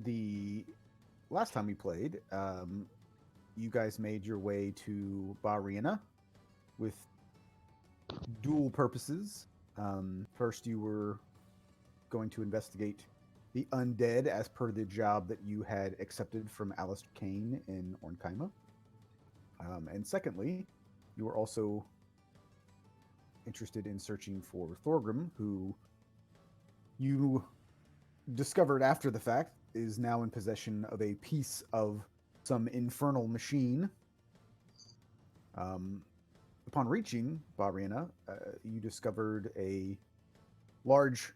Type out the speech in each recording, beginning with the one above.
the last time we played, you guys made your way to Barriena with dual purposes. First, you were going to investigate the undead as per the job that you had accepted from Alistair Kane in Ornkaima. And secondly, you were also interested in searching for Thorgrim, who you discovered after the fact is now in possession of a piece of some infernal machine. Upon reaching Barriena, you discovered a large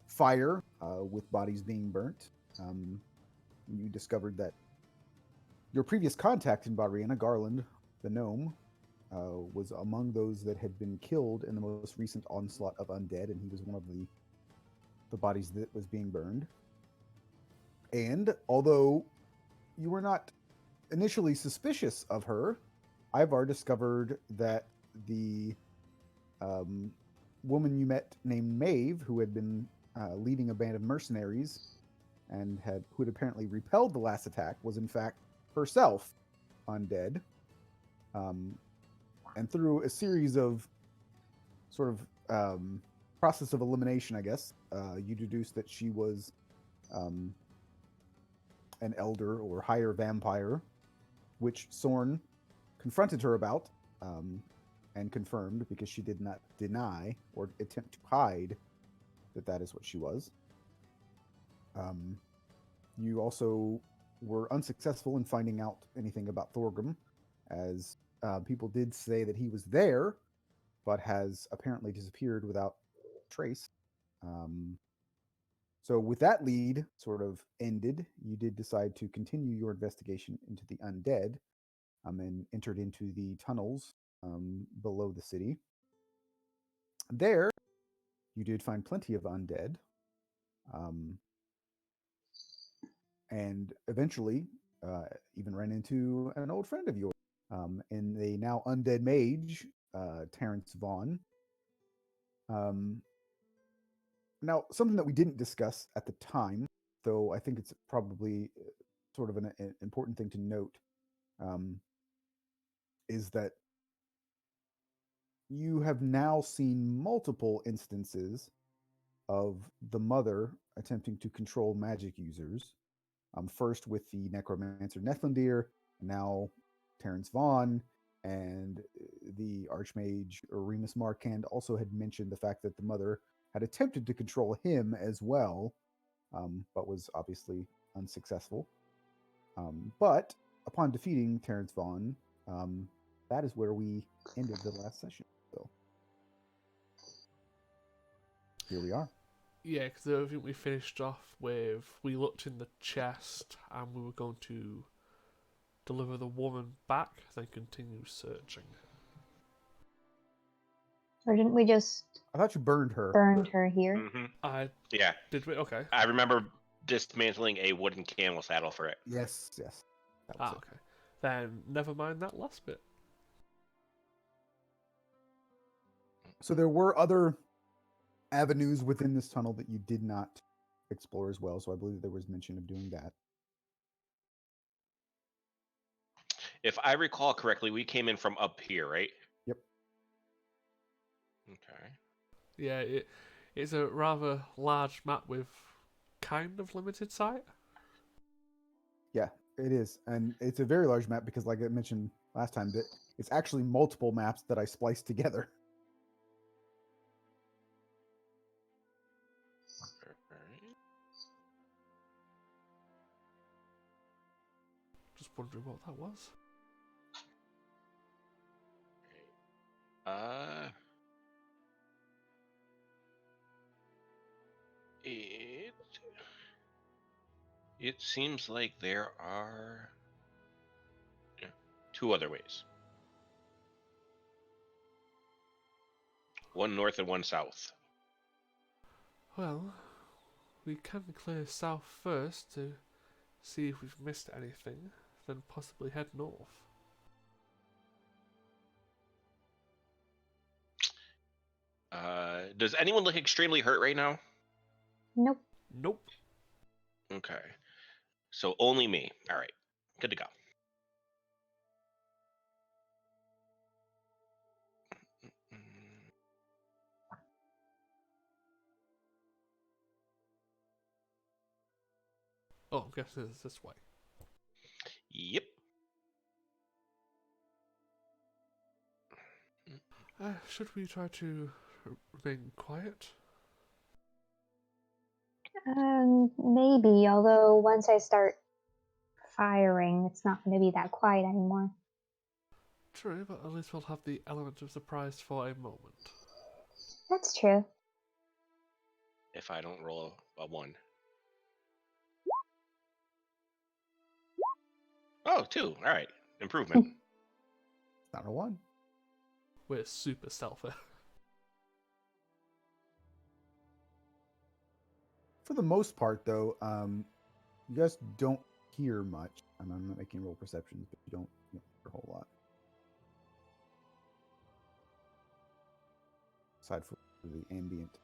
fire with bodies being burnt. You discovered that your previous contact in Barriena, Garland, the gnome, was among those that had been killed in the most recent onslaught of undead, and he was one of the bodies that was being burned. And although you were not initially suspicious of her, Ivar discovered that the woman you met named Maeve, who had been leading a band of mercenaries and who had apparently repelled the last attack, was in fact herself undead. And through a series of sort of process of elimination, I guess, you deduced that she was an elder or higher vampire, which Sorn confronted her about and confirmed because she did not deny or attempt to hide that is what she was. You also were unsuccessful in finding out anything about Thorgrim, as people did say that he was there, but has apparently disappeared without trace. So with that lead sort of ended, you did decide to continue your investigation into the undead and entered into the tunnels below the city. There, you did find plenty of undead, and eventually even ran into an old friend of yours in the now undead mage, Terrence Vaughn. Now, something that we didn't discuss at the time, though I think it's probably sort of an important thing to note, is that you have now seen multiple instances of the mother attempting to control magic users. First with the necromancer Nethlandir, now Terrence Vaughn, and the archmage Remus Markand also had mentioned the fact that the mother had attempted to control him as well, but was obviously unsuccessful. But upon defeating Terrence Vaughn, that is where we ended the last session. So here we are. Yeah, because I think we finished off with we looked in the chest and we were going to deliver the woman back, then continue searching. Or didn't we just I thought you burned her. Here? Mm-hmm. Yeah. Did we? Okay. I remember dismantling a wooden camel saddle for it. Yes. Okay. Then never mind that last bit. So there were other avenues within this tunnel that you did not explore as well. So I believe there was mention of doing that. If I recall correctly, we came in from up here, right? Yep. Okay. Yeah, it's a rather large map with kind of limited sight. Yeah, it is. And it's a very large map because, like I mentioned last time, that it's actually multiple maps that I spliced together. Just wondering what that was. It seems like there are two other ways. One north and one south. Well, we can clear south first to see if we've missed anything, then possibly head north. Does anyone look extremely hurt right now? Nope. Nope. Okay. So only me. All right. Good to go. Oh, I'm guessing it's this way. Yep. Should we try to remain quiet? Maybe. Although once I start firing, it's not going to be that quiet anymore. True, but at least we'll have the element of surprise for a moment. That's true. If I don't roll a 1. Oh, 2. All right. Improvement. It's not a 1. We're super stealthy. For the most part, though, you guys don't hear much. I'm not making roll perceptions, but you don't hear a whole lot. Aside from the ambient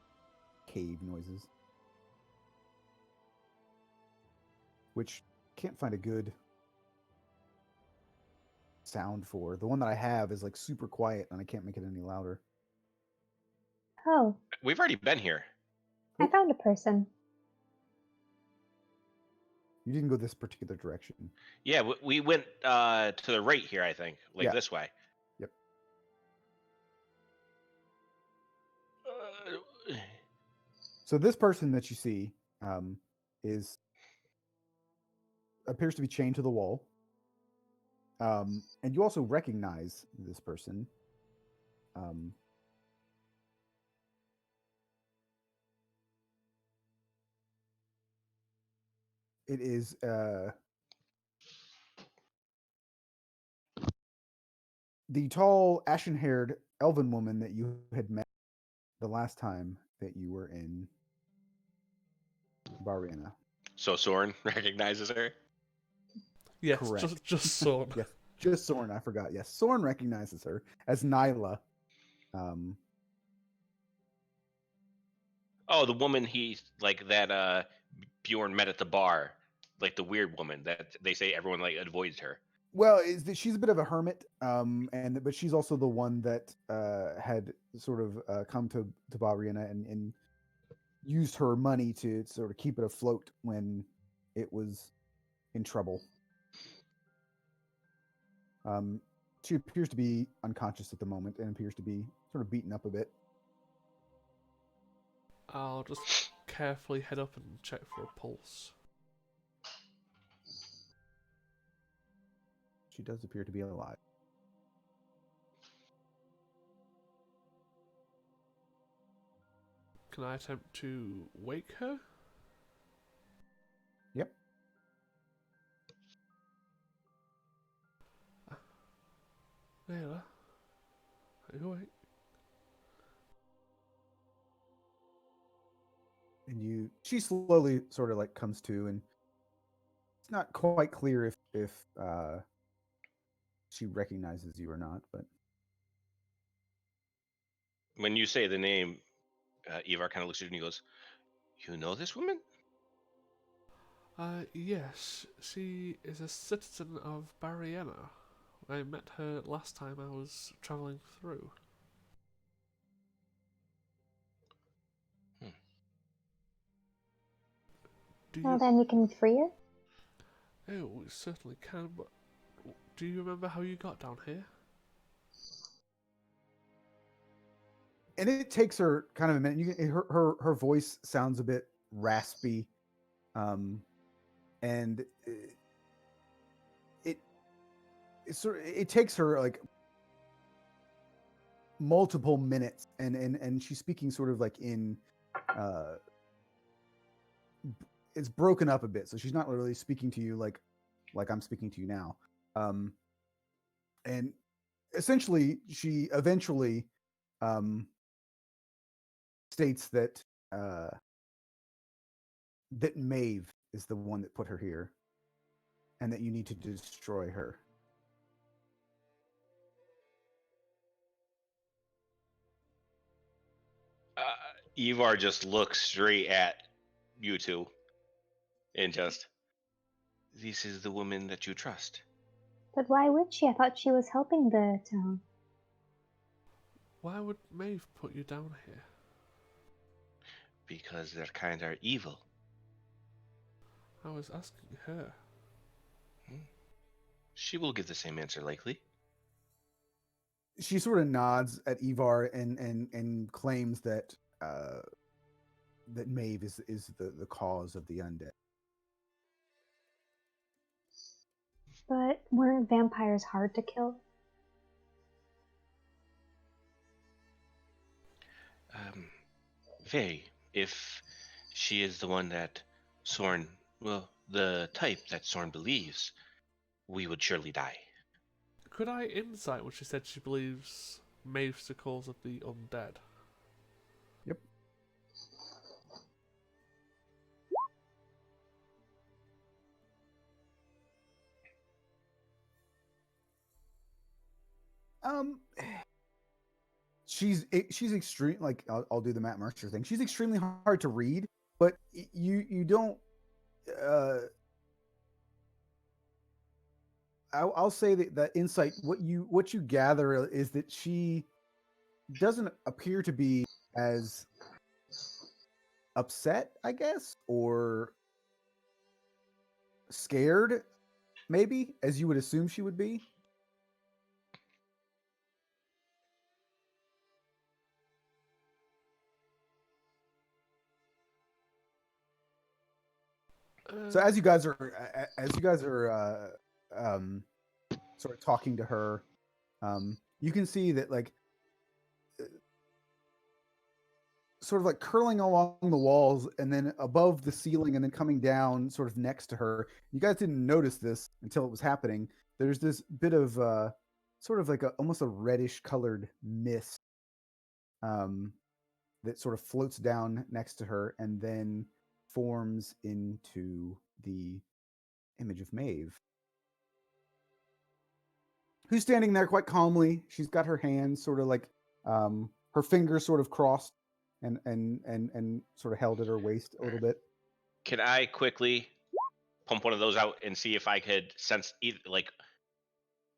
cave noises. Which can't find a good sound for. The one that I have is like super quiet and I can't make it any louder. Oh, We've already been here. I found a person. You didn't go this particular direction. Yeah, we went to the right here, I think. Like Yeah. this way. Yep. So this person that you see appears to be chained to the wall. And you also recognize this person. It is the tall, ashen-haired elven woman that you had met the last time that you were in Bariana. So Soren recognizes her? Yes, Correct. just Sorn. Yes, just Soren. I forgot. Yes, Soren recognizes her as Nyla. Oh, the woman that Bjorn met at the bar, like the weird woman that they say everyone like avoids her. Well, she's a bit of a hermit, but she's also the one that had sort of come to Bariana and used her money to sort of keep it afloat when it was in trouble. She appears to be unconscious at the moment and appears to be sort of beaten up a bit. I'll just carefully head up and check for a pulse. She does appear to be alive. Can I attempt to wake her? Yep. Layla, are you awake? And she slowly sort of like comes to, and it's not quite clear if she recognizes you or not, but When you say the name, Ivar kind of looks at you and he goes, "You know this woman?" Yes, she is a citizen of Bariana. I met her last time I was travelling through. Do Well, you... then we can free her. Oh, we certainly can, but do you remember how you got down here? and it takes her kind of a minute. Her voice sounds a bit raspy, and it takes her like multiple minutes, and she's speaking sort of like in it's broken up a bit, so she's not really speaking to you like I'm speaking to you now. And essentially, she eventually states that that Maeve is the one that put her here, and that you need to destroy her. Ivar just looks straight at you two and just, this is the woman that you trust. But why would she? I thought she was helping the town. Why would Maeve put you down here? Because their kind are evil. I was asking her. She will give the same answer, likely. She sort of nods at Ivar and claims that that Maeve is the cause of the undead. But weren't vampires hard to kill? Very. If she is the one that Sorn, well, the type that Sorn believes, we would surely die. Could I insight what she said she believes Maeve's the cause of the undead? Yep. She's extreme. Like I'll do the Matt Mercer thing. She's extremely hard to read, but you don't. I'll say that insight. What you gather is that she doesn't appear to be as upset, I guess, or scared, maybe, as you would assume she would be. So as you guys are sort of talking to her, you can see that like sort of like curling along the walls and then above the ceiling and then coming down sort of next to her. You guys didn't notice this until it was happening. There's this bit of sort of like almost a reddish colored mist that sort of floats down next to her and then forms into the image of Maeve, who's standing there quite calmly. She's got her hands sort of like her fingers sort of crossed and sort of held at her waist a little bit. Can I quickly pump one of those out and see if I could sense either, like,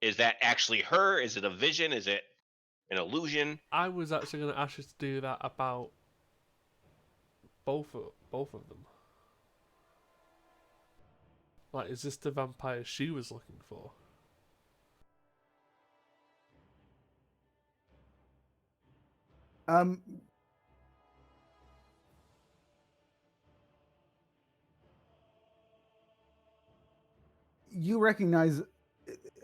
is that actually her? Is it a vision? Is it an illusion? I was actually going to ask you to do that about both of them. Like, is this the vampire she was looking for? You recognize,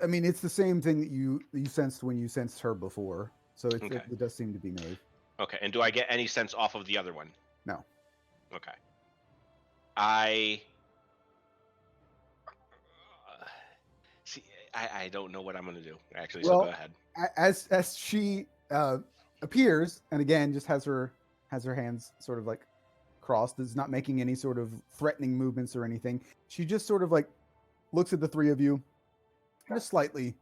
I mean, it's the same thing that you sensed when you sensed her before. So Okay. it does seem to be Maeve. Okay, and do I get any sense off of the other one? No. Okay. I see. I don't know what I'm gonna do actually. So go ahead. As she appears, and again, just has her hands sort of like crossed, is not making any sort of threatening movements or anything. She just sort of like looks at the three of you, just slightly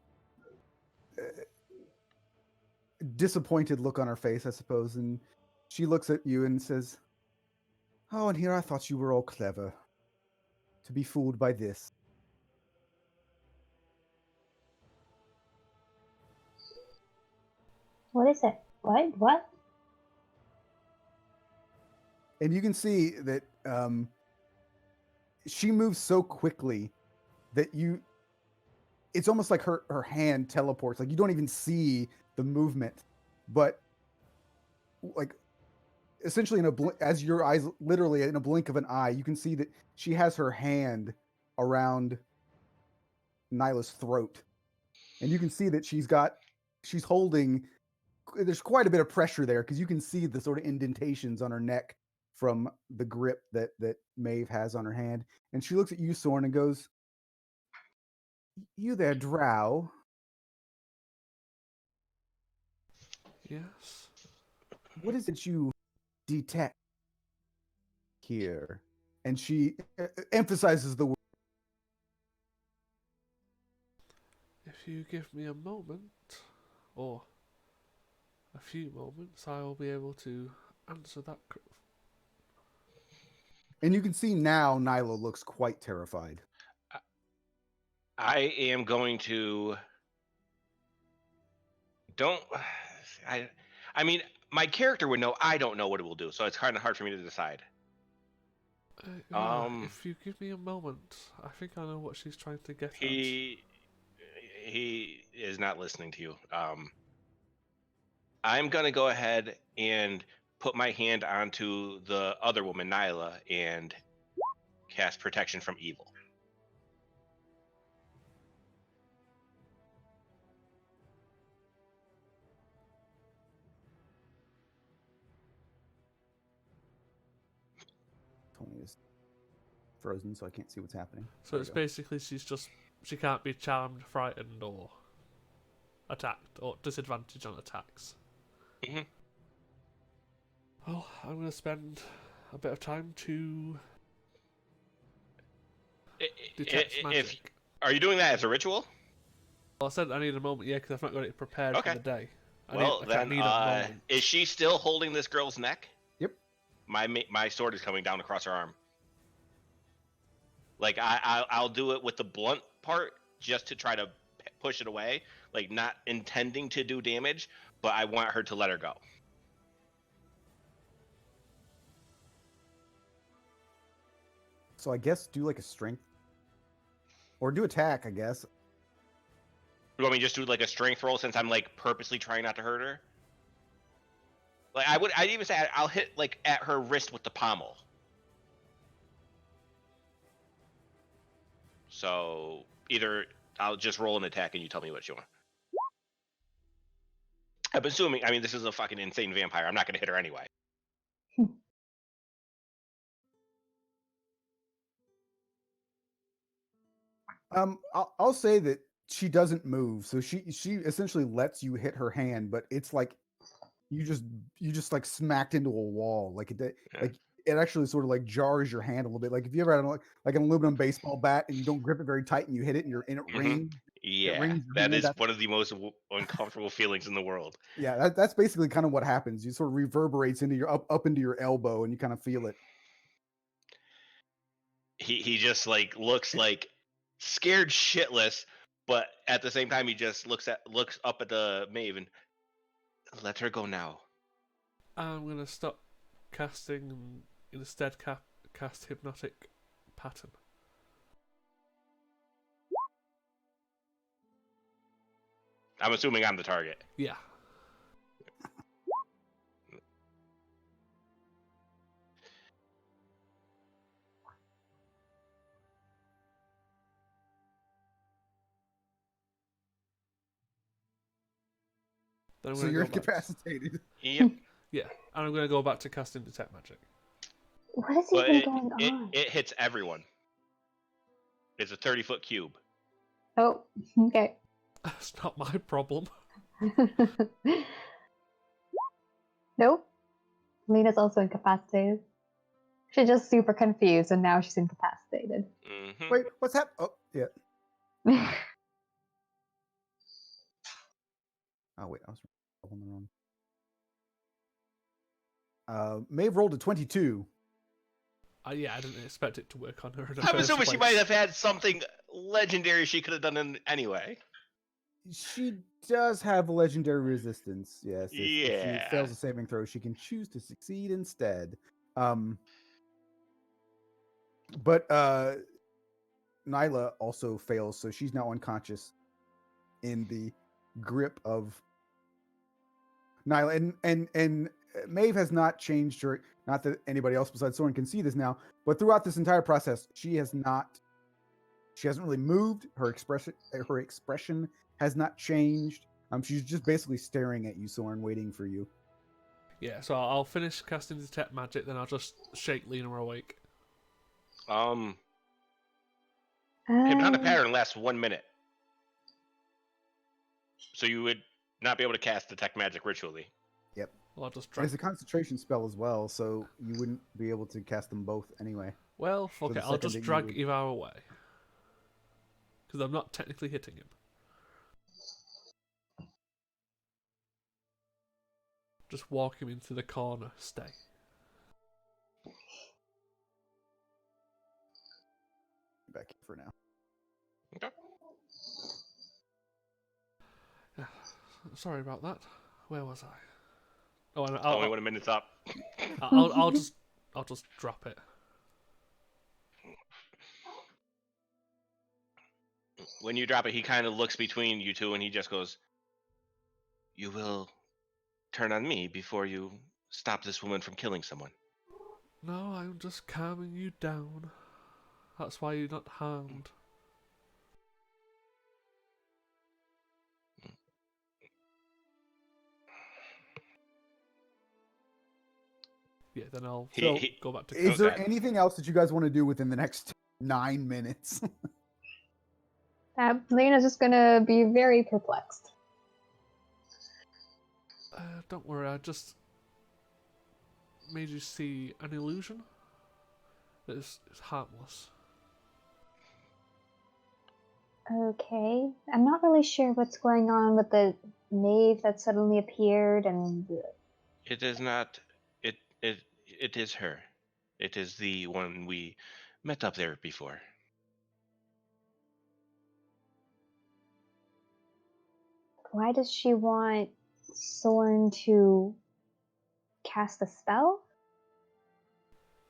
disappointed look on her face, I suppose, and she looks at you and says, "Oh, and here I thought you were all clever to be fooled by this." What is it? What? And you can see that she moves so quickly that it's almost like her hand teleports. Like you don't even see the movement, but like essentially as your eyes literally in a blink of an eye, you can see that she has her hand around Nyla's throat, and you can see that she's holding. There's quite a bit of pressure there because you can see the sort of indentations on her neck from the grip that Maeve has on her hand, and she looks at you, Sorn, and goes, "You there, Drow?" Yes. What is it you detect here? And she emphasizes the word. If you give me a moment, or a few moments, I will be able to answer that. And you can see now Nyla looks quite terrified. I am going to. Don't. I mean, my character would know. I don't know what it will do, so it's kind of hard for me to decide. If you give me a moment, I think I know what she's trying to get at. He is not listening to you. I'm gonna go ahead and put my hand onto the other woman, Nyla, and cast protection from evil. Tony is frozen, so I can't see what's happening. So it's basically she can't be charmed, frightened, or attacked, or disadvantaged on attacks. Mm-hmm. Well, I'm going to spend a bit of time to detect magic. Are you doing that as a ritual? Well, I said I need a moment, yeah, because I've not got it prepared for the day. I need a moment. Is she still holding this girl's neck? Yep. My sword is coming down across her arm. Like I'll do it with the blunt part just to try to push it away, like not intending to do damage, but I want her to let her go. So I guess do like a strength, or do attack. I guess. You want me to just do like a strength roll since I'm like purposely trying not to hurt her? Like I'd even say I'll hit like at her wrist with the pommel. So either I'll just roll an attack and you tell me what you want. I'm assuming. I mean, this is a fucking insane vampire. I'm not going to hit her anyway. I'll say that she doesn't move, so she essentially lets you hit her hand, but it's like you just like smacked into a wall, like like it actually sort of like jars your hand a little bit. Like if you ever had like an aluminum baseball bat and you don't grip it very tight and you hit it and it rings. Yeah, that is one of the most uncomfortable feelings in the world. Yeah, that's basically kind of what happens. You sort of reverberates into your up into your elbow, and you kind of feel it. He just like looks like scared shitless, but at the same time he just looks up at the Maven. Let her go now. I'm gonna stop casting and instead cast hypnotic pattern. I'm assuming I'm the target. Yeah. So you're incapacitated. Yep. Yeah, and I'm going to go back to casting detect magic. What is even going on? It hits everyone. It's a 30-foot cube. Oh, okay. That's not my problem. Nope. Lena's also incapacitated. She's just super confused, and now she's incapacitated. Mm-hmm. Wait, what's happening? Oh, yeah. Oh wait, I was rolling the wrong. Maeve rolled a 22. Yeah, I didn't expect it to work on her. I'm assuming she might have had something legendary she could have done anyway. She does have legendary resistance. Yes. If she fails a saving throw, she can choose to succeed instead. But Nyla also fails, so she's now unconscious in the grip of Nyla. And Maeve has not changed her. Not that anybody else besides Soren can see this now, but throughout this entire process, she hasn't really moved. Her expression has not changed. She's just basically staring at you, Soren, waiting for you. Yeah, so I'll finish casting detect magic, then I'll just shake Lena awake. Hypnotic pattern lasts 1 minute, so you would not be able to cast detect magic ritually. Yep. Well, I'll just it's a concentration spell as well, so you wouldn't be able to cast them both anyway. Well, fuck it. I'll just drag Ivar away. Because I'm not technically hitting him. Just walk him into the corner. Stay. Back here for now. Okay. Yeah, sorry about that. Where was I? Oh, and Tell me when a minute's up. I'll just drop it. When you drop it, he kind of looks between you two and he just goes, "You will turn on me before you stop this woman from killing someone." No, I'm just calming you down. That's why you're not harmed. Yeah, then I'll So, go back to. Is there Okay. anything else that you guys want to do within the next 9 minutes? Lena's just gonna be very perplexed. Don't worry, I just made you see an illusion that is harmless. Okay. I'm not really sure what's going on with the knave that suddenly appeared and It is not. It is her. It is the one we met up there before. why does she want Soren to cast a spell?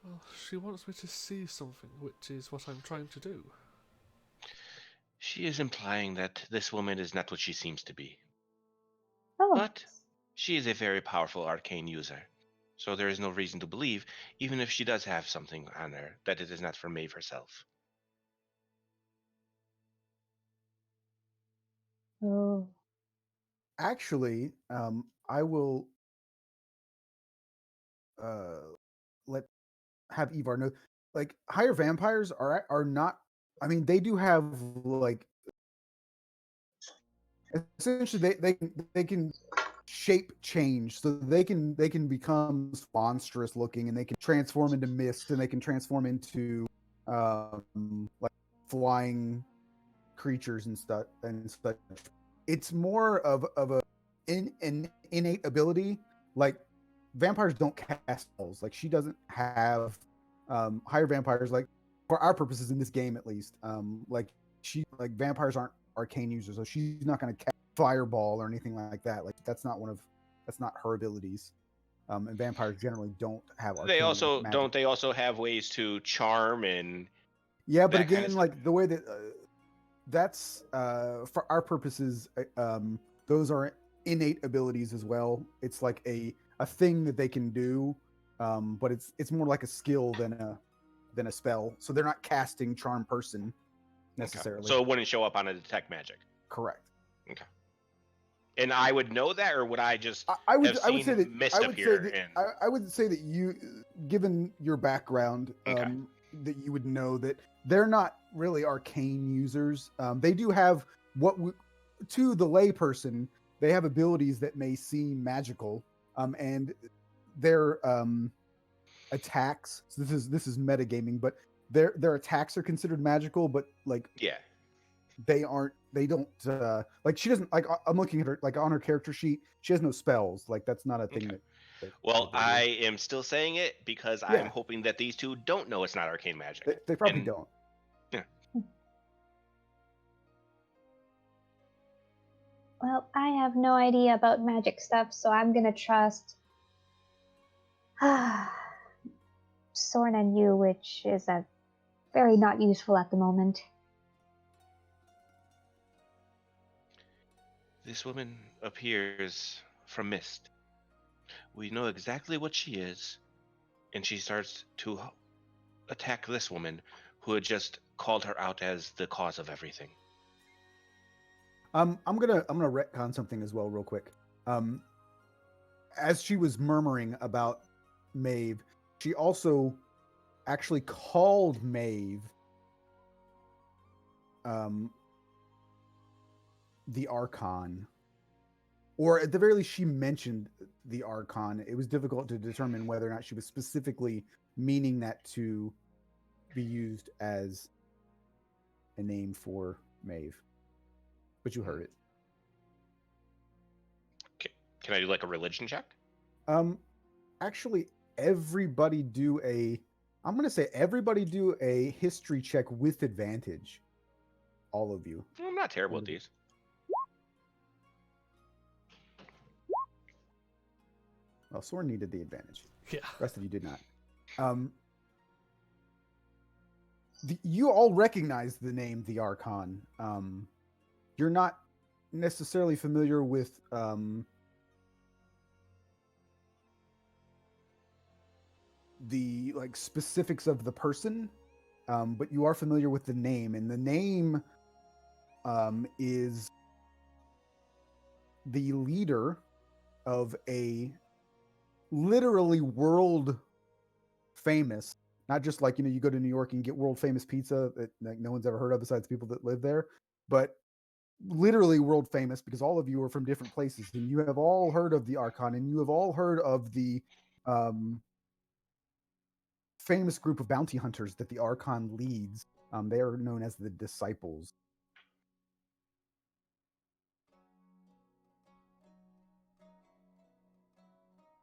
Well, she wants me to see something, which is what I'm trying to do. She is implying that this woman is not what she seems to be. Oh. But she is a very powerful arcane user. So there is no reason to believe, even if she does have something on her, that it is not from Maeve herself. Oh. Actually, I will let have Ivar know. Like higher vampires are not. I mean, they do have like essentially they can shape change, so they can become monstrous looking, and they can transform into mist, and they can transform into like flying creatures and stuff and such. It's more of an innate ability. Like vampires don't cast spells. Like she doesn't have higher vampires. Like for our purposes in this game, at least, like vampires aren't arcane users, so she's not going to cast fireball or anything like that. Like that's not her abilities. And vampires generally don't have They arcane also magic. don't they also have ways to charm and Yeah, but that kind of again, stuff? like the way that that's for our purposes, those are innate abilities as well. It's like a thing that they can do, but it's more like a skill than a spell. So they're not casting charm person necessarily. So it wouldn't show up on a detect magic. Correct. And I would know that, or would I just I would have I would seen say that mist I would say appear? that And I would say that you, given your background, Okay. that you would know that they're not really arcane users. They do have to the layperson, they have abilities that may seem magical, and their attacks. So this is metagaming, but their attacks are considered magical, but like yeah, they don't like she doesn't like I'm looking at her like on her character sheet, she has no spells. Like that's not a thing Okay. that well, they do. I am still saying it because I'm Yeah. hoping that these two don't know it's not arcane magic. They probably And- don't. Well, I have no idea about magic stuff, so I'm gonna trust Soren and you, which is a very not useful at the moment. This woman appears from mist. We know exactly what she is, and she starts to attack this woman who had just called her out as the cause of everything. I'm gonna retcon something as well, real quick. As she was murmuring about Maeve, she also actually called Maeve the Archon. Or at the very least, she mentioned the Archon. It was difficult to determine whether or not she was specifically meaning that to be used as a name for Maeve. But you heard it. Can I do like a religion check? Actually, everybody do a. I'm gonna say everybody do a history check with advantage. all of you. I'm not terrible at these. Well, Soren needed the advantage. Yeah. The rest of you did not. You all recognize the name the Archon. You're not necessarily familiar with the like specifics of the person, but you are familiar with the name, and the name is the leader of a literally world famous, not just like, you go to New York and get world famous pizza that like no one's ever heard of besides people that live there, but literally world famous, because all of you are from different places and you have all heard of the Archon, and you have all heard of the famous group of bounty hunters that the Archon leads. They are known as the Disciples.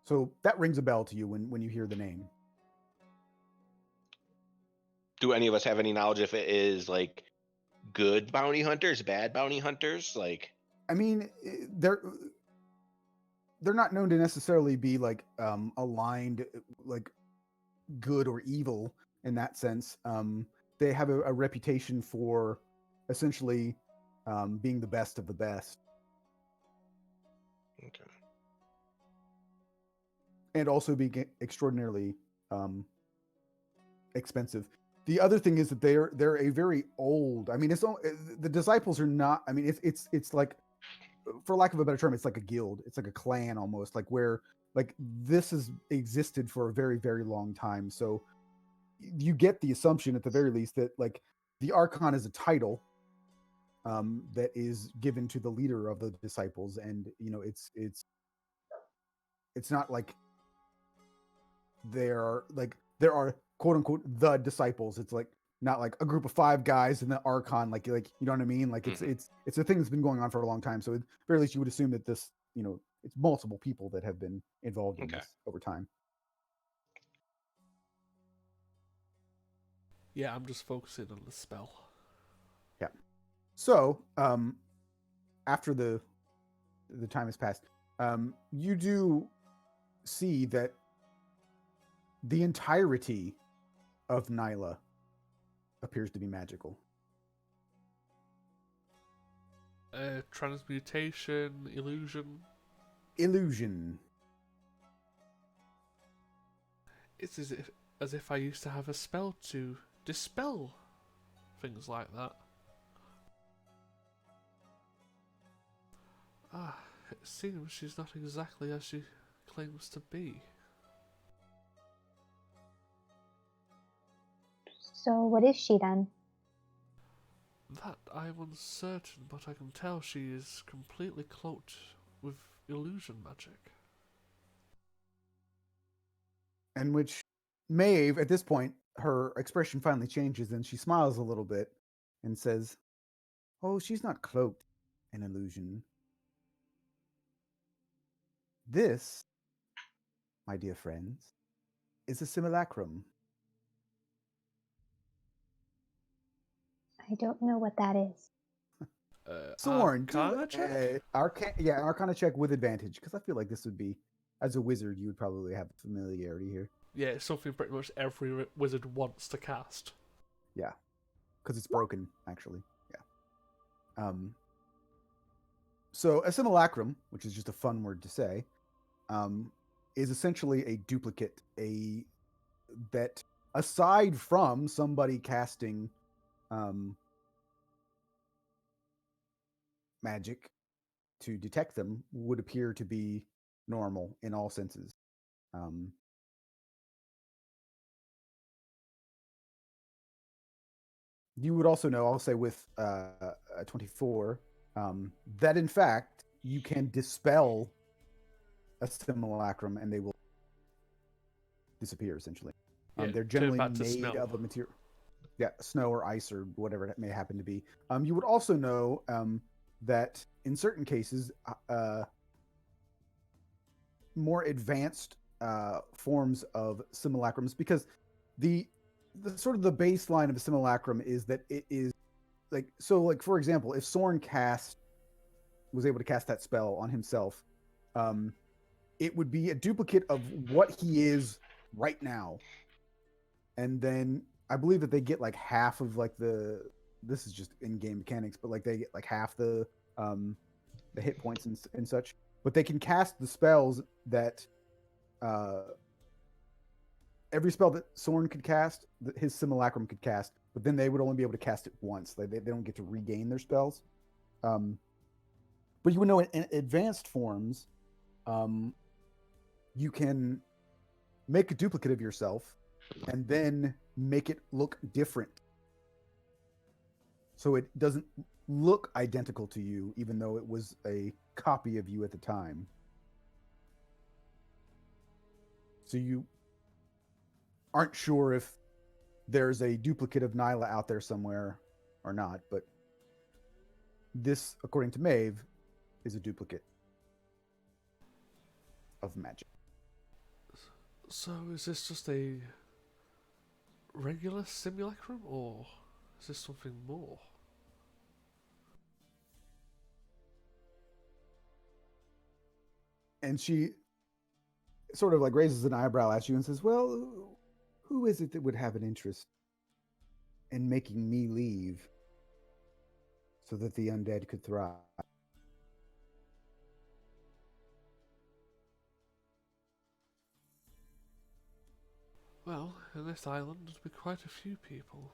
So that rings a bell to you when you hear the name. Do any of us have any knowledge if it is like good bounty hunters, bad bounty hunters? Like, I mean, they're not known to necessarily be like aligned, like good or evil in that sense. They have a reputation for essentially being the best of the best, okay. and also being extraordinarily expensive. The other thing is that they're a very old. I mean, the Disciples are not. I mean, it's like, for lack of a better term, it's like a guild. It's like a clan almost, like where like this has existed for a very, very long time. So you get the assumption at the very least that like the Archon is a title that is given to the leader of the Disciples, and it's not like there are quote unquote the Disciples. It's like not like a group of 5 guys and the Archon, like you know what I mean? Like it's a thing that's been going on for a long time. So at the very least you would assume that this, it's multiple people that have been involved in this over time. Yeah, I'm just focusing on the spell. Yeah. So, after the time has passed, you do see that the entirety of Nyla appears to be magical. Transmutation, illusion. Illusion. It's as if I used to have a spell to dispel things like that. It seems she's not exactly as she claims to be. So what is she then? That I am uncertain, but I can tell she is completely cloaked with illusion magic. And which Maeve, at this point, her expression finally changes and she smiles a little bit and says, "Oh, she's not cloaked in illusion. This, my dear friends, is a simulacrum." I don't know what that is. Soren, Arcana check? Arcana check with advantage, because I feel like this would be, as a wizard, you would probably have familiarity here. Yeah, it's something pretty much every wizard wants to cast. Yeah, because it's broken, actually. Yeah. So a simulacrum, which is just a fun word to say, is essentially a duplicate, that aside from somebody casting magic to detect them, would appear to be normal in all senses. You would also know, I'll say with a 24, that in fact you can dispel a simulacrum and they will disappear essentially. Yeah, they're turn generally back to made snow. of a material, snow or ice or whatever it may happen to be. You would also know that in certain cases, more advanced forms of simulacrums, because the sort of the baseline of a simulacrum is that it is like for example, if Soren was able to cast that spell on himself, it would be a duplicate of what he is right now. And then I believe that they get like half of like this is just in-game mechanics, but like they get like half the hit points and such. But they can cast the spells that every spell that Soren could cast, his simulacrum could cast, but then they would only be able to cast it once. Like they don't get to regain their spells. But you would know in advanced forms, you can make a duplicate of yourself and then make it look different. So it doesn't look identical to you, even though it was a copy of you at the time. So you aren't sure if there's a duplicate of Nyla out there somewhere or not, but this, according to Maeve, is a duplicate of magic. So is this just a regular simulacrum, or is this something more? And she sort of like raises an eyebrow at you and says, "Well, who is it that would have an interest in making me leave so that the undead could thrive?" Well, in this island there'd be quite a few people.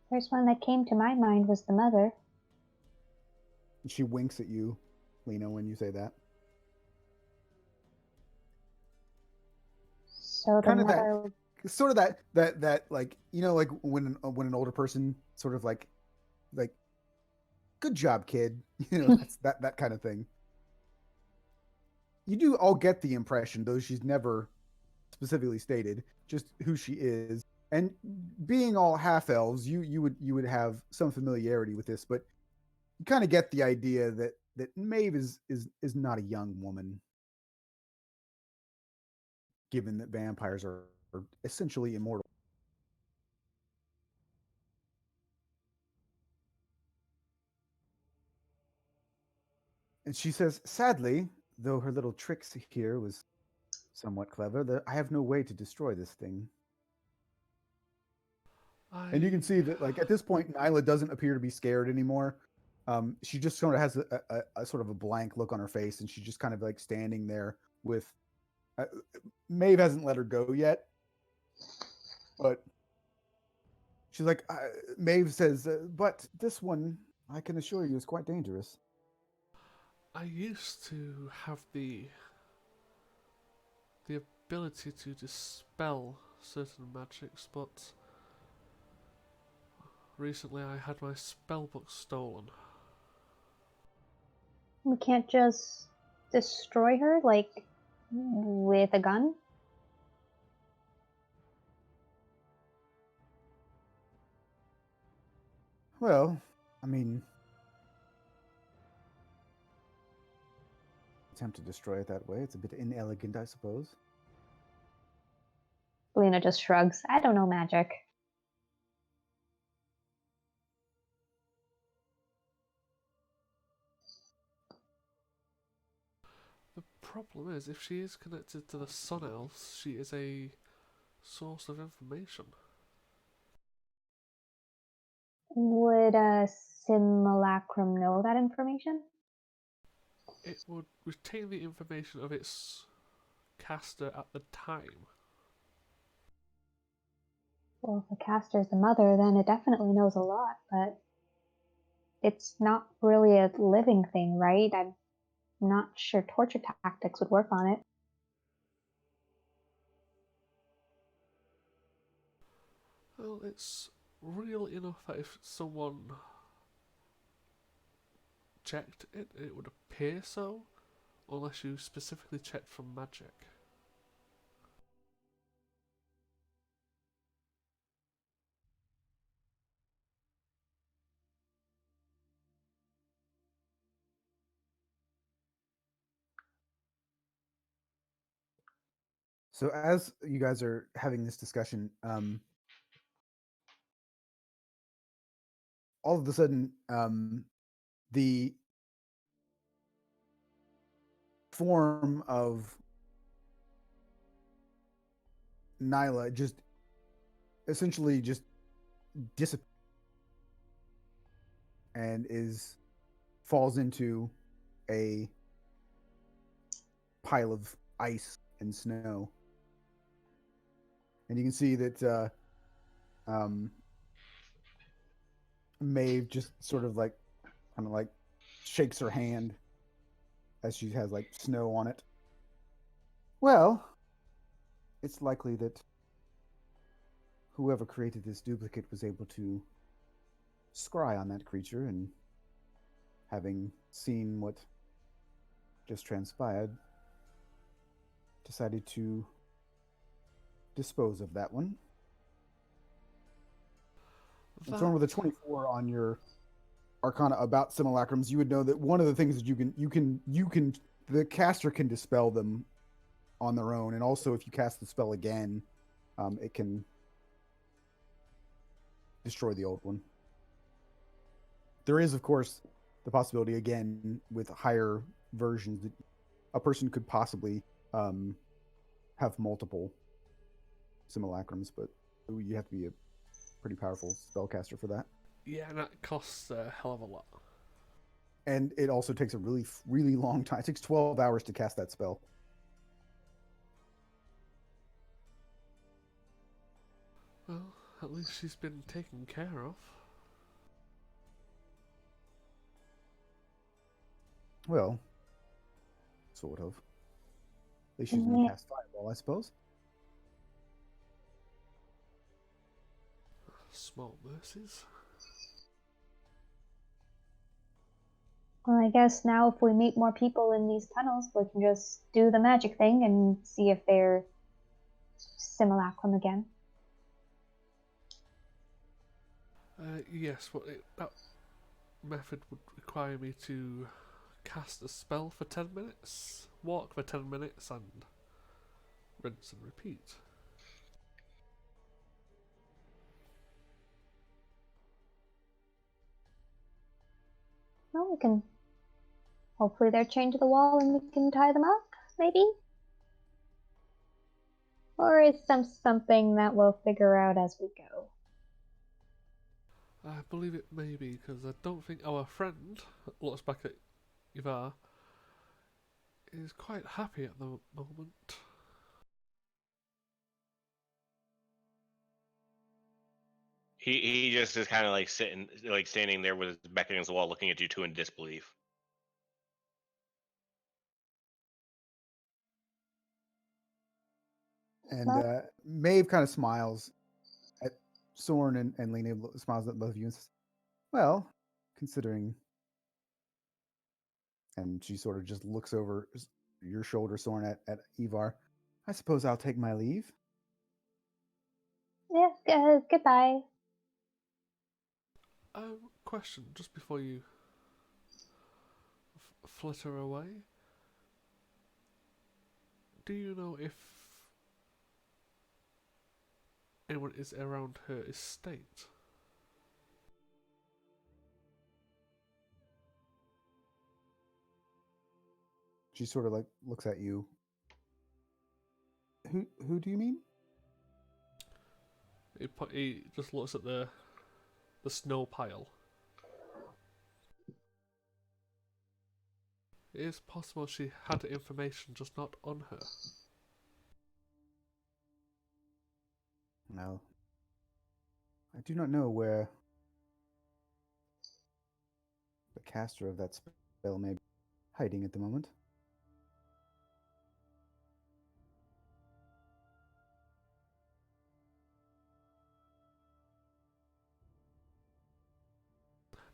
First one that came to my mind was the mother. And she winks at you, Lena, when you say that. So the Kind of that, mother. sort of that like, you know, like when an older person sort of like good job, kid. You know, that's that kind of thing. You do all get the impression, though she's never specifically stated just who she is. And being all half elves, you would have some familiarity with this, but you kind of get the idea that Maeve is not a young woman, given that vampires are essentially immortal. And she says, sadly, though her little tricks here was somewhat clever, that I have no way to destroy this thing. And you can see that, like, at this point, Nyla doesn't appear to be scared anymore. She just sort of has a sort of a blank look on her face, and she's just kind of like standing there with. Maeve hasn't let her go yet, but she's like, Maeve says, but this one, I can assure you, is quite dangerous. I used to have the ability to dispel certain magics, but recently I had my spellbook stolen. We can't just destroy her, like, with a gun? Well, I mean, attempt to destroy it that way. It's a bit inelegant, I suppose. Lena just shrugs. I don't know magic. The problem is, if she is connected to the Sun Elves, she is a source of information. Would a simulacrum know that information? It would retain the information of its caster at the time. Well, if the caster's the mother, then it definitely knows a lot, but it's not really a living thing, right? I'm not sure torture tactics would work on it. Well, it's real enough that if someone checked it, it would appear so, unless you specifically checked for magic. So as you guys are having this discussion, all of a sudden, the form of Nyla just essentially just disappears and falls into a pile of ice and snow. And you can see that Maeve just sort of like kind of like shakes her hand as she has like snow on it. Well, it's likely that whoever created this duplicate was able to scry on that creature, and having seen what just transpired, decided to dispose of that one. And someone with a 24 on your Arcana about simulacrums, you would know that one of the things that the caster can dispel them on their own, and also if you cast the spell again, it can destroy the old one. There is, of course, the possibility again with higher versions that a person could possibly have multiple simulacrums, but you have to be a pretty powerful spellcaster for that. Yeah, and that costs a hell of a lot. And it also takes a really, really long time. It takes 12 hours to cast that spell. Well, at least she's been taken care of. Well, sort of. At least she's going to cast Fireball, I suppose. Small mercies. Well, I guess now if we meet more people in these tunnels, we can just do the magic thing and see if they're simulacrum again. Yes, that method would require me to cast a spell for 10 minutes, walk for 10 minutes, and rinse and repeat. Well, we can... Hopefully they're chained to the wall and we can tie them up, maybe? Or is something that we'll figure out as we go? I believe it may be, because I don't think our friend, looks back at Ivar, is quite happy at the moment. He just is kind of like standing there with his back against the wall, looking at you two in disbelief. And Maeve kind of smiles at Soren and Lena, smiles at both of you and says, well, considering... And she sort of just looks over your shoulder, Soren, at Ivar. I suppose I'll take my leave. Yeah, goodbye. Question, just before you flitter away. Do you know if anyone is around her estate? She sort of like looks at you. Who do you mean? He just looks at the snow pile. It is possible she had information, just not on her. No. I do not know where the caster of that spell may be hiding at the moment.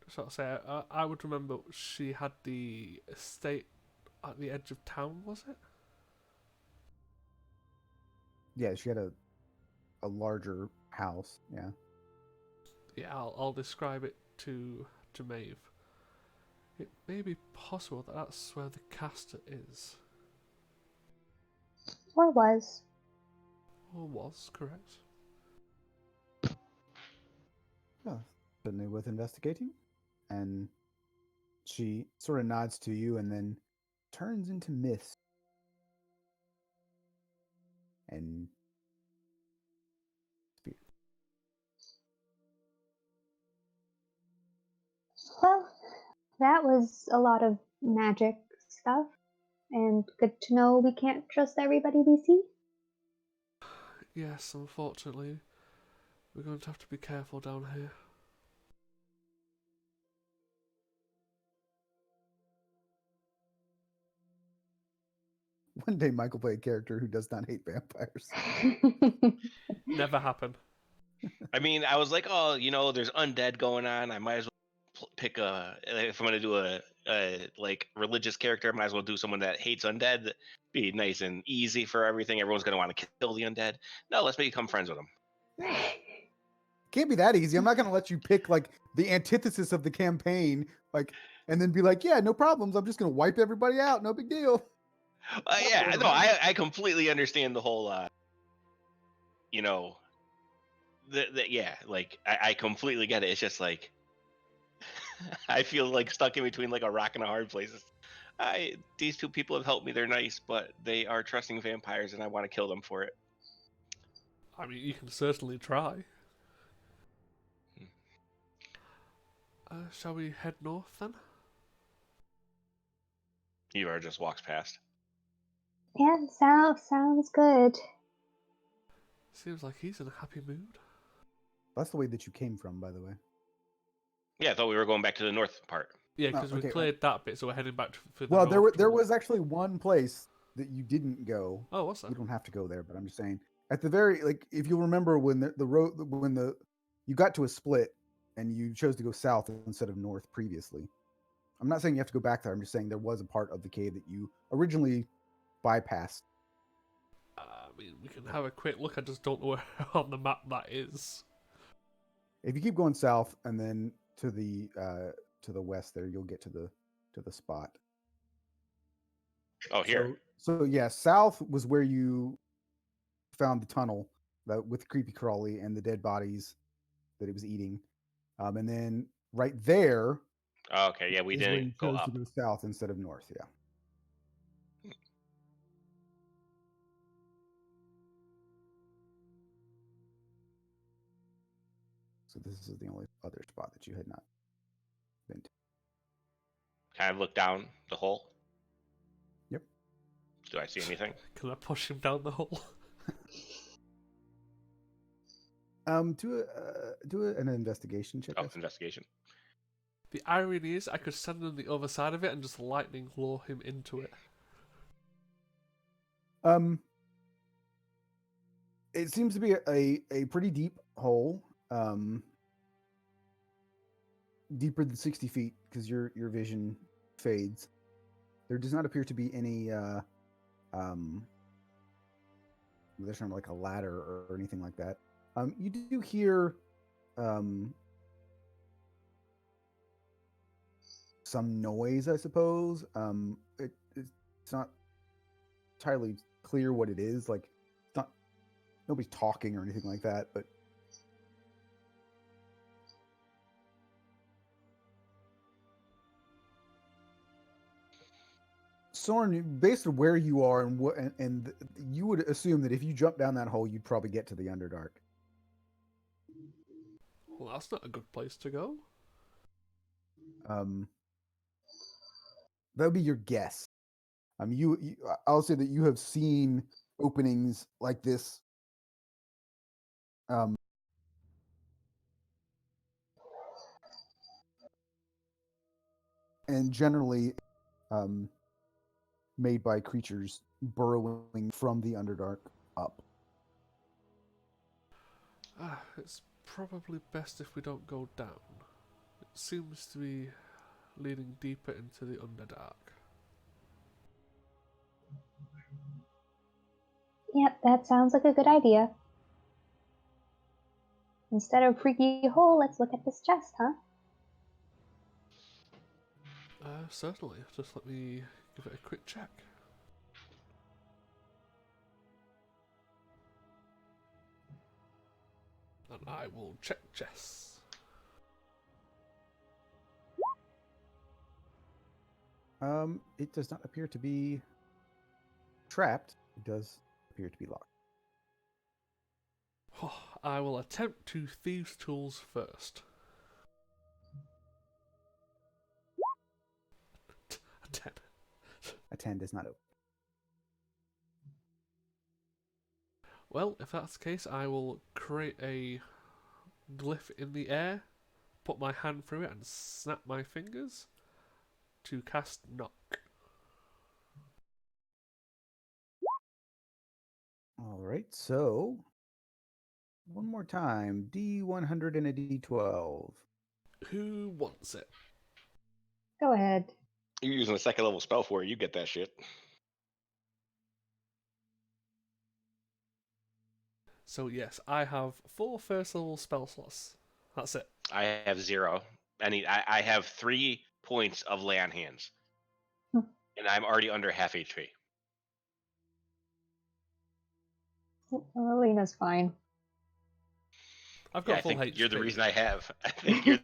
Just sort of say, I would remember she had the estate at the edge of town, was it? Yeah, she had a larger house. Yeah. Yeah, I'll describe it to Maeve. It may be possible that that's where the caster is. Or was. Or was, correct. Oh, certainly worth investigating. And she sort of nods to you and then turns into mist. And Well, that was a lot of magic stuff, and good to know we can't trust everybody we see. Yes, unfortunately, we're going to have to be careful down here. one day Michael play a character who does not hate vampires. Never happen. I mean, I was like, oh, there's undead going on. I might as well pick if I'm gonna do a like religious character, I might as well do someone that hates undead. Be nice and easy for everything. Everyone's gonna want to kill the undead. No, let's become friends with them. Can't be that easy. I'm not going to let you pick like the antithesis of the campaign, like, and then be like, yeah, no problems. I'm just going to wipe everybody out. No big deal. Yeah, no, I completely understand the whole, yeah, like I completely get it. It's just like I feel like stuck in between like a rock and a hard place. These two people have helped me. They're nice, but they are trusting vampires, and I want to kill them for it. I mean, you can certainly try. Shall we head north then? Evar just walks past. Yeah, sounds good. Seems like he's in a happy mood. That's the way that you came from, by the way. Yeah, I thought we were going back to the north part. Yeah, because okay. we cleared that bit, so we're heading back for the Well, north. there was actually one place that you didn't go. Oh, what's that? You don't have to go there, but I'm just saying. At the very, like, if you'll remember when you got to a split and you chose to go south instead of north previously. I'm not saying you have to go back there. I'm just saying there was a part of the cave that you originally bypassed. I mean, we can have a quick look. I just don't know where on the map that is. If you keep going south and then to the west there, you'll get to the spot. Oh, here. So yeah, south was where you found the tunnel with creepy crawly and the dead bodies that it was eating, and then right there. Okay, yeah, we didn't go up. To go south instead of north. Yeah. So this is the only other spot that you had not been to. Kind of look down the hole. Yep. Do I see anything? Can I push him down the hole? Do an investigation check. Oh, investigation. The irony is, I could stand on the other side of it and just lightning lure him into it. It seems to be a pretty deep hole. Deeper than 60 feet because your vision fades. There does not appear to be any there's not like a ladder or anything like that. You do hear some noise, I suppose. It's not entirely clear what it is. Like, it's not, nobody's talking or anything like that, but Soren, based on where you are and you would assume that if you jump down that hole, you'd probably get to the Underdark. Well, that's not a good place to go. That would be your guess. I'll say that you have seen openings like this. And generally, made by creatures burrowing from the Underdark up. It's probably best if we don't go down. It seems to be leading deeper into the Underdark. Yep, that sounds like a good idea. Instead of freaky hole, let's look at this chest, huh? Certainly. Just let me give it a quick check. And I will check chests. It does not appear to be trapped. It does appear to be locked. I will attempt to thieves' tools first. A 10. A 10 does not open. Well, if that's the case, I will create a glyph in the air, put my hand through it, and snap my fingers to cast knock. All right, so one more time, D100 and a D12. Who wants it? Go ahead. You're using a second level spell for it. You get that shit. So yes, I have 4 first level spell slots. That's it. I have 0. I have 3 points of lay on hands, Hmm. and I'm already under half HP. Lena's fine. I've Yeah, got I full think HP. you're the reason I have. I think you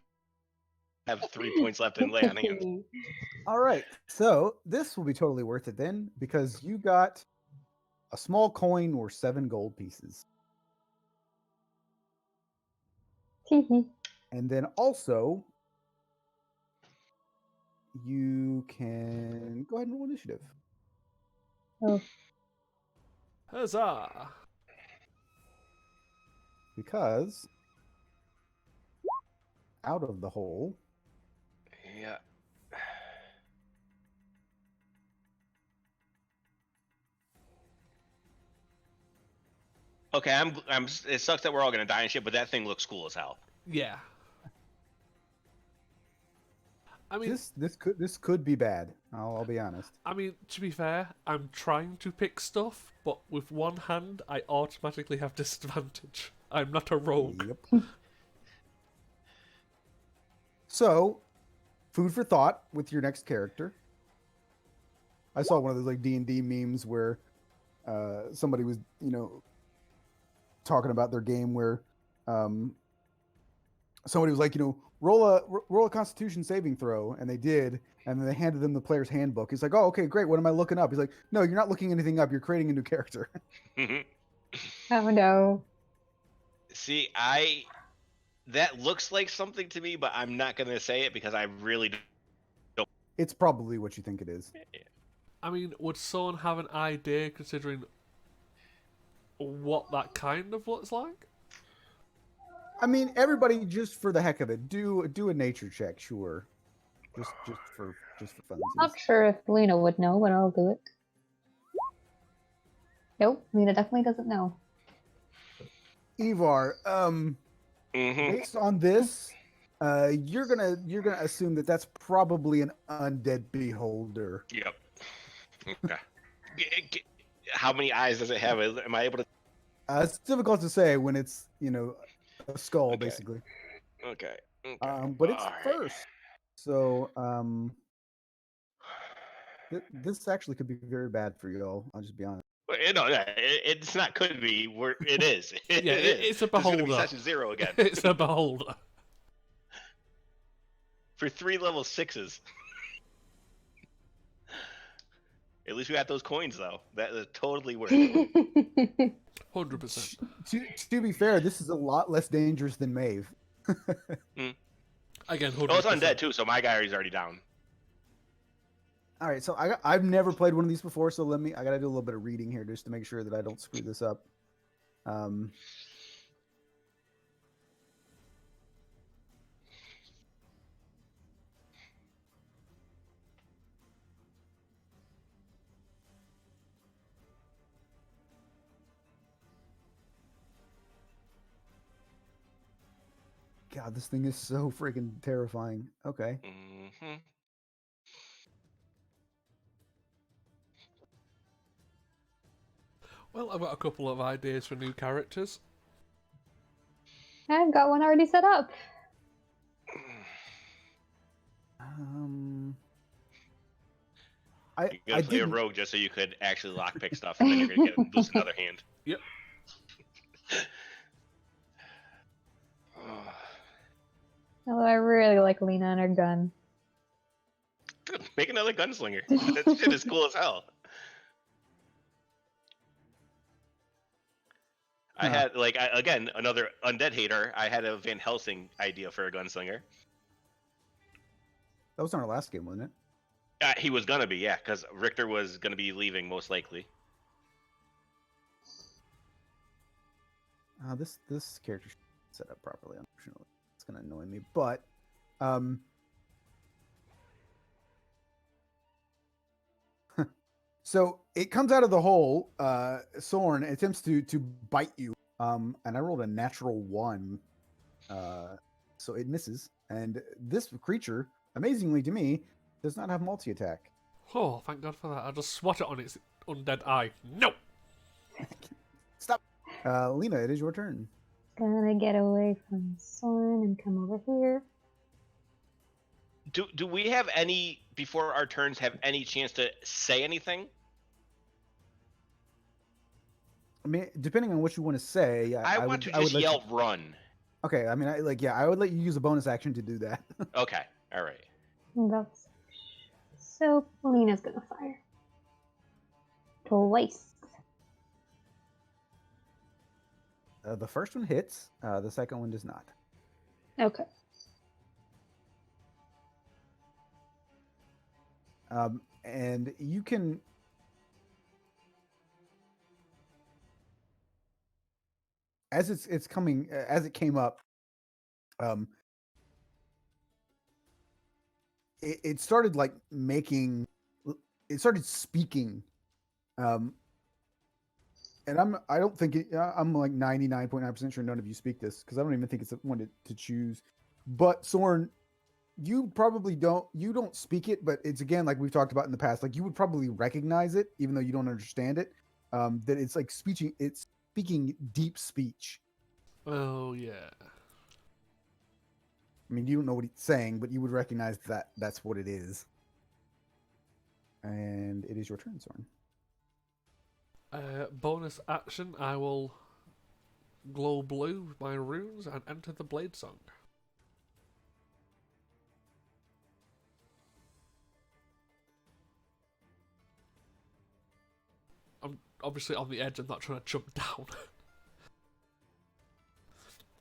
have 3 points left in lay on hands. All right, so this will be totally worth it then, because you got a small coin or 7 gold pieces. Teehee. And then also, you can go ahead and roll initiative. Oh, Huzzah! Because out of the hole, Yeah. Okay, I'm. It sucks that we're all gonna die and shit, but that thing looks cool as hell. Yeah. I mean, this could be bad. I'll be honest. I mean, to be fair, I'm trying to pick stuff, but with one hand, I automatically have disadvantage. I'm not a rogue. Yep. So, food for thought with your next character. I saw one of those like D&D memes where somebody was, talking about their game where somebody was like, roll a Constitution saving throw, and they did, and then they handed them the player's handbook. He's like, oh, okay, great. What am I looking up? He's like, no, you're not looking anything up. You're creating a new character. oh no. See, that looks like something to me, but I'm not gonna say it because I really don't. It's probably what you think it is. I mean, would someone have an idea considering what that kind of looks like? I mean, everybody, just for the heck of it, do a nature check, sure. Just for funsies. Not sure if Lena would know, but I'll do it. Nope, Lena definitely doesn't know. Ivar, Mm-hmm. based on this, you're gonna assume that that's probably an undead beholder. Yep. Okay. How many eyes does it have? Am I able to? It's difficult to say when it's a skull, Okay. basically. Okay. But it's All right. first, so this actually could be very bad for you all. I'll just be honest. Well, it's not could be. It is. Yeah, it is. it's a It's going to be beholder. such a 0 again. It's a beholder. For 3 level 6s. At least we got those coins, though. That is totally worth it. 100%. To be fair, this is a lot less dangerous than Maeve. Again, 100%. Oh, it's undead, too, so my guy is already down. All right, so I've never played one of these before, so I gotta do a little bit of reading here just to make sure that I don't screw this up. God, this thing is so freaking terrifying. Okay. Mm-hmm. Well, I've got a couple of ideas for new characters. I've got one already set up. You're gonna play a rogue just so you could actually lockpick stuff, and then you're gonna lose another hand. Yep. Although I really like Lena and her gun. Make another gunslinger. That shit is cool as hell. I had again another undead hater. I had a Van Helsing idea for a gunslinger. That was on our last game, wasn't it? He was gonna be, yeah, because Richter was gonna be leaving most likely. This character should be set up properly. Unfortunately, it's gonna annoy me, but so it comes out of the hole. Sorn attempts to bite you. And I rolled a natural 1, so it misses. And this creature, amazingly to me, does not have multi-attack. Oh, thank God for that. I just swat it on its undead eye. No! Stop. Lena, it is your turn. Gonna get away from Soren and come over here. Do we have any, before our turns, have any chance to say anything? I mean, depending on what you want to say, I want to just yell run. Okay, I mean, I would let you use a bonus action to do that. Okay, all right. That's so Lena's gonna fire twice. The first one hits. The second one does not. Okay. And you can. As it's coming, as it came up, it started like making, it started speaking, and I don't think I'm like 99.9% sure none of you speak this because I don't even think it's one to choose. But Soren, you probably don't speak it, but it's again like we've talked about in the past. Like you would probably recognize it even though you don't understand it. That it's like speaking deep speech. Oh, yeah. I mean, you don't know what he's saying, but you would recognize that that's what it is. And it is your turn, Soren. Bonus action, I will glow blue with my runes and enter the Blade Song. I'm obviously on the edge, I'm not trying to jump down.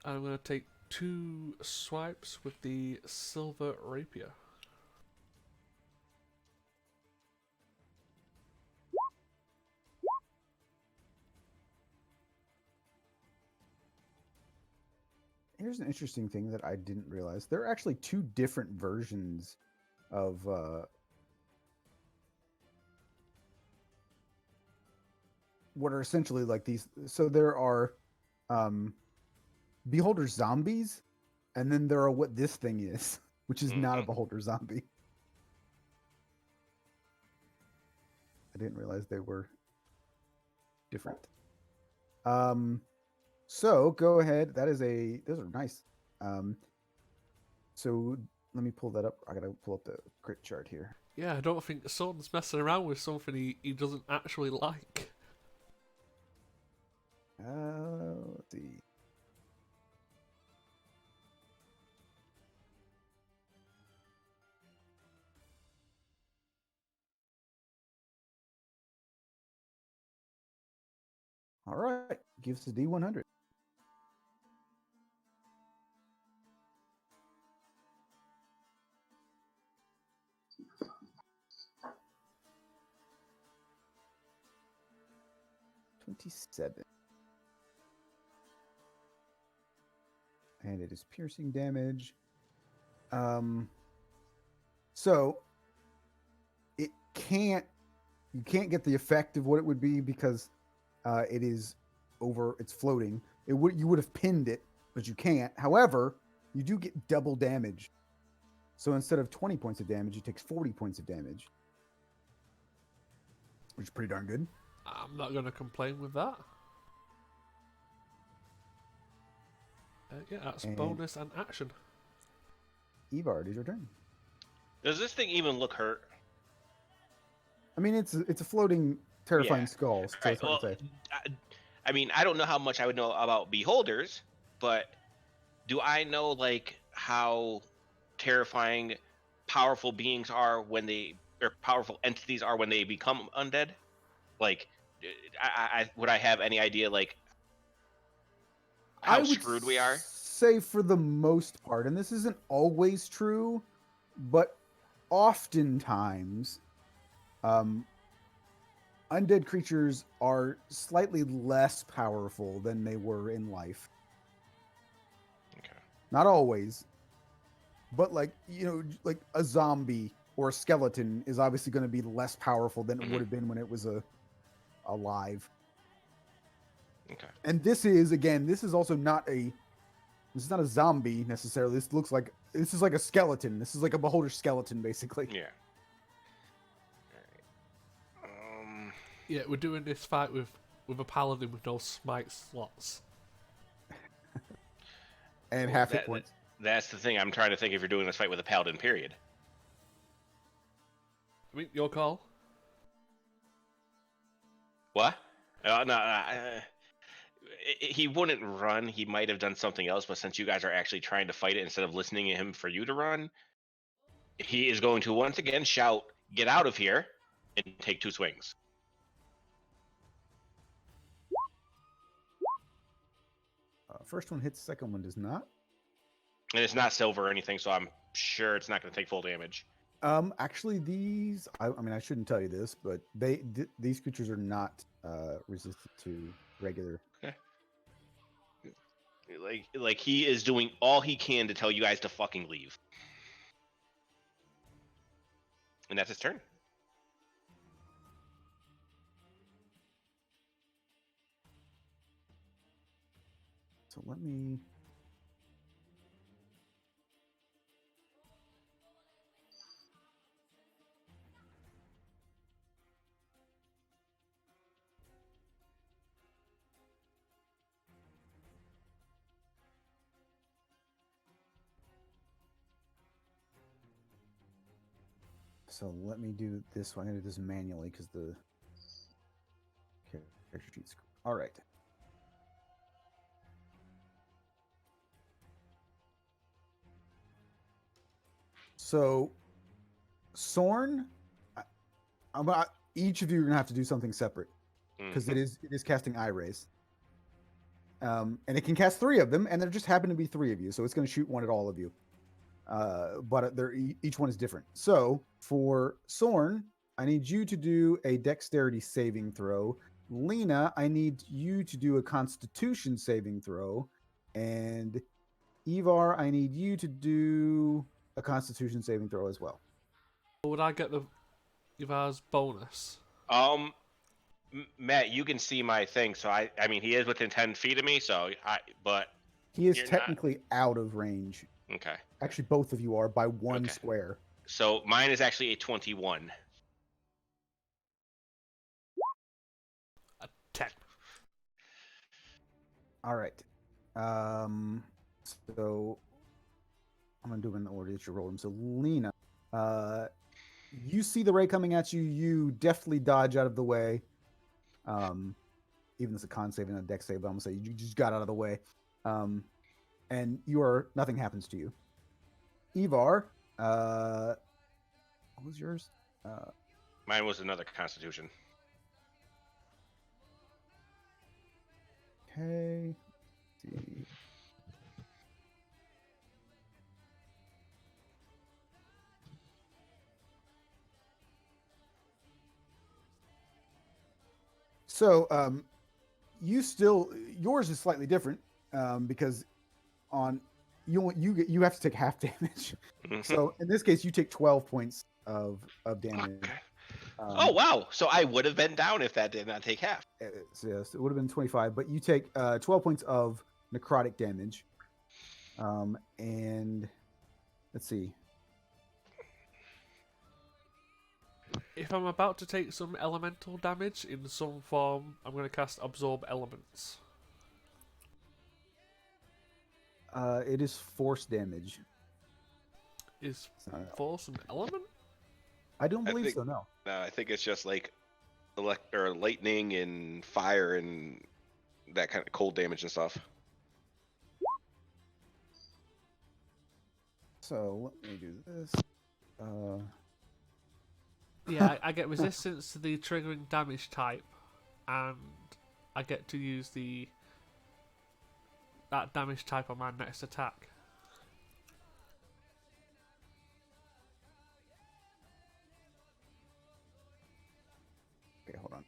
I'm going to take 2 swipes with the Silver Rapier. Here's an interesting thing that I didn't realize. There are actually 2 different versions of what are essentially like these. So there are Beholder zombies, and then there are what this thing is, which is not a Beholder zombie. I didn't realize they were different. So go ahead. Those are nice. So let me pull that up. I gotta pull up the crit chart here. Yeah, I don't think Soren's messing around with something he doesn't actually like. Let's see. All right, gives the D100. $27. And it is piercing damage. So you can't get the effect of what it would be because it is it's floating. You would have pinned it, but you can't. However, you do get double damage. So instead of 20 points of damage, it takes 40 points of damage, which is pretty darn good. I'm not going to complain with that. Yeah, that's bonus and action. Evard, is your turn. Does this thing even look hurt? I mean, it's a floating, terrifying skull. So Right, it's hard to say. I mean, I don't know how much I would know about beholders, but do I know like how terrifying powerful beings are when they, or powerful entities are when they become undead? Like, would I have any idea like how I would screwed we are? say for the most part, and this isn't always true, but oftentimes, undead creatures are slightly less powerful than they were in life. Okay. Not always, but like like a zombie or a skeleton is obviously going to be less powerful than it would have been when it was alive. Okay. And this is also not a zombie necessarily. This is like a skeleton. This is like a beholder skeleton, basically. Yeah. Yeah, we're doing this fight with a paladin with no smite slots. And half hit points. That's the thing. I'm trying to think if you're doing this fight with a paladin, period. I mean, your call. What? No. He wouldn't run. He might have done something else, but since you guys are actually trying to fight it instead of listening to him for you to run, he is going to once again shout, "Get out of here," and take 2 swings. First one hits, second one does not. And it's not silver or anything, so I'm sure it's not going to take full damage. Actually, these I mean I shouldn't tell you this, but these creatures are not resistant to regular. Okay. Like he is doing all he can to tell you guys to fucking leave. And that's his turn. So let me. So let me do this one. I'm going to do this manually because the character sheet's. All right. So, Sorn, each of you are going to have to do something separate because it is casting eye rays. And it can cast 3 of them, and there just happen to be 3 of you, so it's going to shoot one at all of you. But each one is different. So for Sorn, I need you to do a dexterity saving throw. Lena, I need you to do a constitution saving throw. And Ivar, I need you to do a constitution saving throw as well. Would I get the Ivar's bonus? Matt, you can see my thing, so I mean he is within 10 feet of me, but he is technically out of range. Okay. Actually, both of you are by 1 square. So mine is actually a 21. A 10. All right. So I'm gonna do it in the order that you rolled them. So Lena, you see the ray coming at you. You deftly dodge out of the way. Even though it's a con save and a dex save, but I'm gonna say you just got out of the way. And nothing happens to you. Ivar, what was yours? Mine was another constitution. Okay. Let's see. So, yours is slightly different because you have to take half damage. So in this case, you take 12 points of damage. Okay. Oh wow! So I would have been down if that did not take half. Yes, it would have been 25, but you take 12 points of necrotic damage. And let's see. If I'm about to take some elemental damage in some form, I'm going to cast Absorb Elements. It is force damage. Is force an element? I don't believe so, no. No, I think it's just like lightning and fire and that kind of cold damage and stuff. So let me do this. Yeah, I get resistance to the triggering damage type, and I get to use that damage type on my next attack. Okay, hold on.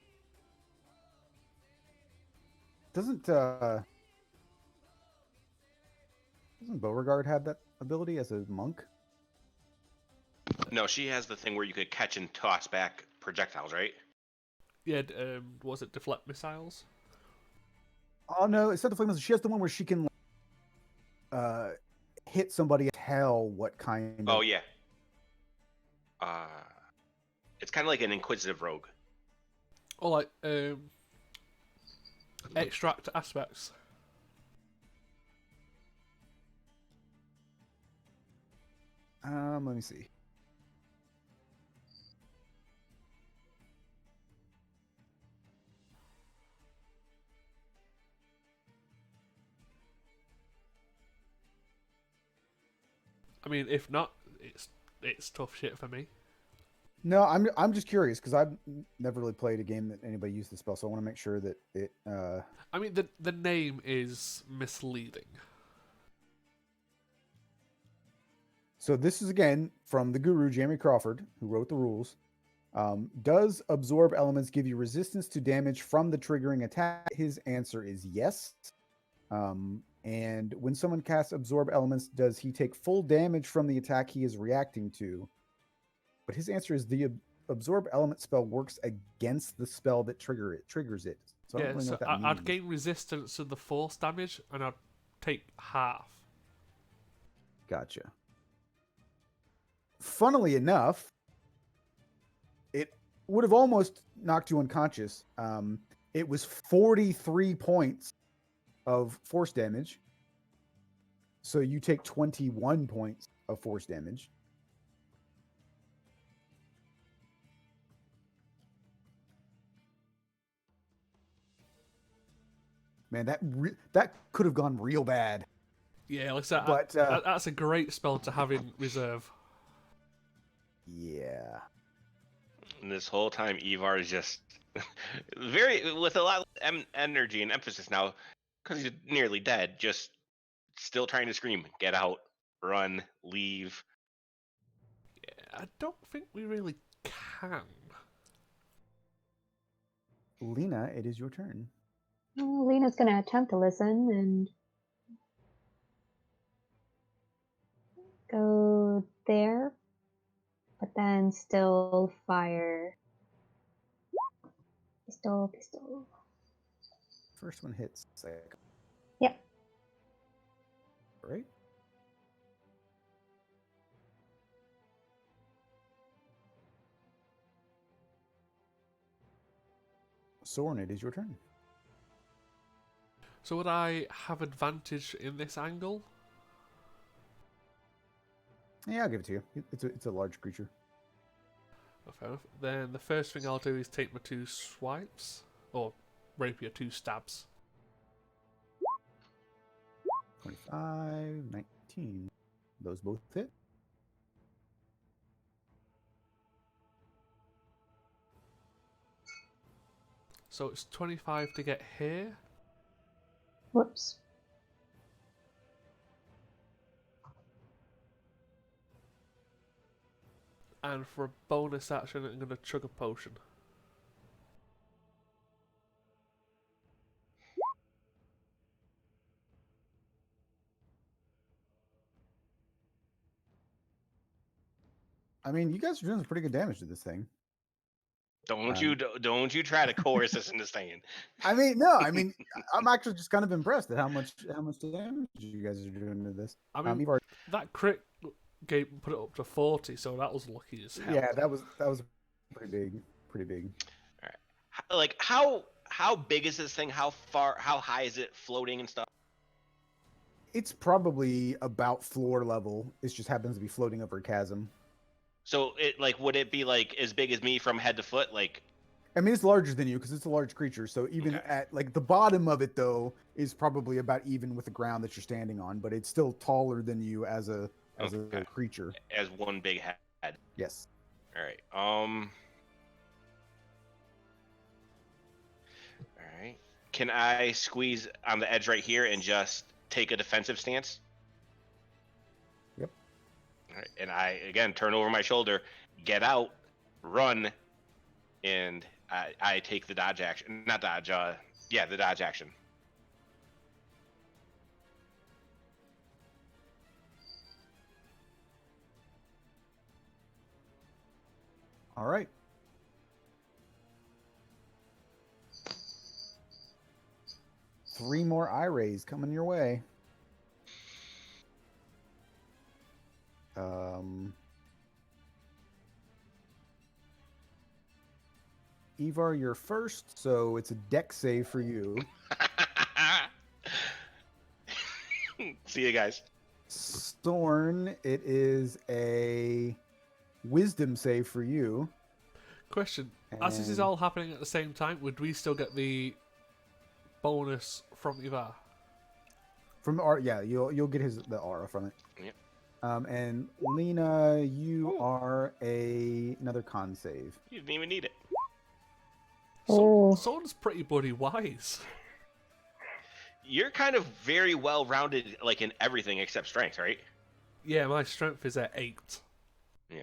Doesn't Beauregard have that ability as a monk? No, she has the thing where you could catch and toss back projectiles, right? Yeah, was it deflect missiles? Oh no, it's not the flame. She has the one where she can hit somebody and tell what kind of. Oh yeah. It's kind of like an inquisitive rogue. Or like extract aspects. Let me see. I mean, if not, it's tough shit for me. No, I'm just curious because I've never really played a game that anybody used the spell, so I want to make sure that it. I mean, the name is misleading. So this is again from the guru Jamie Crawford, who wrote the rules. Does absorb elements give you resistance to damage from the triggering attack? His answer is yes. And when someone casts absorb elements, does he take full damage from the attack he is reacting to? But his answer is the absorb element spell works against the spell that triggers it. So I don't really know what that means. I'd gain resistance to the force damage, and I'd take half. Gotcha. Funnily enough, it would have almost knocked you unconscious. It was 43 points of force damage. So you take 21 points of force damage. Man, that could have gone real bad. Yeah, like I said, But that's a great spell to have in reserve. Yeah. And this whole time, Ivar is just with a lot of energy and emphasis now, because he's nearly dead, just still trying to scream, get out, run, leave. Yeah, I don't think we really can. Lena, it is your turn. Well, Lena's going to attempt to listen and go there, but then still fire. Pistol. First one hits. Second. Yep. All right. Soren, it is your turn. So would I have advantage in this angle? Yeah, I'll give it to you. It's a large creature. Oh, fair enough. Then the first thing I'll do is take my 2 swipes. Or rapier, 2 stabs. 25, 19. Those both hit. So it's 25 to get here. Whoops. And for a bonus action, I'm going to chug a potion. I mean, you guys are doing some pretty good damage to this thing. Don't you try to coerce us into staying. I mean, no. I mean, I'm actually just kind of impressed at how much damage you guys are doing to this. I mean, that crit game put it up to 40, so that was lucky as hell. Yeah, that was pretty big. All right. Like how big is this thing? How high is it floating and stuff? It's probably about floor level. It just happens to be floating over a chasm. So would it be like as big as me from head to foot? Like, I mean, it's larger than you because it's a large creature. So even at like the bottom of it, though, is probably about even with the ground that you're standing on. But it's still taller than you as a creature. As one big head. Yes. All right. All right. Can I squeeze on the edge right here and just take a defensive stance? Yep. All right. And I again turn over my shoulder, get out, run, and I take the dodge action. Not dodge. Yeah, the dodge action. All right. Three more eye rays coming your way. Ivar, you're first, so it's a deck save for you. See you guys. Thorn, it is a wisdom save for you. Question: as this is all happening at the same time, would we still get the bonus from Ivar? From the art, yeah, you'll get the aura from it. Yep. And Lena, you are another con save. You didn't even need it. Oh. Someone's pretty bloody wise. You're kind of very well rounded, like in everything except strength, right? Yeah, my strength is at 8. Yeah.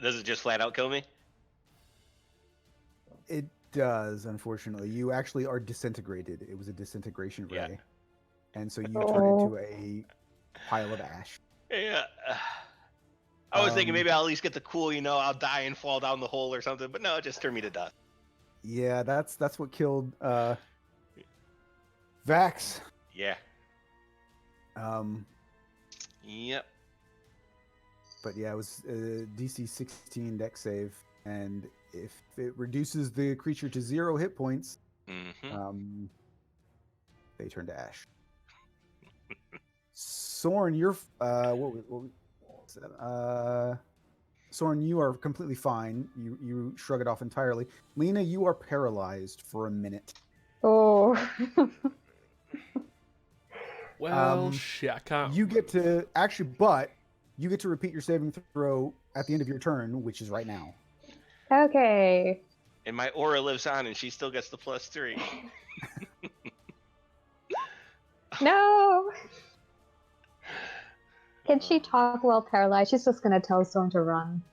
Does it just flat out kill me? It does, unfortunately. You actually are disintegrated. It was a disintegration ray. Yeah. And so you turn into a pile of ash. Yeah. I was thinking maybe I'll at least get the cool, I'll die and fall down the hole or something, but no, it just turned me to dust. Yeah, that's what killed Vax. Yeah. Yep. But yeah, it was DC 16 deck save, and if it reduces the creature to 0 hit points, they turn to ash. Soren, you're Soren, you are completely fine. You shrug it off entirely. Lena, you are paralyzed for a minute. Oh. Well, shit, I can't. You get to but you get to repeat your saving throw at the end of your turn, which is right now. Okay. And my aura lives on, and she still gets the +3. No. Can she talk while paralyzed? She's just gonna tell someone to run.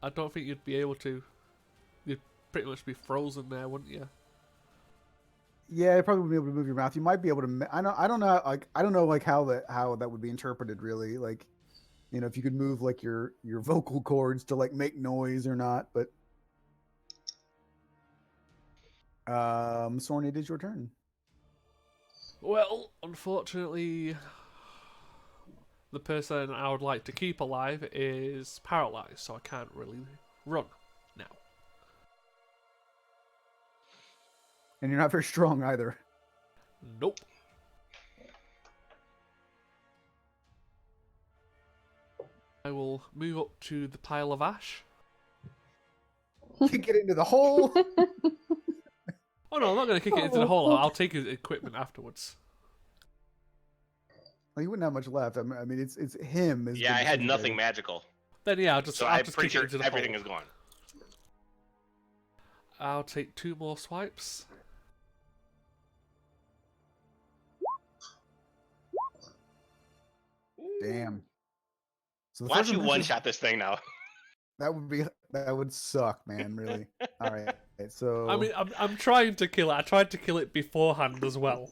I don't think you'd be able to. You'd pretty much be frozen there, wouldn't you? Yeah, you probably wouldn't be able to move your mouth. You might be able to. I don't know. I don't know like how that would be interpreted really. Like, if you could move like your vocal cords to like make noise or not. But Soren, it is your turn. Well, unfortunately, the person I would like to keep alive is paralyzed, so I can't really run now. And you're not very strong either. Nope. I will move up to the pile of ash. Kick it into the hole. Oh no, I'm not going to kick it into the hole. I'll take his equipment afterwards. Well, you wouldn't have much left. I mean, it's him. Yeah, I had nothing magical. Then yeah, I'll just I'm kick pretty it sure into the everything hole. is gone. I'll take 2 more swipes. Damn. So the Why first don't you impression- one-shot this thing now? That would suck, man. Really. All right. So I mean, I'm trying to kill it. I tried to kill it beforehand as well.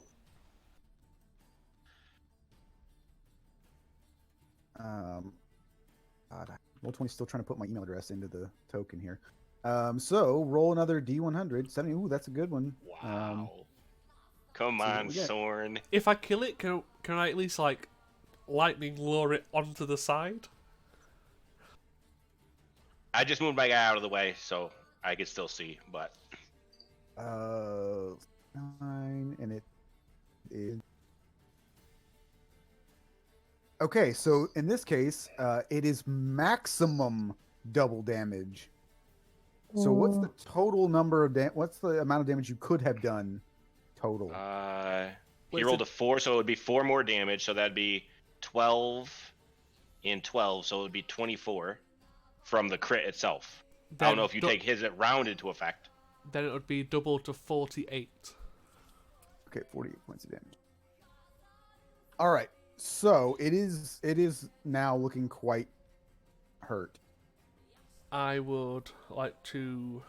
God, Roll20 still trying to put my email address into the token here. So roll another D100. 70. Ooh, that's a good one. Wow. Come what on, we get. Soren. If I kill it, can I at least like lightning lure it onto the side? I just moved my guy out of the way, so I could still see, but... 9, and it is... Okay, so in this case, it is maximum double damage. So what's the Ooh. total number of what's the amount of damage you could have done total? He Wait, rolled a 4, so it would be 4 more damage. So that'd be 12 and 12, so it would be 24 from the crit itself. I don't know if you take his round into effect. Then it would be double to 48. Okay, 48 points of damage. All right. So it is now looking quite hurt. I would like to.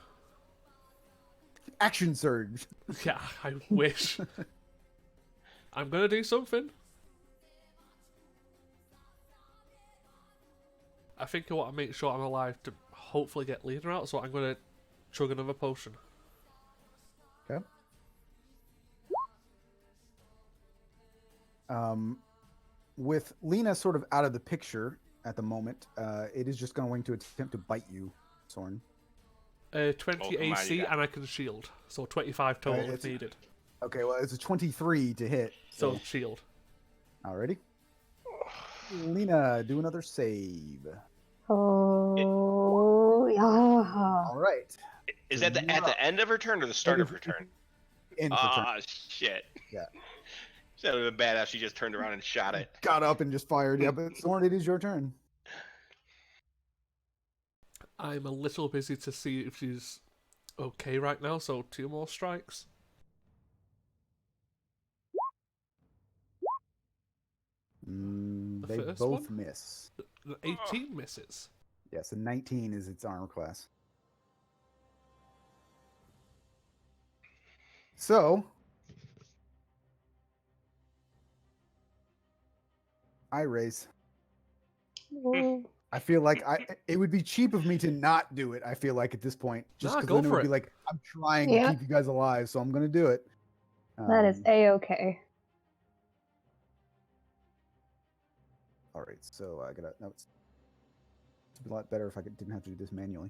Action surge. Yeah, I wish. I'm gonna do something. I think I want to make sure I'm alive to hopefully get Lena out, so I'm gonna chug another potion. Okay. With Lena sort of out of the picture at the moment, it is just going to attempt to bite you, Soren. 20 come on, AC you got- and I can shield, so 25 total if it's- needed. Okay, well, it's a 23 to hit. So shield. Alrighty. Lena, do another save. Oh, yeah. All right. Is So that you're at up. the end of her turn or the start It of is- her turn? End of her turn. Ah, shit. Yeah. That would have been badass. She just turned around and shot it. Got up and just fired. Yeah, but Soren, it is your turn. I'm a little busy to see if she's okay right now, so 2 more strikes. They first both one? miss. 18 misses. Yes, and 19 is its armor class. So, I raise. Ooh. I feel like it would be cheap of me to not do it. I feel like at this point, just Nah, because go then it for would be it. like I'm trying Yeah. to keep you guys alive, so I'm going to do it. That is A-okay. All right, so I gotta. No, it's a lot better if I didn't have to do this manually.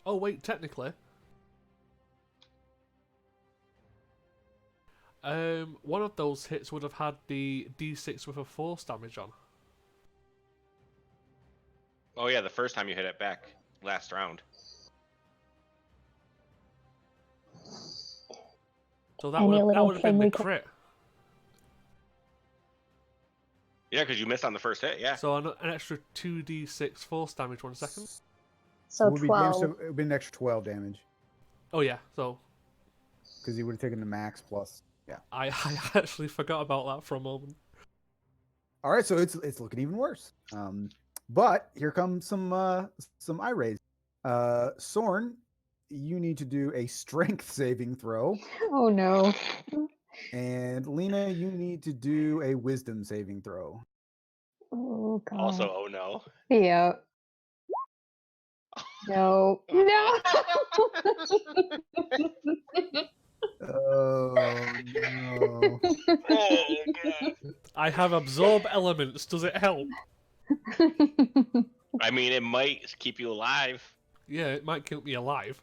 Oh, wait, technically. One of those hits would have had the D6 with a force damage on. Oh yeah, the first time you hit it back last round. So that Any would have little been thing the we can- crit. Yeah, because you missed on the first hit. Yeah. So an extra 2d6 force damage. 1 second. So it would be damage, 12. so it would be an extra 12 damage Oh yeah, so because you would have taken the max plus. Yeah. I actually forgot about that for a moment. All right, so it's looking even worse. But here comes some eye rays. Sorn, you need to do a strength saving throw, Oh no. and Lena, you need to do a wisdom saving throw. Oh god. Also, oh no. Yeah. No. No. Oh no! Oh god. I have absorb elements. Does it help? I mean, it might keep you alive. Yeah, it might keep me alive.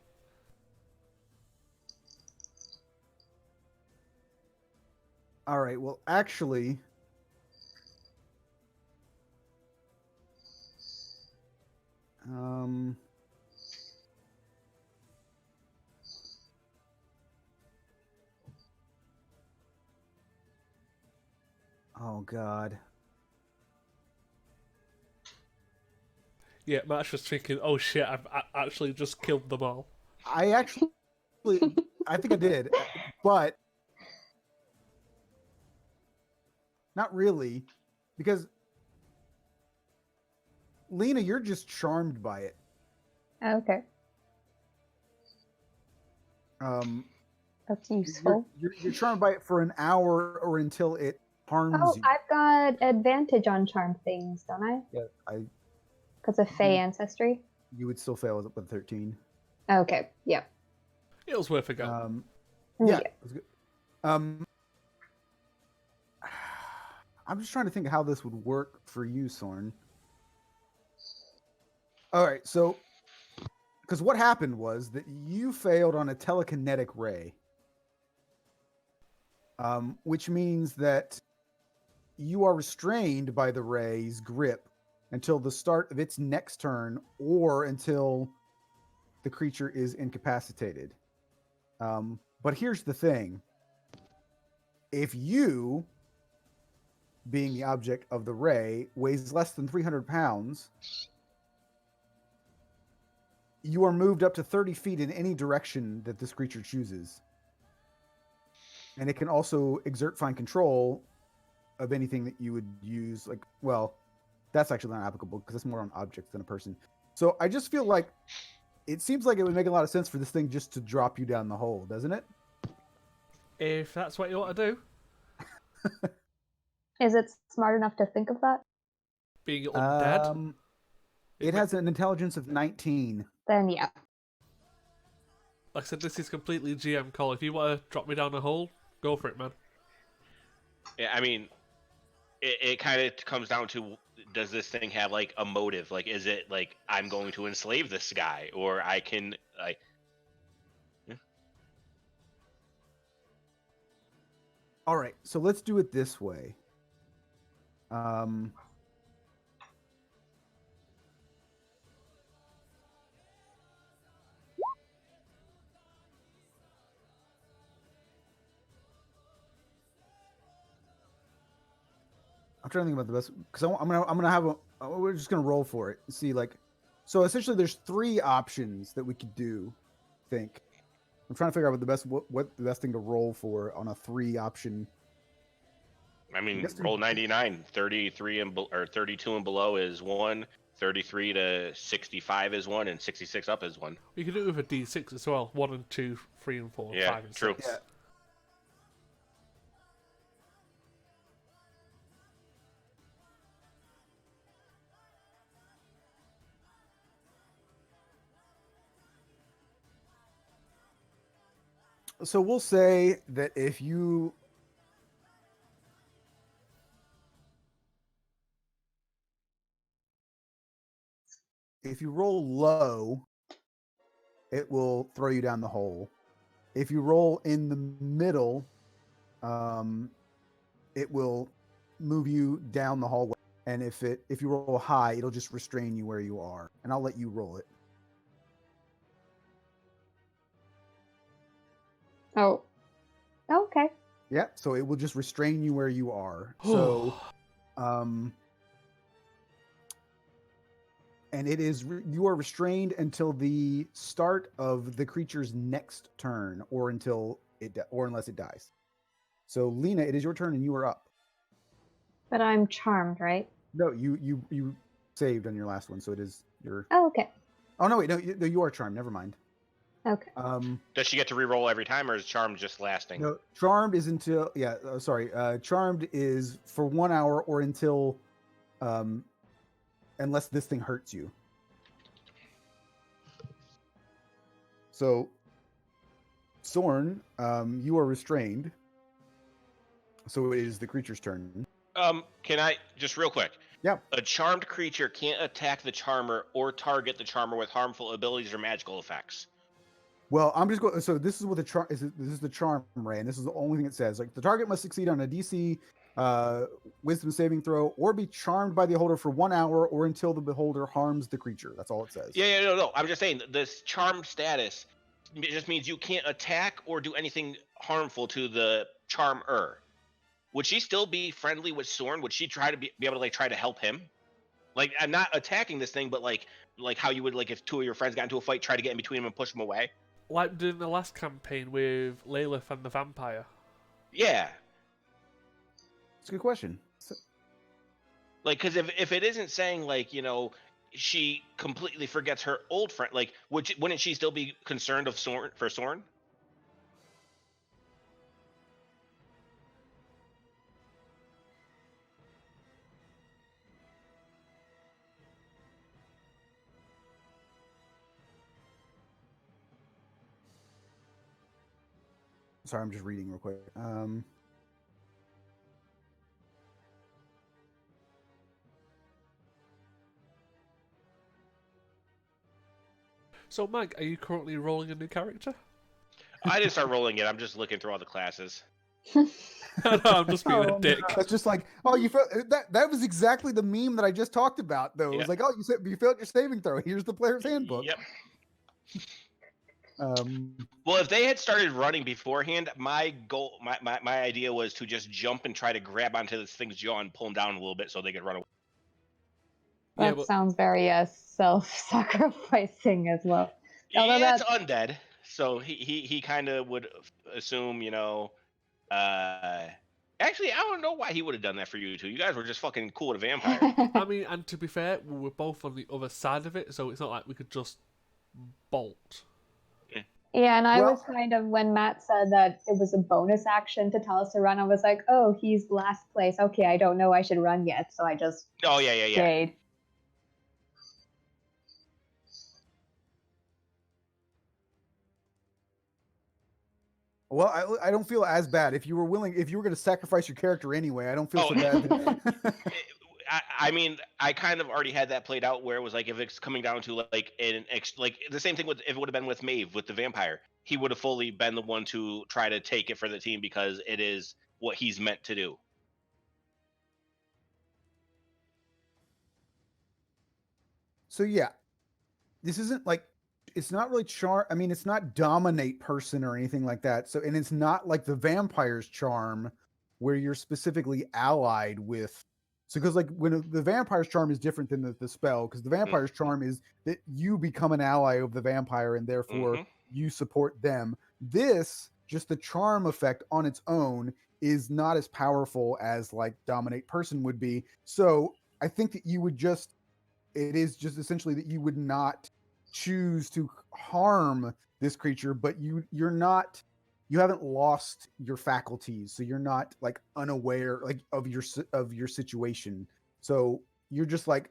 All right. Well, actually, oh god. Yeah, Matt's just thinking, oh shit, I've actually just killed them all. I actually, I think I did, but not really, because Lena, you're just charmed by it. Okay. That's You're, useful. you're charmed by it for an hour or until it harms Oh, you. I've got advantage on charm things, don't I? Yeah, Because of Fey ancestry. you would still fail with 13. Okay. Yeah. It was worth a go. Yeah, it was good. I'm just trying to think how this would work for you, Sorn. All right, so because what happened was that you failed on a telekinetic ray. which means that you are restrained by the ray's grip until the start of its next turn or until the creature is incapacitated. But here's the thing. If you, being the object of the ray, weighs less than 300 pounds, you are moved up to 30 feet in any direction that this creature chooses. And it can also exert fine control of anything that you would use. Like, well, that's actually not applicable because it's more on objects than a person. So I just feel like it seems like it would make a lot of sense for this thing just to drop you down the hole, doesn't it? If that's what you want to do. Is it smart enough to think of that? Being undead. It has an intelligence of 19. Then yeah. Like I said, this is completely GM call. If you want to drop me down a hole, go for it, man. Yeah, I mean, it kind of comes down to, does this thing have like a motive? Like, is it like, I'm going to enslave this guy, or I can like? Yeah. All right, so let's do it this way. I'm trying to think about the best because I'm gonna have we're just gonna roll for it and see, like, so essentially there's 3 options that we could do. I think I'm trying to figure out what the best thing to roll for on a 3 option. I mean, roll 99, 33 or 32 and below is 1, 33 to 65 is 1, and 66 up is 1. You can do it with a D6 as well. 1 and 2, 3 and 4, Yeah, 5 and true. 6. Yeah. So we'll say that if you roll low, it will throw you down the hole. If you roll in the middle, it will move you down the hallway. And if you roll high, it'll just restrain you where you are. And I'll let you roll it. Oh. Okay. Yeah, so it will just restrain you where you are. So, and it is you are restrained until the start of the creature's next turn, or unless it dies. So, Lena, it is your turn, and you are up. But I'm charmed, right? No, you saved on your last one, so it is your. Oh, okay. Oh no, wait, no, you are charmed. Never mind. Okay. Does she get to re-roll every time, or is charmed just lasting? No, charmed is until charmed is for 1 hour or until, unless this thing hurts you. So, Sorn, you are restrained. So it is the creature's turn. Can I just real quick? Yeah. A charmed creature can't attack the charmer or target the charmer with harmful abilities or magical effects. Well, I'm just going. So this is what this is the charm ray, and this is the only thing it says. Like, the target must succeed on a DC Wisdom saving throw, or be charmed by the beholder for 1 hour, or until the beholder harms the creature. That's all it says. Yeah, no. I'm just saying this charm status, it just means you can't attack or do anything harmful to the charmer. Would she still be friendly with Sorn? Would she try to be able to like try to help him? Like, I'm not attacking this thing, but like how you would, like, if 2 of your friends got into a fight, try to get in between them and push them away. Like doing the last campaign with Lilith and the vampire. Yeah. It's a good question. Like, because if it isn't saying, like, you know, she completely forgets her old friend, like, wouldn't she still be concerned for Sorn? Sorry, I'm just reading real quick. So, Mike, are you currently rolling a new character? I didn't start rolling it. I'm just looking through all the classes. No, I'm just being a Oh, dick. That's just like, oh, you failed. That was exactly the meme that I just talked about, though. It was Yeah. like, oh, you failed your saving throw. Here's the player's handbook. Yep. Um, Well, if they had started running beforehand, my idea was to just jump and try to grab onto this thing's jaw and pull him down a little bit so they could run away. Yeah, That but sounds very self-sacrificing as well. Although Yeah, it's that undead, so he kind of would assume, actually, I don't know why he would have done that for you two. You guys were just fucking cool with a vampire. I mean, and to be fair, we were both on the other side of it, so it's not like we could just bolt. Yeah, and I Well- was kind of, when Matt said that it was a bonus action to tell us to run, I was like, oh, he's last place. Okay, I don't know I should run yet, so I just Oh yeah. stayed. well, I don't feel as bad. If you were going to sacrifice your character anyway, I don't feel Oh. so bad. I mean, I kind of already had that played out where it was like if it's coming down to like like the same thing with if it would have been with Maeve with the vampire, he would have fully been the one to try to take it for the team because it is what he's meant to do. So yeah, this isn't like, it's not really I mean, it's not dominate person or anything like that. So, and it's not like the vampire's charm where you're specifically allied with. So, because like when the vampire's charm is different than the spell, because the vampire's charm is that you become an ally of the vampire and therefore you support them. This, just the charm effect on its own, is not as powerful as like dominate person would be. So, I think that you would just, it is just essentially that you would not choose to harm this creature, but you haven't lost your faculties, so you're not like unaware like of your situation. So you're just like,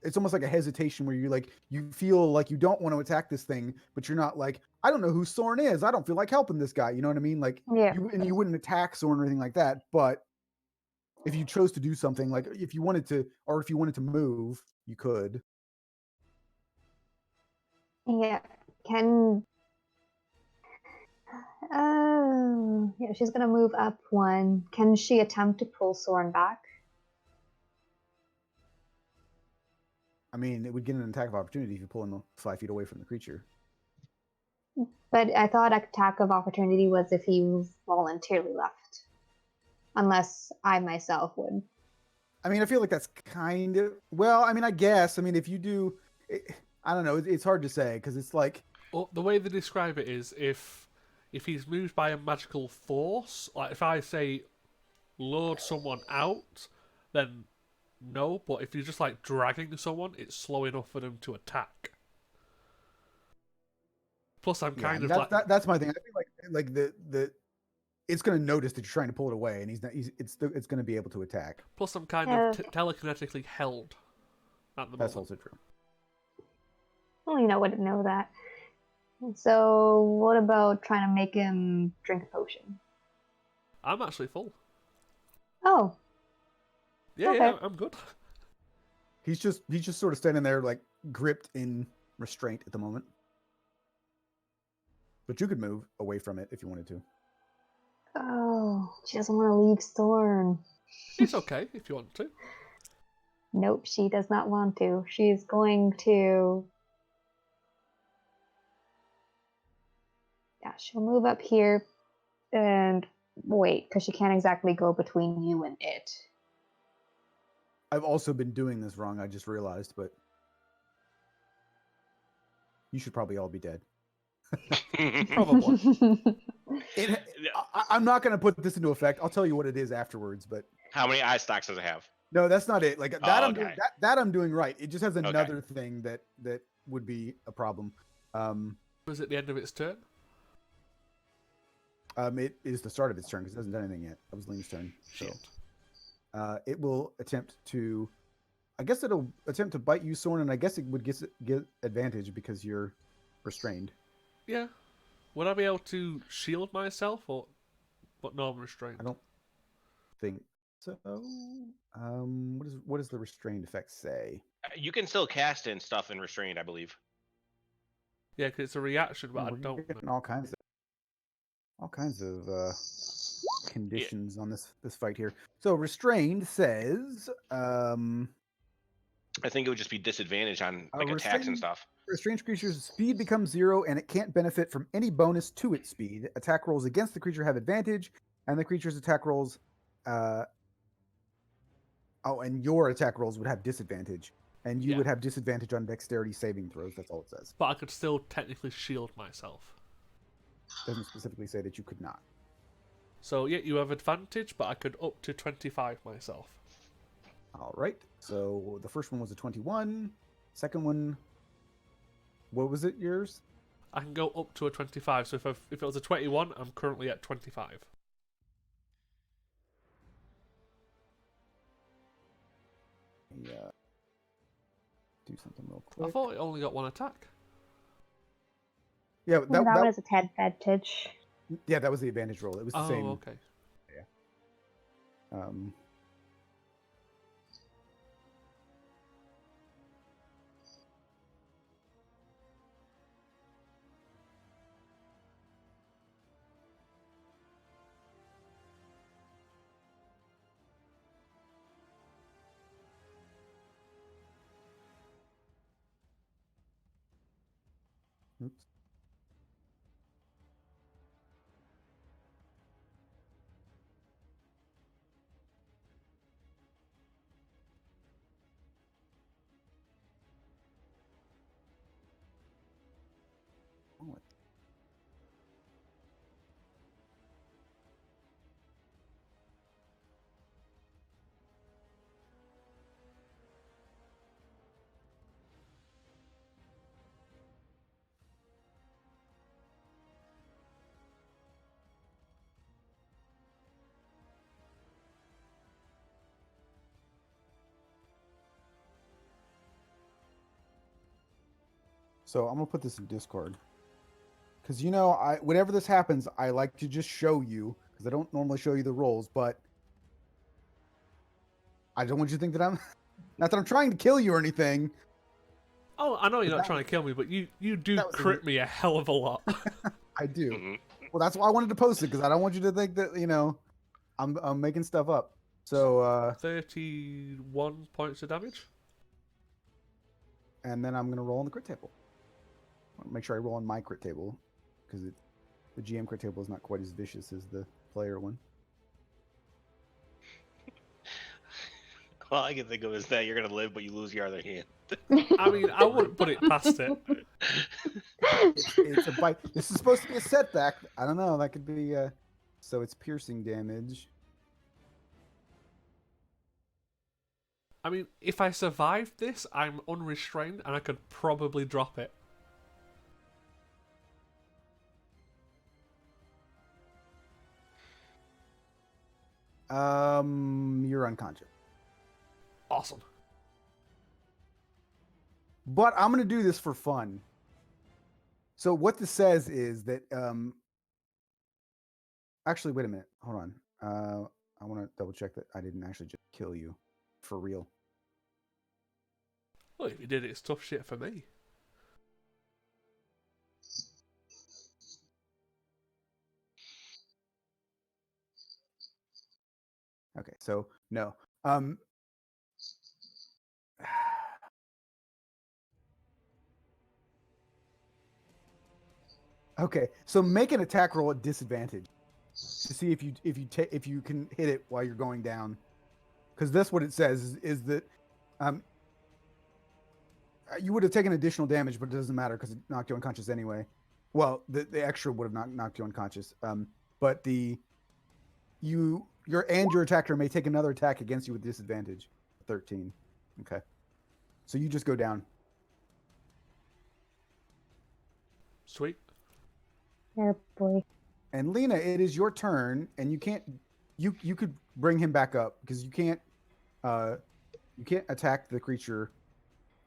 it's almost like a hesitation where you feel like you don't want to attack this thing, but you're not like, I don't know who Soren is, I don't feel like helping this guy, you know what I mean? Like, Yeah. you wouldn't attack Soren or anything like that, but if you chose to do something, like if you wanted to move, you could. Yeah. Yeah, she's gonna move up one. Can she attempt to pull Soren back? I mean, it would get an attack of opportunity if you pull him 5 feet away from the creature. But I thought attack of opportunity was if he voluntarily left. Unless I myself would. I mean, I feel like that's kind of, well, I mean, I guess. I mean, if you do, I don't know. It's hard to say because it's like, Well, the way they describe it is if he's moved by a magical force, like if I say load someone out, then no. But if you're just like dragging someone, it's slow enough for them to attack. Plus, I'm kind of like that's my thing. I feel like the it's going to notice that you're trying to pull it away, and it's going to be able to attack. plus I'm kind of telekinetically held at the That's moment. also true. Well, I wouldn't know that. So, what about trying to make him drink a potion? I'm actually full. Oh, Yeah, Okay. yeah, I'm good. He's just sort of standing there like gripped in restraint at the moment. But you could move away from it if you wanted to. oh, she doesn't want to leave Thorn. It's okay if you want to. Nope, she does not want to. She's going to... Yeah, she'll move up here and wait, because she can't exactly go between you and it. I've also been doing this wrong, I just realized, but you should probably all be dead. Probably. I'm not going to put this into effect. I'll tell you what it is afterwards, but How many eye stocks does it have? no, that's not it. Like that, Oh, I'm doing, okay. that I'm doing right. It just has another thing that would be a problem. Was it the end of its turn? It is the start of its turn because it hasn't done anything yet. That was Liam's turn. So, Shit. it will attempt to. I guess it'll attempt to bite you, Soren, and I guess it would get advantage because you're restrained. Yeah. Would I be able to shield myself but no, I'm restrained? I don't think so. What does the restrained effect say? You can still cast in stuff in restrained, I believe. Yeah, because it's a reaction, but I We're don't. getting all kinds of conditions on this fight here. So restrained says I think it would just be disadvantage on like attacks and stuff. Restrained creature's speed becomes 0, and it can't benefit from any bonus to its speed. Attack rolls against the creature have advantage, and the creature's attack rolls. And your attack rolls would have disadvantage, and you would have disadvantage on dexterity saving throws. That's all it says. But I could still technically shield myself. Doesn't specifically say that you could not. So yeah, you have advantage, but I could up to 25 myself. All right. So the first one was a 21. Second one, what was it? Yours? I can go up to a 25. So if it was a 21, I'm currently at 25. Yeah. Do something real quick. I thought it only got one attack. Yeah, that was a advantage. Yeah, that was the advantage roll. It was the same. Oh, okay. Yeah. Oops. Oh, so I'm gonna put this in Discord, because whenever this happens, I like to just show you, because I don't normally show you the rolls, but I don't want you to think that I'm not that I'm trying to kill you or anything. Oh, I know you're not trying to kill me, but you do crit me a hell of a lot. I do. Well, that's why I wanted to post it, because I don't want you to think that I'm making stuff up. So 31 points of damage. And then I'm gonna roll on the crit table. Make sure I roll on my crit table, because the GM crit table is not quite as vicious as the player one. All I can think of is that you're gonna live, but you lose your other hand. I mean, I wouldn't put it past it. It's a bite. This is supposed to be a setback. I don't know. That could be. So it's piercing damage. I mean, if I survive this, I'm unrestrained, and I could probably drop it. You're unconscious. Awesome. But I'm gonna do this for fun. So what this says is that actually, wait a minute. Hold on. I want to double check that I didn't actually just kill you for real. Well, if you did it, it's tough shit for me. Okay, so no. Okay, so make an attack roll at disadvantage to see if you can hit it while you're going down, because that's what it says is that you would have taken additional damage, but it doesn't matter because it knocked you unconscious anyway. Well, the extra would have knocked you unconscious. But your attacker may take another attack against you with disadvantage. 13. Okay. So you just go down. Sweet. Oh boy. And Lena, it is your turn, and you can't. You could bring him back up because you can't attack the creature,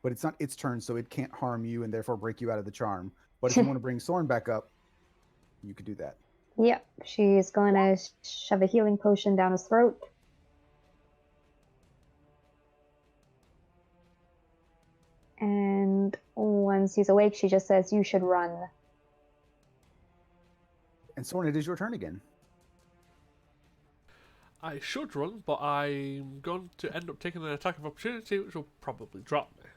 but it's not its turn, so it can't harm you and therefore break you out of the charm. But if you want to bring Soren back up, you could do that. Yep, she's going to shove a healing potion down his throat. And once he's awake, she just says, "You should run." And Soren, it is your turn again. I should run, but I'm going to end up taking an attack of opportunity, which will probably drop me.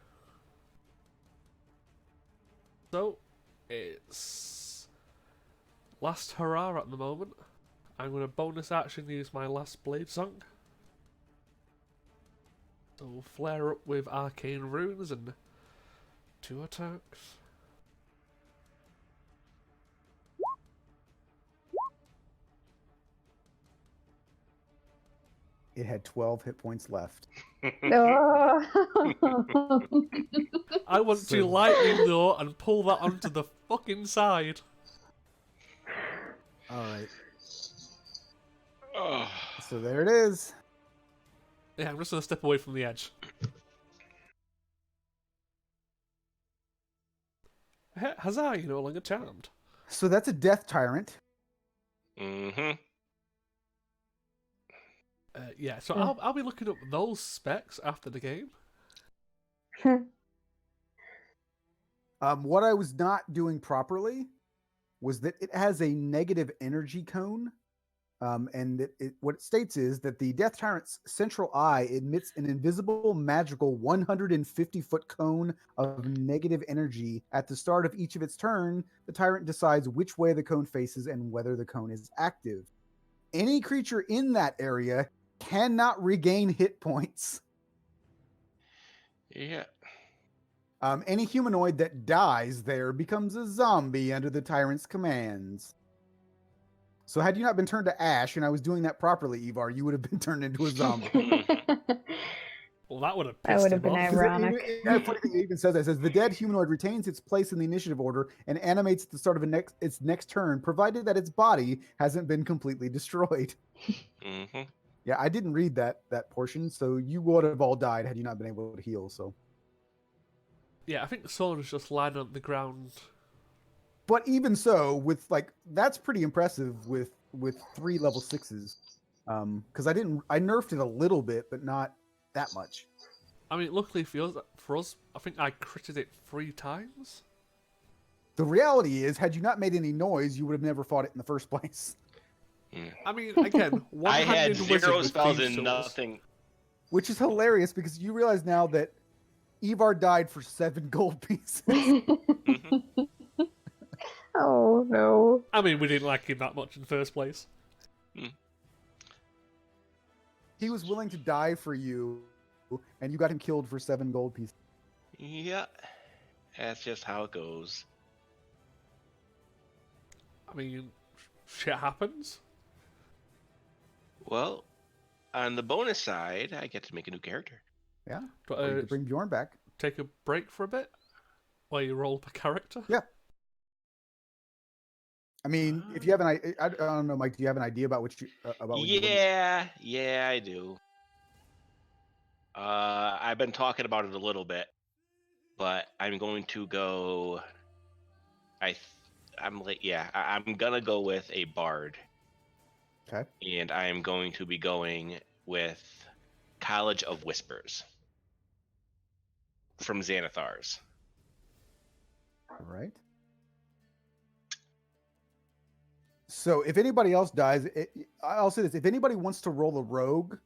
So, it's last hurrah at the moment. I'm going to bonus action use my last blade song. So, flare up with arcane runes and 2 attacks. It had 12 hit points left. Oh. I want to lightning though and pull that onto the fucking side. All right. Oh. So there it is. Yeah, I'm just going to step away from the edge. Huzzah, you're no longer charmed. So that's a death tyrant. Mm-hmm. Yeah, so Yeah. I'll be looking up those specs after the game. What I was not doing properly was that it has a negative energy cone. And what it states is that the Death Tyrant's central eye emits an invisible, magical 150-foot cone of negative energy. At the start of each of its turn, the Tyrant decides which way the cone faces and whether the cone is active. Any creature in that area cannot regain hit points. Yeah. Any humanoid that dies there becomes a zombie under the Tyrant's commands. So had you not been turned to ash and I was doing that properly, Ivar, you would have been turned into a zombie. Well, that would have That pissed would have him been off. ironic. Yeah, funny thing, it even says that. It says the dead humanoid retains its place in the initiative order and animates at the start of its next turn, provided that its body hasn't been completely destroyed. Mm-hmm. Yeah, I didn't read that portion, so you would have all died had you not been able to heal. So, Yeah, I think the sword was just lying on the ground. but even so, with that's pretty impressive with 3 level 6s. Because I nerfed it a little bit, but not that much. I mean, luckily for us, I think I critted it 3 times. The reality is, had you not made any noise, you would have never fought it in the first place. I mean, again, I had one-handed wizard 0 with spells thieves' and tools. nothing. Which is hilarious because you realize now that Ivar died for 7 gold pieces. Mm-hmm. Oh no. I mean, we didn't like him that much in the first place. He was willing to die for you, and you got him killed for 7 gold pieces. Yeah. That's just how it goes. I mean, shit happens. Well, on the bonus side, I get to make a new character. Yeah. But, Or you could bring Bjorn back. take a break for a bit while you roll the character. Yeah. I mean, if you have an idea, I don't know, Mike, do you have an idea about what you about what you want? Yeah, I do. I've been talking about it a little bit, but I'm going to go. I'm gonna go with a bard. Okay. And I am going to be going with College of Whispers from Xanathars. All right. So if anybody else dies, I'll say this: if anybody wants to roll a rogue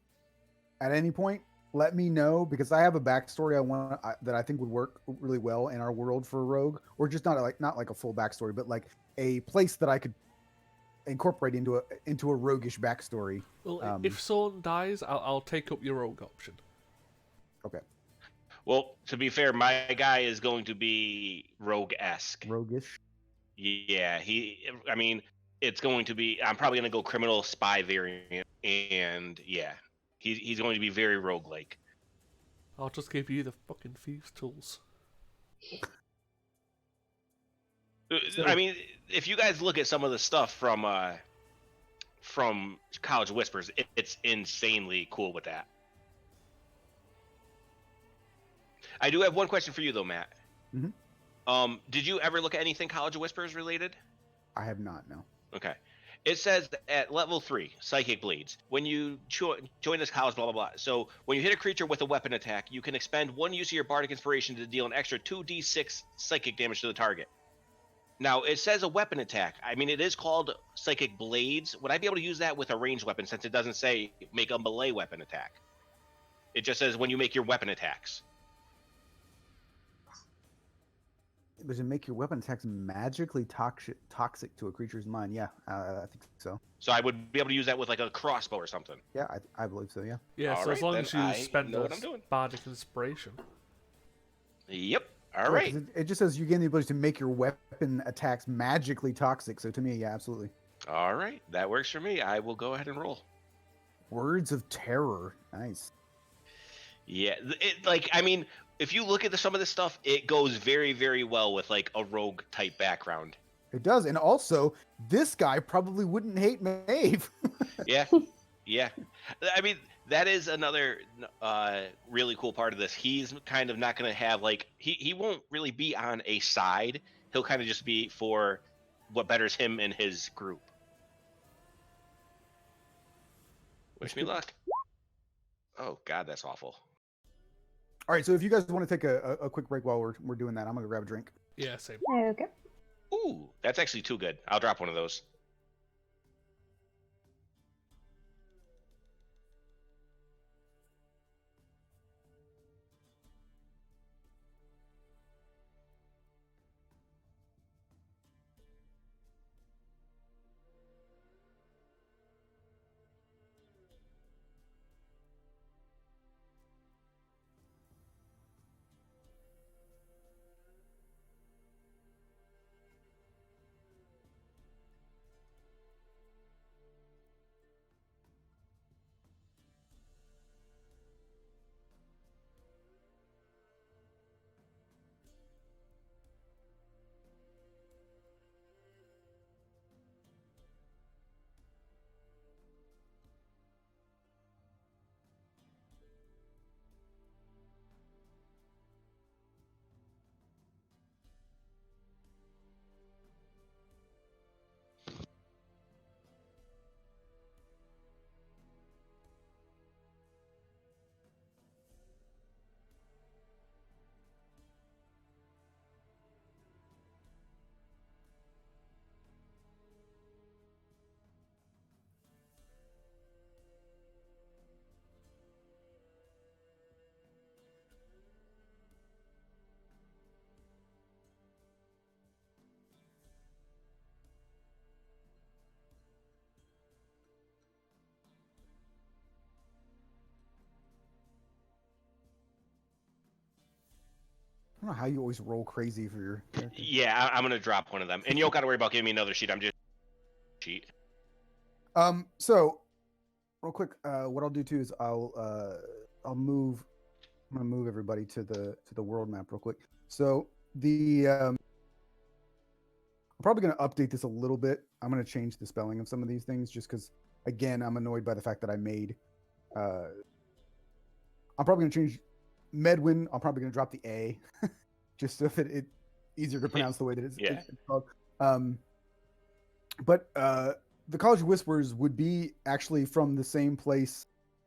at any point, let me know because I have a backstory that I think would work really well in our world for a rogue, or just not like a full backstory, but like a place that I could incorporate into a roguish backstory. Well, if someone dies, I'll take up your rogue option. Okay. Well, to be fair, my guy is going to be rogue-esque. Roguish. Yeah, I mean, it's going to be. I'm probably going to go criminal spy variant, and yeah, he's going to be very roguelike. I'll just give you the fucking thieves' tools. I mean, if you guys look at some of the stuff from College of Whispers, it's insanely cool with that. I do have one question for you though, Matt. Mm-hmm. Did you ever look at anything College of Whispers related? I have not, no. Okay. It says at level 3, Psychic Bleeds, when you join this college, blah, blah, blah. So when you hit a creature with a weapon attack, you can expend 1 use of your Bardic Inspiration to deal an extra 2d6 psychic damage to the target. Now, it says a weapon attack. I mean, it is called Psychic Blades. Would I be able to use that with a ranged weapon since it doesn't say make a melee weapon attack? It just says when you make your weapon attacks. Does it make your weapon attacks magically toxic to a creature's mind? Yeah, I think so. So I would be able to use that with like a crossbow or something. Yeah, I believe so, yeah. Yeah, All so as right, long then as you I spend know a what I'm doing. bardic inspiration. Yep. All Yeah, 'cause right. it just says you gain the ability to make your weapon attacks magically toxic. So to me, yeah, absolutely. All right. That works for me. I will go ahead and roll. Words of terror. Nice. Yeah. I mean, if you look at some of this stuff, it goes very, very well with like a rogue type background. It does. And also, this guy probably wouldn't hate Maeve. Yeah. Yeah. I mean, that is another really cool part of this. He's kind of not going to have like, he won't really be on a side. He'll kind of just be for what betters him and his group. Wish me luck. Oh, God, that's awful. All right, so if you guys want to take a quick break while we're doing that, I'm going to grab a drink. Yeah, same. Okay. Ooh, that's actually too good. I'll drop one of those. I don't know how you always roll crazy for your character. Yeah, I'm going to drop one of them. And you don't got to worry about giving me another sheet. I'm just sheet. So real quick, what I'll do too is I'll move. I'm gonna move everybody to the world map real quick. So I'm probably gonna update this a little bit. I'm gonna change the spelling of some of these things just because, again, I'm annoyed by the fact that I made. I'm probably gonna change Medwin. I'm probably gonna drop the A, just so that it's easier to pronounce the way that it's called. But the College of Whispers would be actually from the same place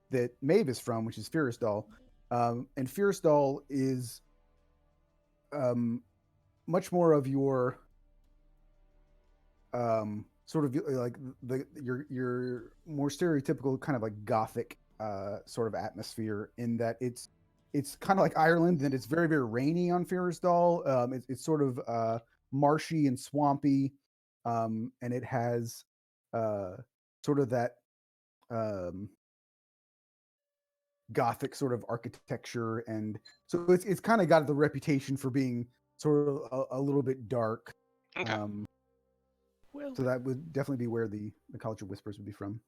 that Maeve is from, which is Firasdal. And Firasdal is much more of your sort of like your more stereotypical kind of like Gothic sort of atmosphere, in that it's kind of like Ireland, and it's very, very rainy on Firasdal. It's sort of marshy and swampy, and it has sort of that Gothic sort of architecture, and so it's kind of got the reputation for being sort of a little bit dark. Okay. Well, So that would definitely be where the College of Whispers would be from.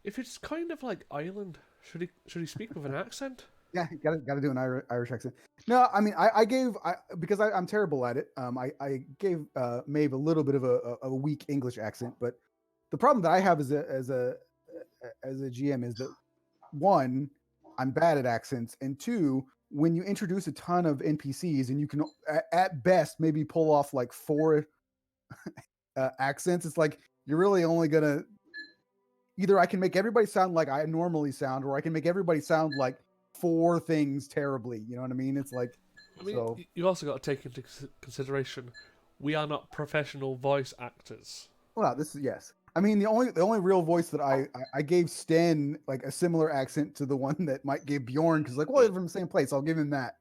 if it's kind of like Ireland, should he speak with an accent? Yeah, gotta do an Irish accent. No, I mean I gave because I'm terrible at it. I gave Maeve a little bit of a weak English accent, but the problem that I have as a GM is that, one, I'm bad at accents, and two, when you introduce a ton of NPCs and you can at best maybe pull off like 4 accents, it's like you're really only gonna either I can make everybody sound like I normally sound, or I can make everybody sound like 4 things terribly. You know what I mean? It's like, I mean, so you also got to take into consideration We are not professional voice actors. Well, this is yes. I mean, the only real voice that I gave Stan like a similar accent to the one that Mike gave Bjorn because like, well, they're from the same place. I'll give him that.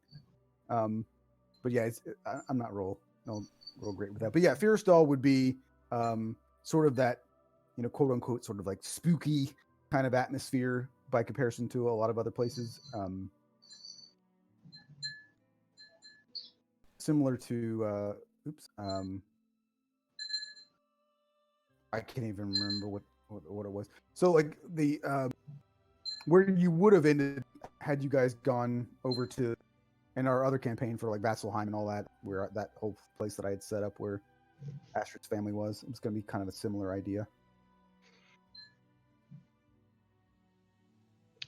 But yeah, I'm not real great with that. But yeah, Fearstall would be sort of that, quote unquote, sort of like spooky kind of atmosphere by comparison to a lot of other places. Similar to I can't even remember what it was. So like the where you would have ended had you guys gone over to in our other campaign for like Vasselheim and all that, where that whole place that I had set up where Astrid's family was. It's going to be kind of a similar idea.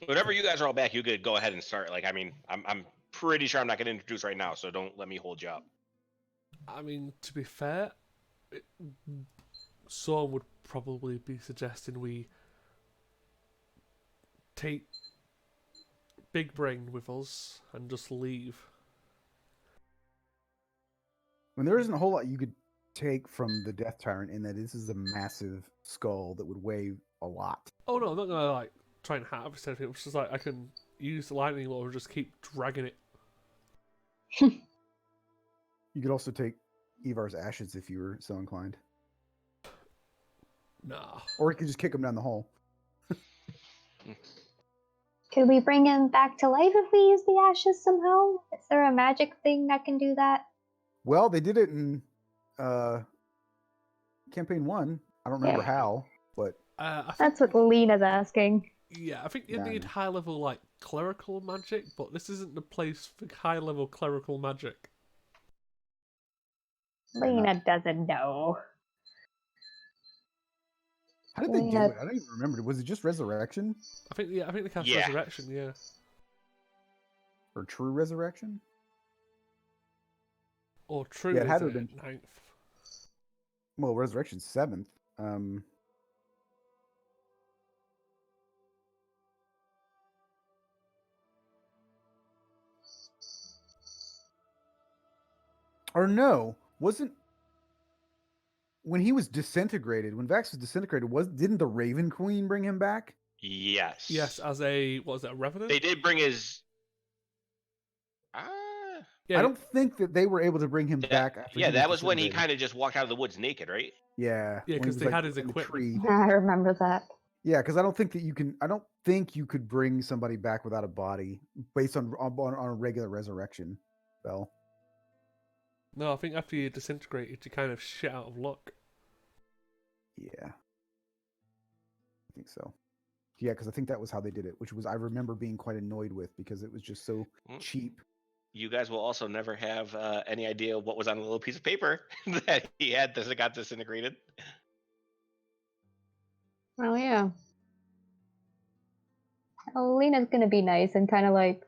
Whenever you guys are all back, you could go ahead and start. Like, I mean, I'm pretty sure I'm not going to introduce right now, so don't let me hold you up. I mean, to be fair, Saul would probably be suggesting we take Big Brain with us and just leave. When there isn't a whole lot you could take from the Death Tyrant in that this is a massive skull that would weigh a lot. Oh no, I'm not gonna like try and harvest anything. It's just like I can use the lightning lore and just keep dragging it. You could also take Ivar's ashes if you were so inclined. Nah. Or you could just kick him down the hole. Could we bring him back to life if we use the ashes somehow? Is there a magic thing that can do that? Well, they did it in campaign 1. I don't remember how, but That's what Lena's asking. Yeah, I think you need high level like clerical magic, but this isn't the place for high level clerical magic. Lena doesn't know. How did they do it? I don't even remember. Was it just resurrection? I think they cast resurrection, yeah. Or true resurrection? Or true it had is to have been 9th. Well, resurrection's 7th. Or no, wasn't when he was disintegrated, when Vax was disintegrated, didn't the Raven Queen bring him back? Yes. Yes, as a revenant? They did bring his Yeah, I don't think that they were able to bring him back after that was when he kind of just walked out of the woods naked, right? Yeah. Yeah, because they had his equipment. I remember that. Yeah, because I don't think you could bring somebody back without a body based on a regular resurrection spell. No, I think after you disintegrated, you kind of shit out of luck. Yeah. I think so. Yeah, because I think that was how they did it, which was I remember being quite annoyed with because it was just so cheap. You guys will also never have any idea what was on a little piece of paper that he had that got disintegrated. Well, yeah. Lena's gonna be nice and kind of like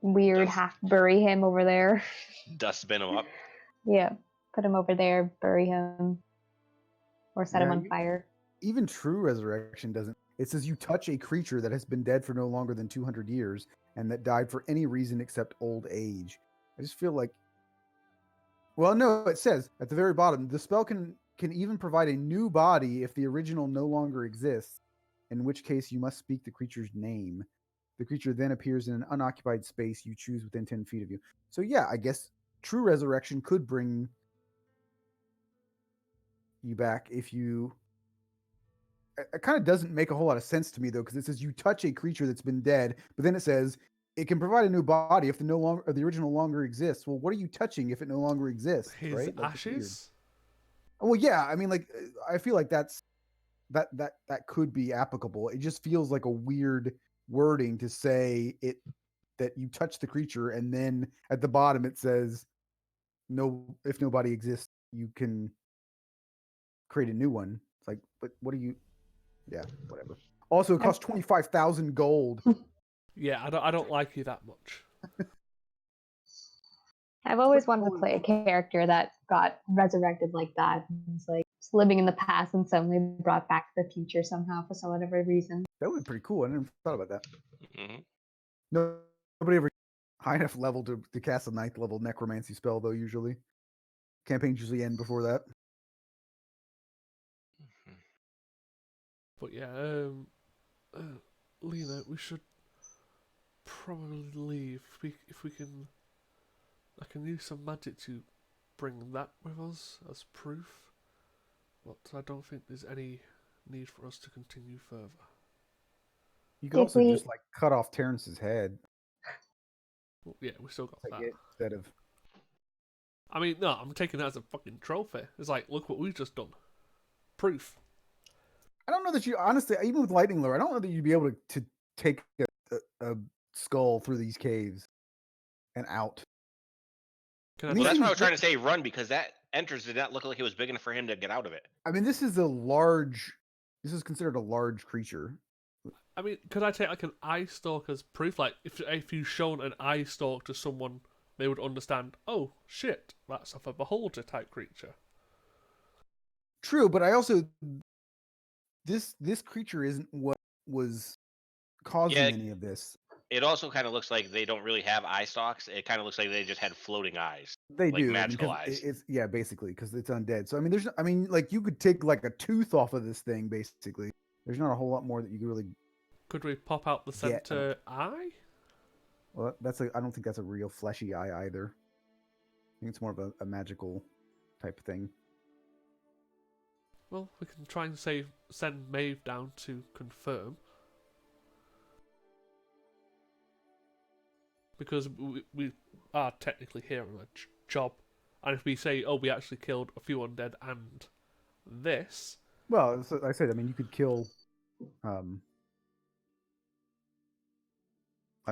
weird half bury him over there. Dustbin him up. Yeah, put him over there, bury him, or set him on fire. Even true resurrection doesn't. It says you touch a creature that has been dead for no longer than 200 years and that died for any reason except old age. I just feel like. Well, no, it says at the very bottom the spell can even provide a new body if the original no longer exists, in which case you must speak the creature's name. The creature then appears in an unoccupied space you choose within 10 feet of you. So yeah, I guess true resurrection could bring you back if you... It kind of doesn't make a whole lot of sense to me, though, because it says you touch a creature that's been dead, but then it says it can provide a new body if the original longer exists. Well, what are you touching if it no longer exists? His right? ashes? Well, yeah. I mean, like, I feel like that could be applicable. It just feels like a weird wording to say it that you touch the creature and then at the bottom it says if nobody exists you can create a new one. It's like, but what are you? Yeah, whatever. Also, it costs 25,000 gold. Yeah, I don't like you that much. I've always wanted to play a character that got resurrected like that. It's like just living in the past and suddenly brought back to the future somehow for some whatever reason. That would be pretty cool. I never thought about that. Mm-hmm. Nobody ever high enough level to cast a 9th level necromancy spell, though, usually. campaigns usually end before that. But yeah, Lena, we should probably leave. If we can, I can use some magic to bring that with us as proof. But I don't think there's any need for us to continue further. You could If also we- just like cut off Terrence's head Well, yeah, we still got like, that. instead of. I mean, no, I'm taking that as a fucking trophy. It's like, look what we've just done. Proof. I don't know that you honestly, even with lightning lure, I don't know that you'd be able to take a skull through these caves and out. Can I I mean, Well, that's these why I was things- trying to say run, because that entrance did not look like it was big enough for him to get out of it. I mean, this is a large. This is considered a large creature. I mean, could I take like an eye stalk as proof? Like, if you shown an eye stalk to someone, they would understand. Oh shit, that's of a beholder type creature. True, but I also this creature isn't what was causing Yeah. any of this. It also kind of looks like they don't really have eye stalks. It kind of looks like they just had floating eyes. They Like do magical because eyes. it's yeah, basically because it's undead. So I mean, like you could take like a tooth off of this thing. Basically, there's not a whole lot more that you could really. Could we pop out the Yeah. center eye? Well, I don't think that's a real fleshy eye either. I think it's more of a magical type thing. Well, we can try and send Maeve down to confirm. Because we are technically here on a job. And if we say, oh, we actually killed a few undead and this... Well, like I said, I mean, you could kill. I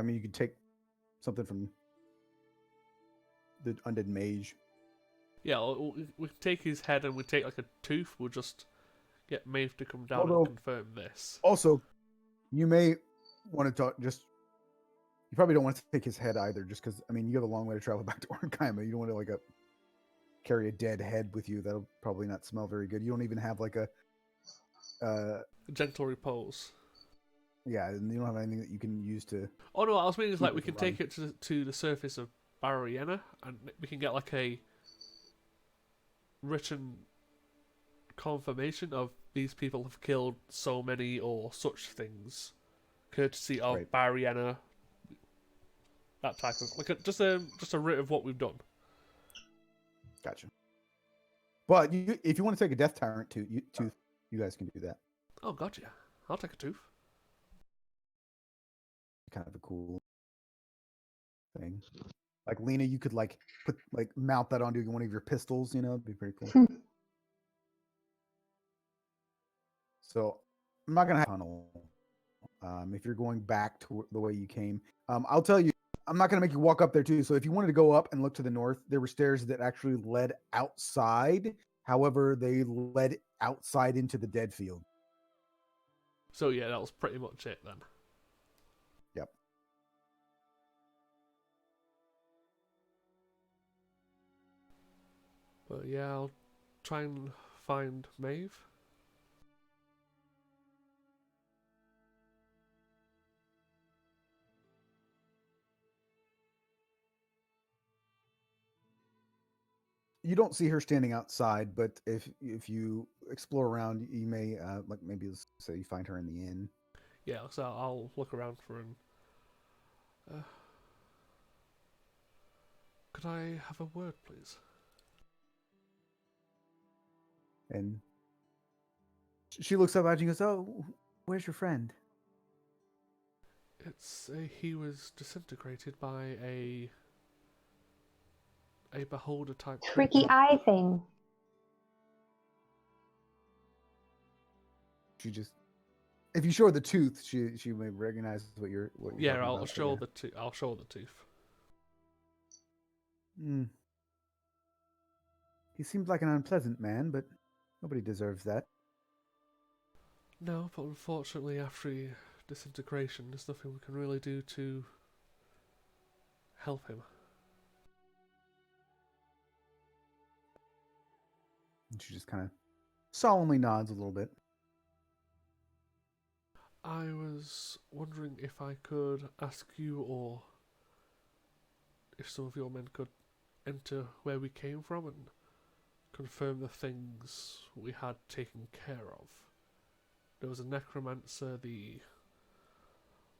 mean, you could take something from the undead mage. Yeah, we take his head and we take like a tooth. We'll just get Maeve to come down Although- and confirm this. Also, you may want to talk just. You probably don't want to take his head either, just because I mean you have a long way to travel back to Ornkaima. You don't want to carry a dead head with you. That'll probably not smell very good. You don't even have like a. Gentle repose. Yeah, and you don't have anything that you can use to. Oh no, I was meaning is like we Keep can it take it to the surface of Barriena and we can get like a written confirmation of these people have killed so many or such things, courtesy of Right. Barriena. That type of like just a writ of what we've done. Gotcha. But if you want to take a death tyrant tooth, you guys can do that. Oh god, yeah, I'll take a tooth. Kind of a cool thing. Like Lena, you could mount that onto one of your pistols. You know, it'd be pretty cool. So I'm not gonna have a tunnel. If you're going back to the way you came, I'll tell you, I'm not gonna make you walk up there too. So if you wanted to go up and look to the north, there were stairs that actually led outside. However, they led outside into the dead field. So yeah, that was pretty much it then. Yep. But yeah, I'll try and find Maeve. You don't see her standing outside, but if you explore around, you may maybe let's say you find her in the inn. Yeah, so I'll look around for him. Could I have a word, please? And she looks up at you and goes, "Oh, where's your friend?" He was disintegrated by a beholder type Tricky creature. eye thing. She just, if you show her the tooth, she may recognize what you're Yeah, talking I'll about, show yeah. the tooth. I'll show the tooth. He seems like an unpleasant man, but nobody deserves that. No, but unfortunately, after disintegration, there's nothing we can really do to help him. And she just kind of solemnly nods a little bit. I was wondering if I could ask you, or if some of your men could enter where we came from and confirm the things we had taken care of. There was a necromancer,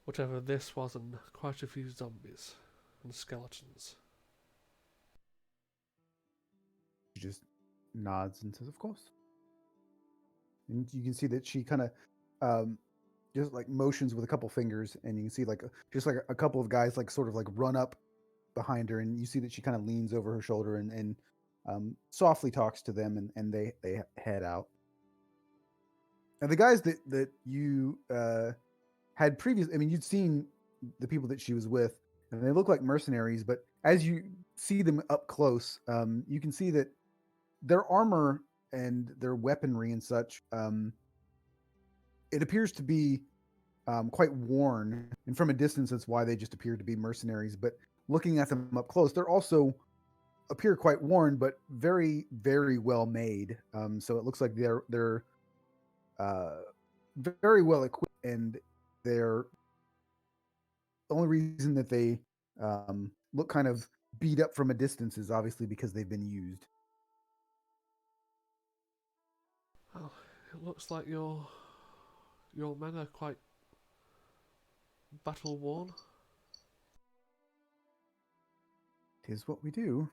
whatever this was, and quite a few zombies and skeletons. She just nods and says, "Of course." And you can see that she kind of just like motions with a couple fingers, and you can see like just like a couple of guys like sort of like run up behind her, and you see that she kind of leans over her shoulder and softly talks to them, and they head out. And the guys that you had previous, I mean, you'd seen the people that she was with, and they look like mercenaries, but as you see them up close, you can see that their armor and their weaponry and such, it appears to be quite worn, and from a distance, that's why they just appear to be mercenaries. But looking at them up close, they're also appear quite worn, but very, very well made. So it looks like they're very well equipped, and they're the only reason that they look kind of beat up from a distance is obviously because they've been used. Oh, it looks like your men are quite battle worn. Tis what we do.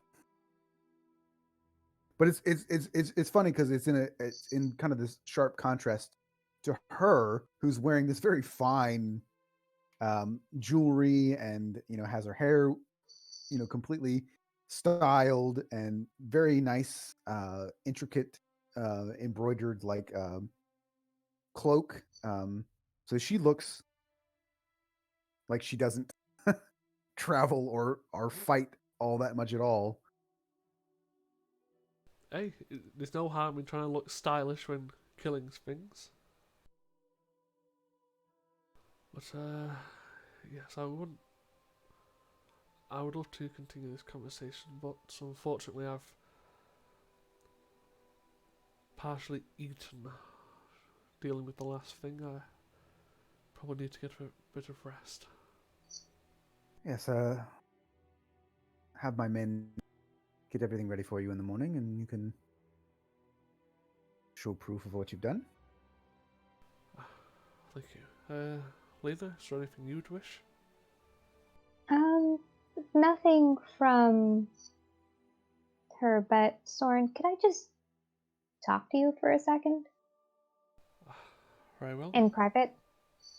But it's funny because it's in kind of this sharp contrast to her, who's wearing this very fine jewelry, and has her hair completely styled, and very nice intricate embroidered like cloak. So she looks like she doesn't travel or fight all that much at all. Hey, there's no harm in trying to look stylish when killing things. But yes, I would love to continue this conversation, but unfortunately I've partially eaten dealing with the last thing. I probably need to get a bit of rest. Yes, have my men get everything ready for you in the morning, and you can show proof of what you've done. Thank you. Lena, is there anything you'd wish? Nothing from her, but Soren, could I just talk to you for a second? Very well. In private?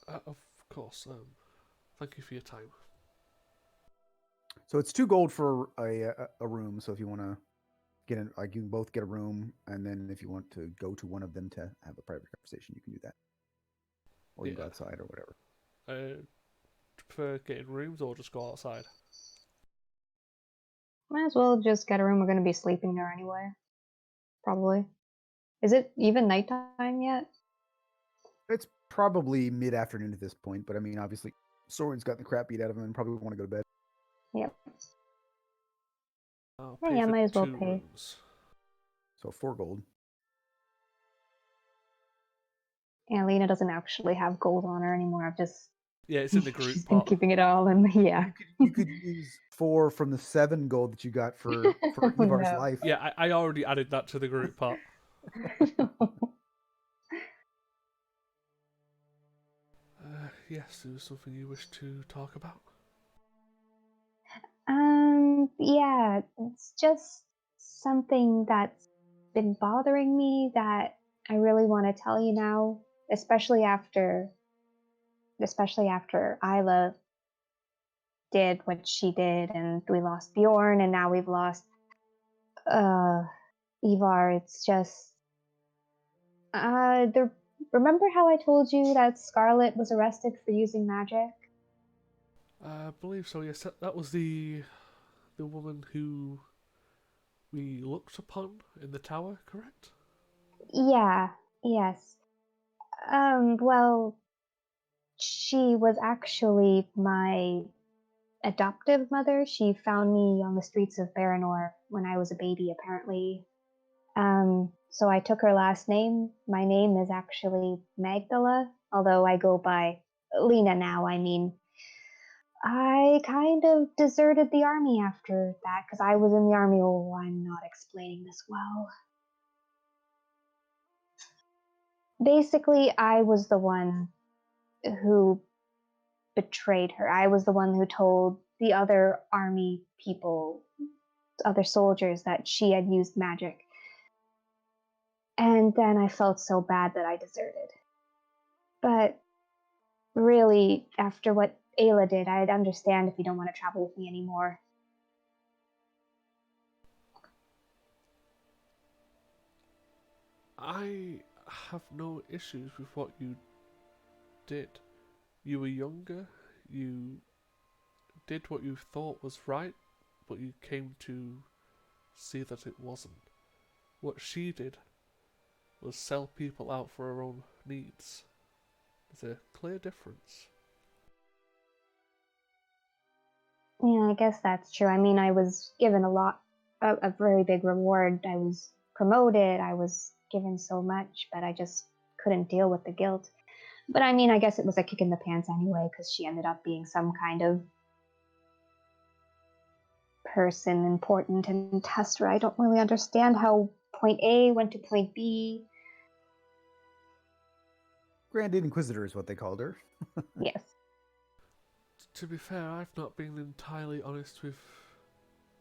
Of course. Thank you for your time. So it's 2 gold for a room. So if you want to get in, like, you can both get a room, and then if you want to go to one of them to have a private conversation, you can do that, or you can go outside or whatever. Do you prefer getting rooms or just go outside? Might as well just get a room. We're going to be sleeping there anyway. Probably. Is it even nighttime yet? It's probably mid-afternoon at this point, but I mean, obviously, Soren's got the crap beat out of him and probably want to go to bed. Yep. I'll Yeah, pay for might as well 2 pay. rooms. So 4 gold. Yeah, Lena doesn't actually have gold on her anymore. I've just Yeah, it's in the group she's been pot. keeping it all in. Yeah. You could use 4 from the 7 gold that you got for Oh, Ivar's no. life. Yeah, I already added that to the group pot. Yes, there was something you wish to talk about? Yeah, it's just something that's been bothering me that I really want to tell you now, especially after Isla did what she did, and we lost Bjorn, and now we've lost Ivar. It's just remember how I told you that Scarlet was arrested for using magic? I believe so, yes. That was the woman who we looked upon in the tower, correct? Yeah, yes. Well, she was actually my adoptive mother. She found me on the streets of Baranor when I was a baby, apparently. So I took her last name. My name is actually Magdala, although I go by Lena now. I mean, I kind of deserted the army after that because I was in the army. Oh, I'm not explaining this well. Basically, I was the one who betrayed her. I was the one who told the other army people, other soldiers, that she had used magic. And then I felt so bad that I deserted. But really, after what Ayla did, I'd understand if you don't want to travel with me anymore. I have no issues with what you did. You were younger, you did what you thought was right, but you came to see that it wasn't. What she did was sell people out for her own needs. There's a clear difference. Yeah, I guess that's true. I mean, I was given a very big reward. I was promoted, I was given so much, but I just couldn't deal with the guilt. But I mean, I guess it was a kick in the pants anyway, because she ended up being some kind of person important in Tessera. I don't really understand how point A went to point B. Grand Inquisitor is what they called her. Yes. To be fair, I've not been entirely honest with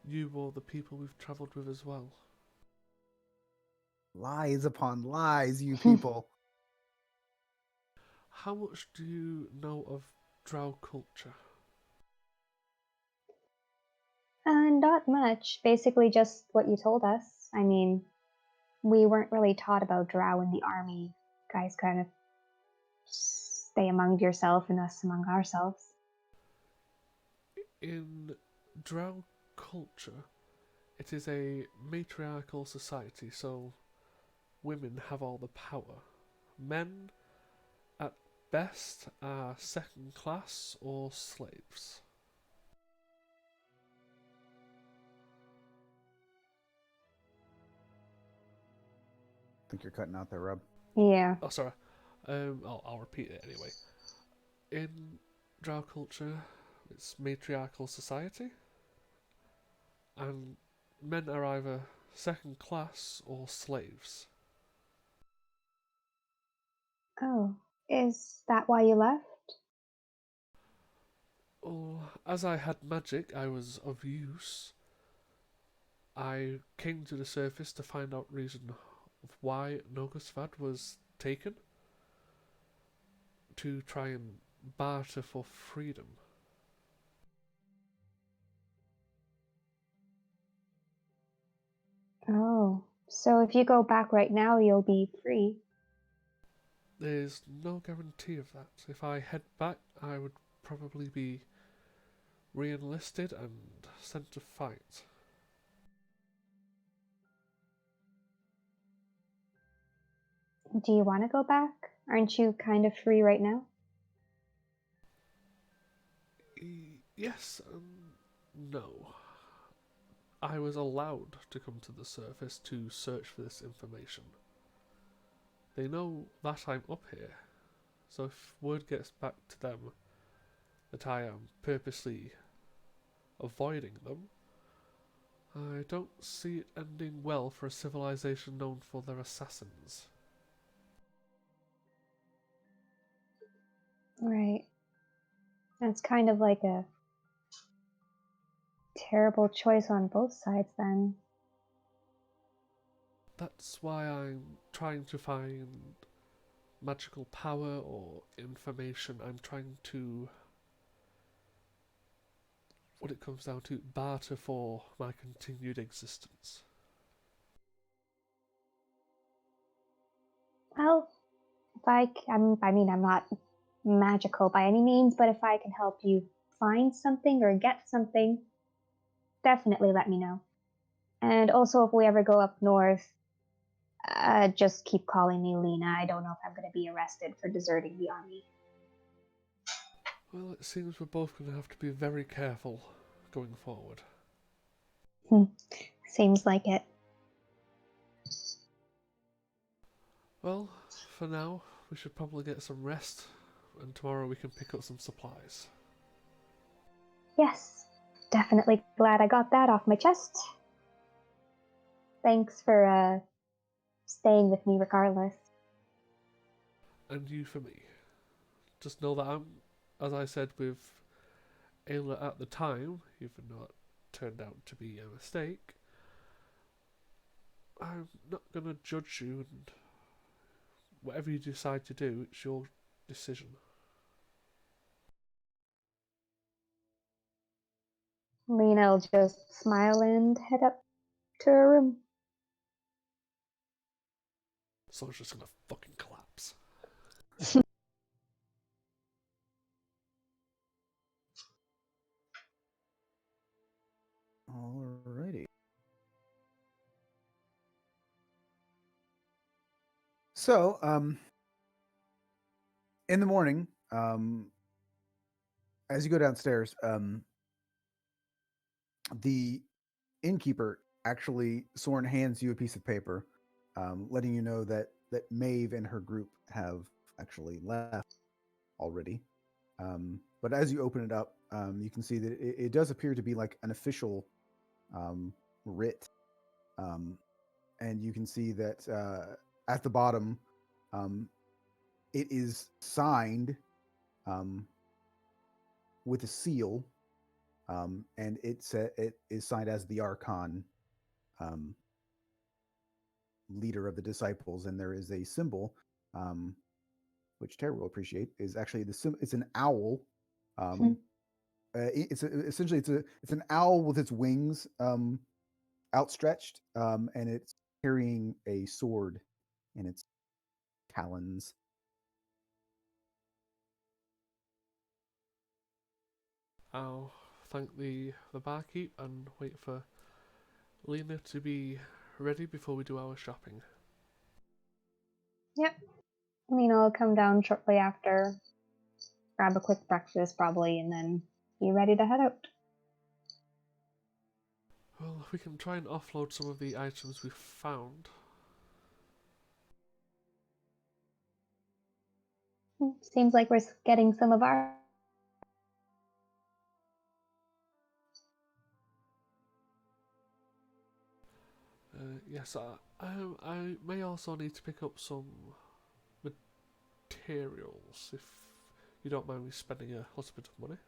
you or the people we've travelled with as well. Lies upon lies, you people. How much do you know of drow culture? Not much. Basically, just what you told us. I mean, we weren't really taught about drow in the army. Guys kind of stay among yourself and us among ourselves. In drow culture, it is a matriarchal society, so women have all the power. Men, at best, are second class or slaves. I think you're cutting out there, Rob. Yeah. Oh, sorry. I'll repeat it anyway. In drow culture, it's matriarchal society, and men are either second class or slaves. Oh, is that why you left? Oh, as I had magic, I was of use. I came to the surface to find out reason of why Nogosvad was taken, to try and barter for freedom. Oh, so if you go back right now, you'll be free. There's no guarantee of that. If I head back, I would probably be re-enlisted and sent to fight. Do you want to go back? Aren't you kind of free right now? Yes and no. I was allowed to come to the surface to search for this information. They know that I'm up here, so if word gets back to them that I am purposely avoiding them, I don't see it ending well for a civilization known for their assassins. Right. That's kind of like a terrible choice on both sides then. That's why I'm trying to find magical power or information. I'm trying to, what it comes down to, barter for my continued existence. Well, if I mean, I'm not magical by any means, but if I can help you find something or get something, definitely let me know. And also, if we ever go up north, just keep calling me Lena. I don't know if I'm going to be arrested for deserting the army. Well, it seems we're both going to have to be very careful going forward. Seems like it. Well, for now, we should probably get some rest, and tomorrow we can pick up some supplies. Yes, definitely glad I got that off my chest. Thanks for staying with me regardless. and you for me. Just know that as I said with Ayla at the time, even though it turned out to be a mistake, I'm not going to judge you, and whatever you decide to do, it's your decision. Lena will just smile and head up to her room. So it's just going to fucking collapse. Alrighty. So, in the morning, as you go downstairs, the innkeeper actually, Soren, hands you a piece of paper, letting you know that Maeve and her group have actually left already. But as you open it up, you can see that it does appear to be like an official writ, and you can see that at the bottom, it is signed with a seal, and it is signed as the Archon, leader of the disciples, and there is a symbol, which Tara will appreciate, is actually it's an owl. Essentially it's an owl with its wings outstretched, and it's carrying a sword in its talons. I'll thank the barkeep and wait for Lena to be ready before we do our shopping. Yep. Lena will come down shortly after, grab a quick breakfast probably, and then be ready to head out. Well, we can try and offload some of the items we've found. Seems like we're getting some of our... Yes, I may also need to pick up some materials, if you don't mind me spending a little bit of money.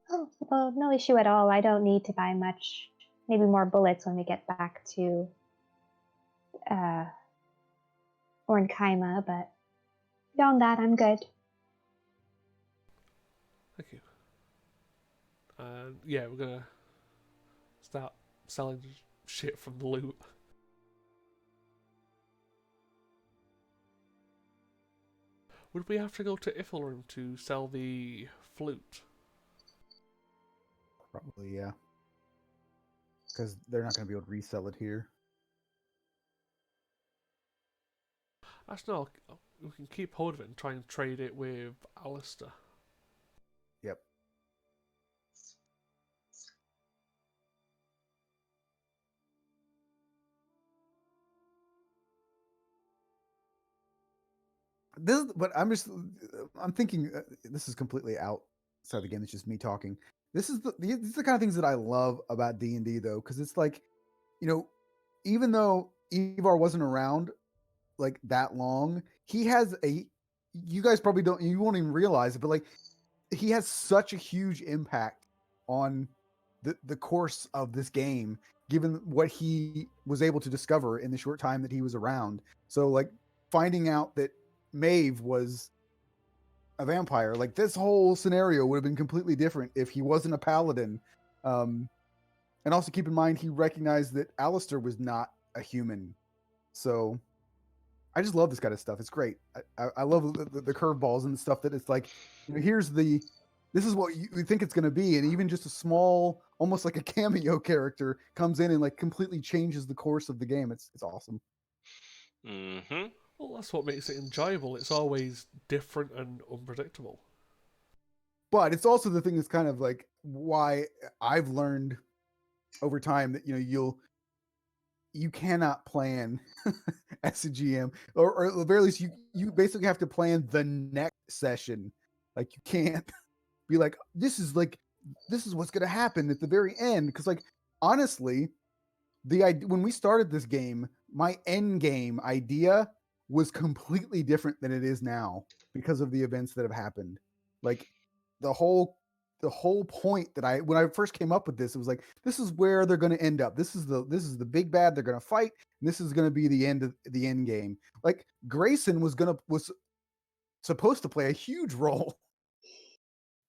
Oh, well, no issue at all. I don't need to buy much. Maybe more bullets when we get back to Ornkaima, but beyond that, I'm good. Thank you. And yeah, we're gonna start selling shit from the loot. Would we have to go to Iffelrim to sell the flute? Probably, yeah, because they're not going to be able to resell it here. Actually, no, we can keep hold of it and try and trade it with Alistair. Yep. But I'm thinking this is completely outside the game. It's just me talking. These are the kind of things that I love about D&D, though, because it's like, even though Ivar wasn't around like that long, he has you guys probably you won't even realize it, but like he has such a huge impact on the course of this game, given what he was able to discover in the short time that he was around. So like finding out that Maeve was a vampire, like this whole scenario would have been completely different if he wasn't a paladin. And also keep in mind, he recognized that Alistair was not a human. So I just love this kind of stuff. It's great. I love the curveballs and the stuff that it's like, this is what you think it's going to be. And even just a small, almost like a cameo character comes in and like completely changes the course of the game. It's awesome. Mm-hmm. Well, that's what makes it enjoyable. It's always different and unpredictable. But it's also the thing that's kind of like why I've learned over time that, you cannot plan as a GM, or at the very least, you basically have to plan the next session. Like you can't be like, this is what's going to happen at the very end. Because like, honestly, when we started this game, my end game idea was completely different than it is now because of the events that have happened. Like the whole point that when I first came up with this, it was like, this is where they're going to end up. This is the big bad they're going to fight. And this is going to be the end game. Like Grayson was supposed to play a huge role.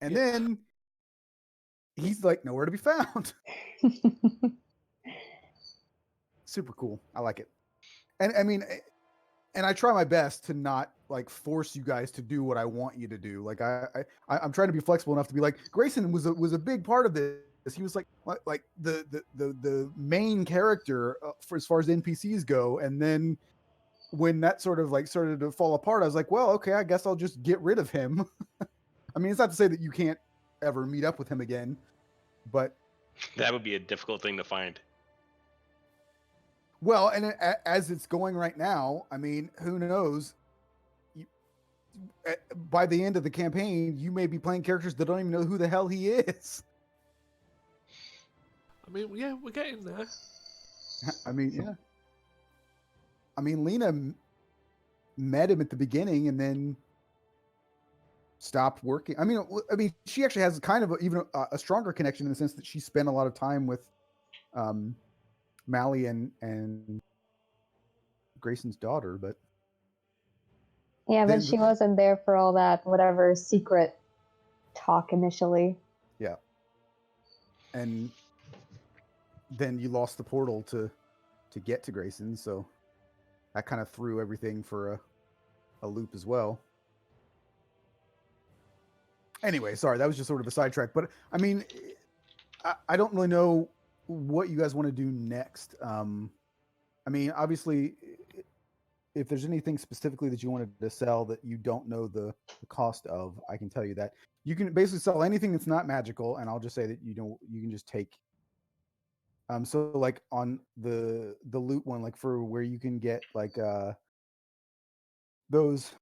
And then he's like nowhere to be found. Super cool. I like it. And I mean, and I try my best to not like force you guys to do what I want you to do. Like I'm trying to be flexible enough to be like, Grayson was a big part of this. He was like the main character for as far as NPCs go. And then when that sort of like started to fall apart, I was like, well, okay, I guess I'll just get rid of him. I mean, it's not to say that you can't ever meet up with him again, but That would be a difficult thing to find. well, and as it's going right now, I mean, who knows? By the end of the campaign, you may be playing characters that don't even know who the hell he is. I mean, yeah, we're getting there. I mean, yeah. I mean, Lena met him at the beginning and then stopped working. I mean, she actually has kind of even a stronger connection in the sense that she spent a lot of time with Mally and Grayson's daughter, but yeah, but she wasn't there for all that whatever secret talk initially. Yeah. And then you lost the portal to get to Grayson, so that kind of threw everything for a loop as well. Anyway, sorry, that was just sort of a sidetrack. But I mean, I don't really know what you guys want to do next. I mean, obviously, if there's anything specifically that you wanted to sell that you don't know the cost of, I can tell you that you can basically sell anything that's not magical, and I'll just say that you can just take. So like on the loot one, like for where you can get like those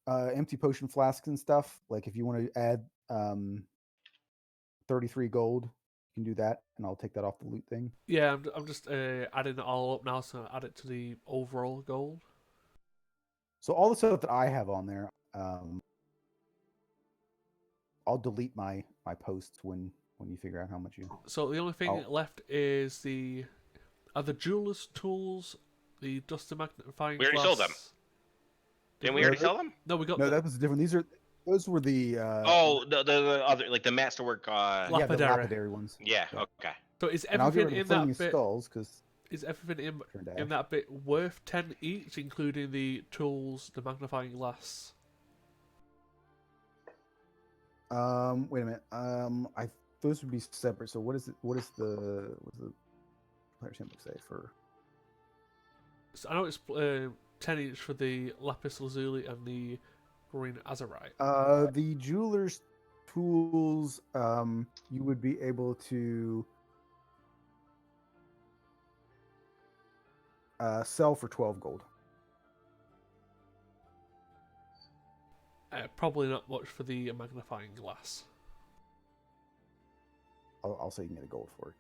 empty potion flasks and stuff. Like if you want to add 33 gold, you can do that, and I'll take that off the loot thing. Yeah, I'm just adding it all up now, so add it to the overall gold. So all the stuff that I have on there, I'll delete my posts when you figure out how much you. So the only thing left is the jeweler's tools, the dust magnifying glass. We already sold them. Didn't we already sell them? No, we got. No, that was different. Those were the. The other, like the masterwork. Yeah, the lapidary ones. Yeah. Okay. So is everything in that bit? Skulls, cause is everything in that bit worth 10 each, including the tools, the magnifying glass? Wait a minute. Those would be separate. So what does the player's handbook say for? So I know it's 10 each for the lapis lazuli and the green azurite. The jeweler's tools, you would be able to sell for 12 gold. Probably not much for the magnifying glass. I'll say you can get a gold for it.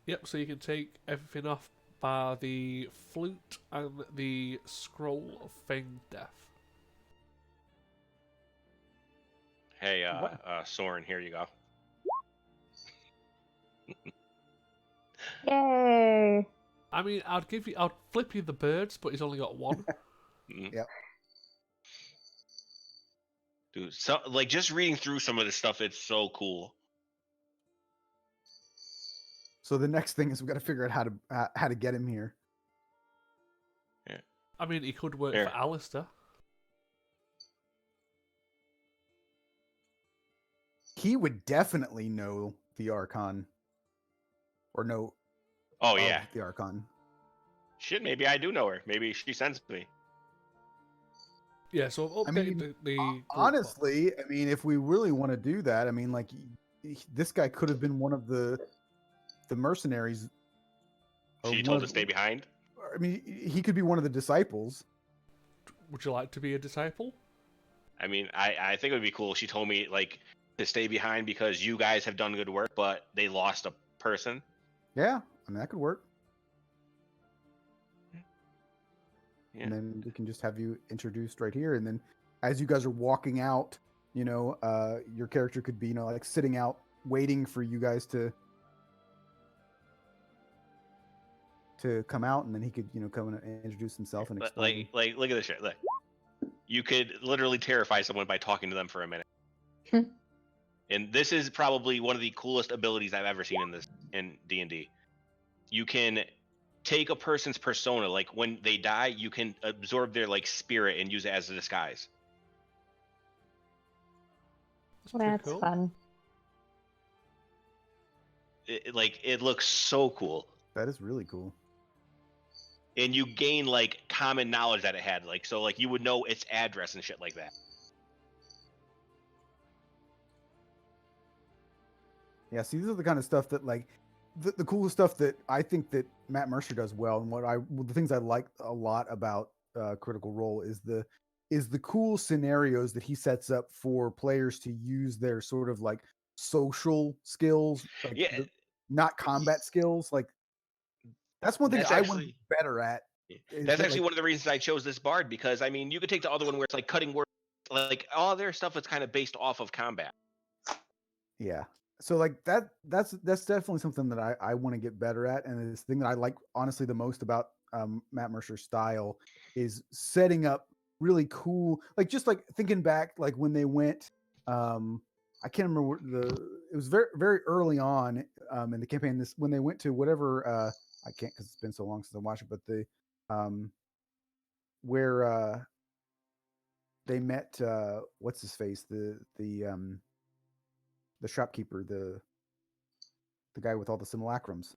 Yep, so you can take everything off bar the flute and the scroll of feigned death. Hey, Soren, here you go. Yay! I mean, I'd flip you the birds, but he's only got one. Yep. Dude, so like just reading through some of this stuff, it's so cool. So the next thing is we got to figure out how to get him here. Yeah. I mean, he could work for Alistair. He would definitely know the Archon. Or know. Oh yeah, the Archon. Shit, maybe I do know her. Maybe she sends me. Yeah, so I've updated the honestly, I mean, if we really want to do that, I mean, like, this guy could have been one of the mercenaries. She told to stay behind? I mean, he could be one of the disciples. Would you like to be a disciple? I mean, I think it would be cool. She told me, like, to stay behind because you guys have done good work, but they lost a person. Yeah, I mean, that could work. and then we can just have you introduced right here. And then as you guys are walking out, your character could be, like sitting out waiting for you guys to come out, and then he could, come and introduce himself and explain. Like, look at this shit. Look, you could literally terrify someone by talking to them for a minute. And this is probably one of the coolest abilities I've ever seen in D&D. You can take a person's persona, like when they die, you can absorb their like spirit and use it as a disguise. That's fun. It looks so cool. That is really cool. And you gain like common knowledge that it had, like so like you would know its address and shit like that. Yeah, see, these are the kind of stuff that like the coolest stuff that I think that Matt Mercer does well, and the things I like a lot about Critical Role is the cool scenarios that he sets up for players to use their sort of like social skills, like not combat skills. Like that's one thing I want to be better at. That's actually one of the reasons I chose this bard, because I mean you could take the other one where it's like cutting words, like all their stuff is kind of based off of combat. Yeah. So like that's definitely something that I want to get better at, and this thing that I like honestly the most about Matt Mercer's style is setting up really cool, like just like thinking back like when they went I can't remember it was very very early on in the campaign, when they went to whatever I can't because it's been so long since I watched it, but the where they met what's his face, the shopkeeper, the guy with all the simulacrums.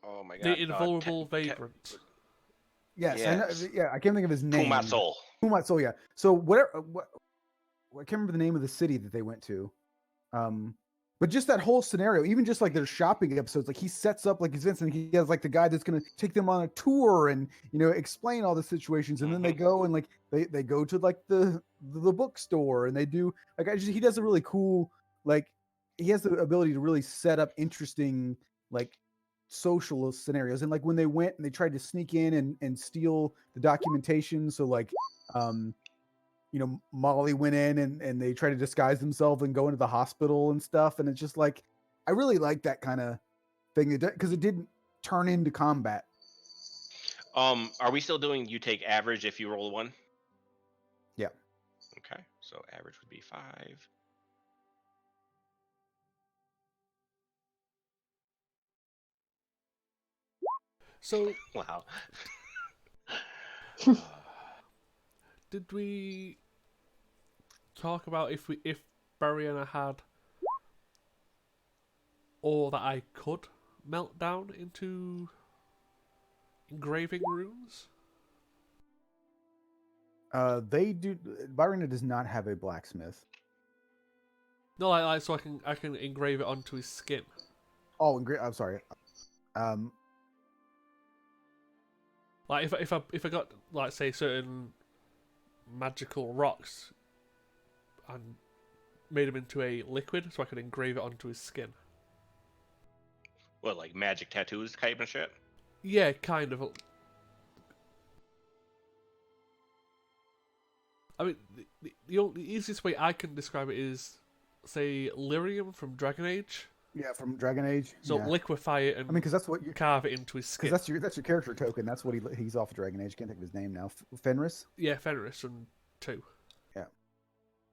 Oh my god! The invulnerable vagrant. Yes, I know. Yeah, I can't think of his name. Pumat Sol. Yeah. So whatever. I can't remember the name of the city that they went to. But just that whole scenario, even just like their shopping episodes, like he sets up like his events, and he has like the guy that's going to take them on a tour and explain all the situations, and then they go and like they go to like the bookstore, and they do like he does a really cool, like he has the ability to really set up interesting like social scenarios. And like when they went and they tried to sneak in and steal the documentation, so like Molly went in and they try to disguise themselves and go into the hospital and stuff. And it's just like, I really like that kind of thing because it didn't turn into combat. Are we still doing you take average if you roll a 1? Yeah. Okay, so average would be 5. So wow. Did we talk about if Bariana had or that I could melt down into engraving runes? They do. Bariana does not have a blacksmith. No, like so I can engrave it onto his skin. Oh, I'm sorry. Like if I got like say certain magical rocks and made them into a liquid, so I could engrave it onto his skin. What, like magic tattoos type of shit? Yeah, kind of. I mean, the easiest way I can describe it is, say, lyrium from Dragon Age. Yeah, from Dragon Age. So liquefy it and because that's what you carve it into his skin. Because that's your character token. That's what he's off of Dragon Age. Can't think of his name now. Fenris. Yeah, Fenris from 2. Yeah,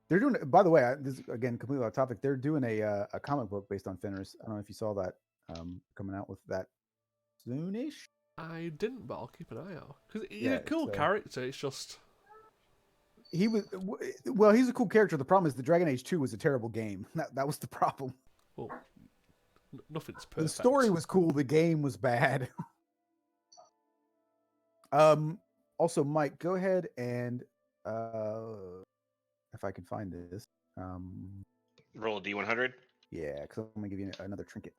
they're doing. By the way, this is, again, completely off topic. They're doing a comic book based on Fenris. I don't know if you saw that coming out with that soonish. I didn't, but I'll keep an eye out because he's a cool character. It's just he's a cool character. The problem is the Dragon Age 2 was a terrible game. That was the problem. Well, nothing's perfect. The story was cool. The game was bad. Also, Mike, go ahead and if I can find this, roll a D100. Yeah, because I'm gonna give you another trinket.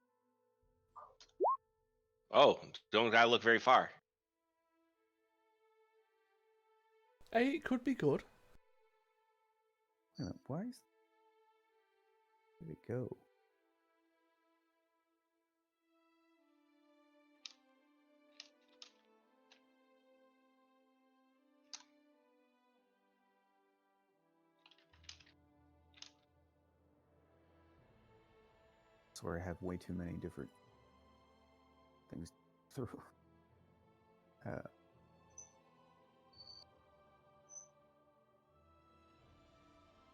Oh, don't gotta look very far. Hey, it could be good. Why did it go? That's where I have way too many different things through.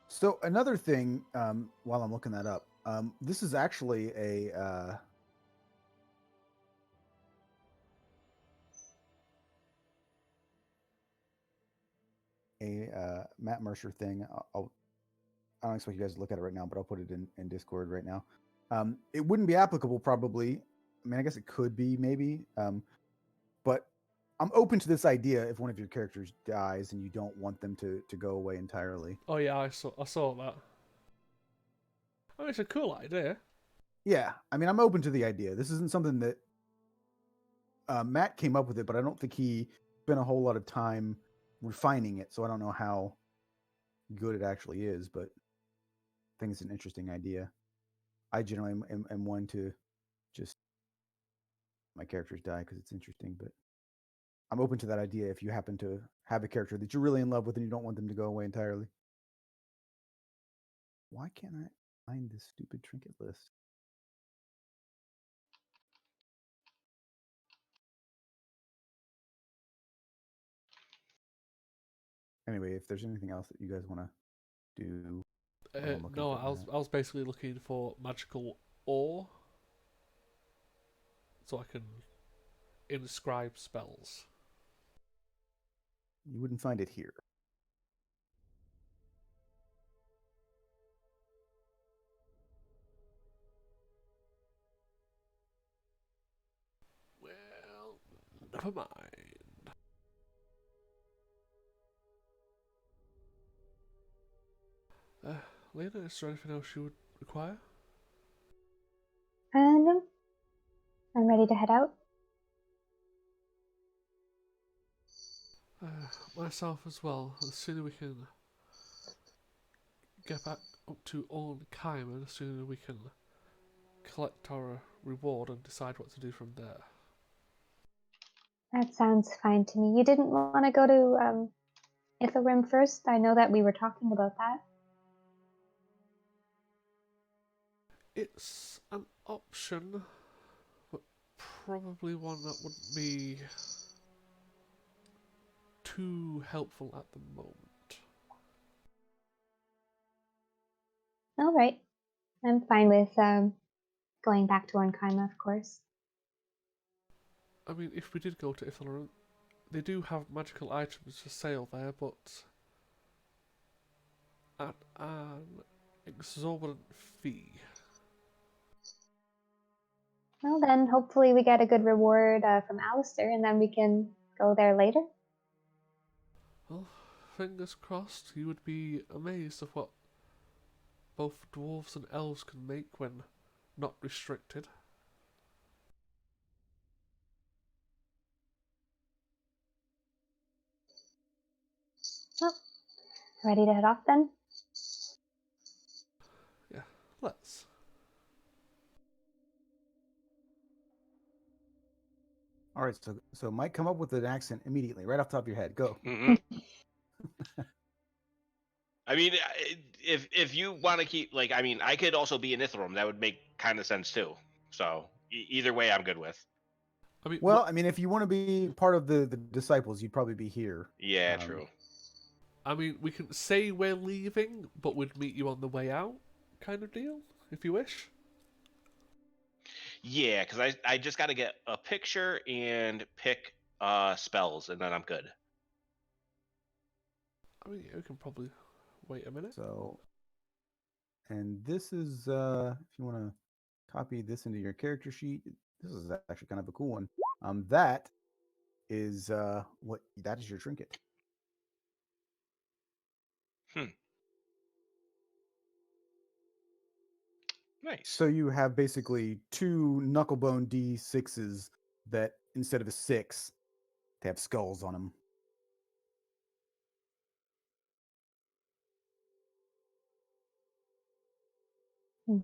So another thing, while I'm looking that up, this is actually a Matt Mercer thing. I don't expect you guys to look at it right now, but I'll put it in Discord right now. It wouldn't be applicable, probably. I mean, I guess it could be, maybe. But I'm open to this idea if one of your characters dies and you don't want them to go away entirely. Oh yeah, I saw that. I mean, it's a cool idea. Yeah, I mean, I'm open to the idea. This isn't something that Matt came up with it, but I don't think he spent a whole lot of time refining it, so I don't know how good it actually is, but I think it's an interesting idea. I generally am one to just my characters die because it's interesting, but I'm open to that idea if you happen to have a character that you're really in love with and you don't want them to go away entirely. Why can't I find this stupid trinket list? Anyway, if there's anything else that you guys want to do, No, I was basically looking for magical ore, so I can inscribe spells. You wouldn't find it here. Well, never mind. Lena, is there anything else you would require? No. I'm ready to head out. Myself as well. The sooner we can get back up to Ornheim, the sooner we can collect our reward and decide what to do from there. That sounds fine to me. You didn't want to go to Ithilrim first? I know that we were talking about that. It's an option, but probably one that wouldn't be too helpful at the moment. All right. I'm fine with going back to Ornheim, of course. I mean, if we did go to Ithilrim, they do have magical items for sale there, but at an exorbitant fee. Well, then hopefully we get a good reward from Alistair, and then we can go there later. Well, fingers crossed. You would be amazed at what both dwarves and elves can make when not restricted. Well, ready to head off then? Yeah, let's. All right, so Mike, come up with an accent immediately, right off the top of your head. Go. Mm-hmm. I mean, if you want to keep, like, I mean, I could also be in Ithram. That would make kind of sense too. So either way, I'm good with. I mean, Well, I mean, if you want to be part of the disciples, you'd probably be here. Yeah, true. I mean, we can say we're leaving, but we'd meet you on the way out, kind of deal, if you wish. Yeah, because I just got to get a picture and pick spells, and then I'm good. I mean, yeah, we can probably wait a minute. So, and this is if you want to copy this into your character sheet, this is actually kind of a cool one. That is that is your trinket. Nice. So you have basically two knucklebone D6s that instead of a 6, they have skulls on them.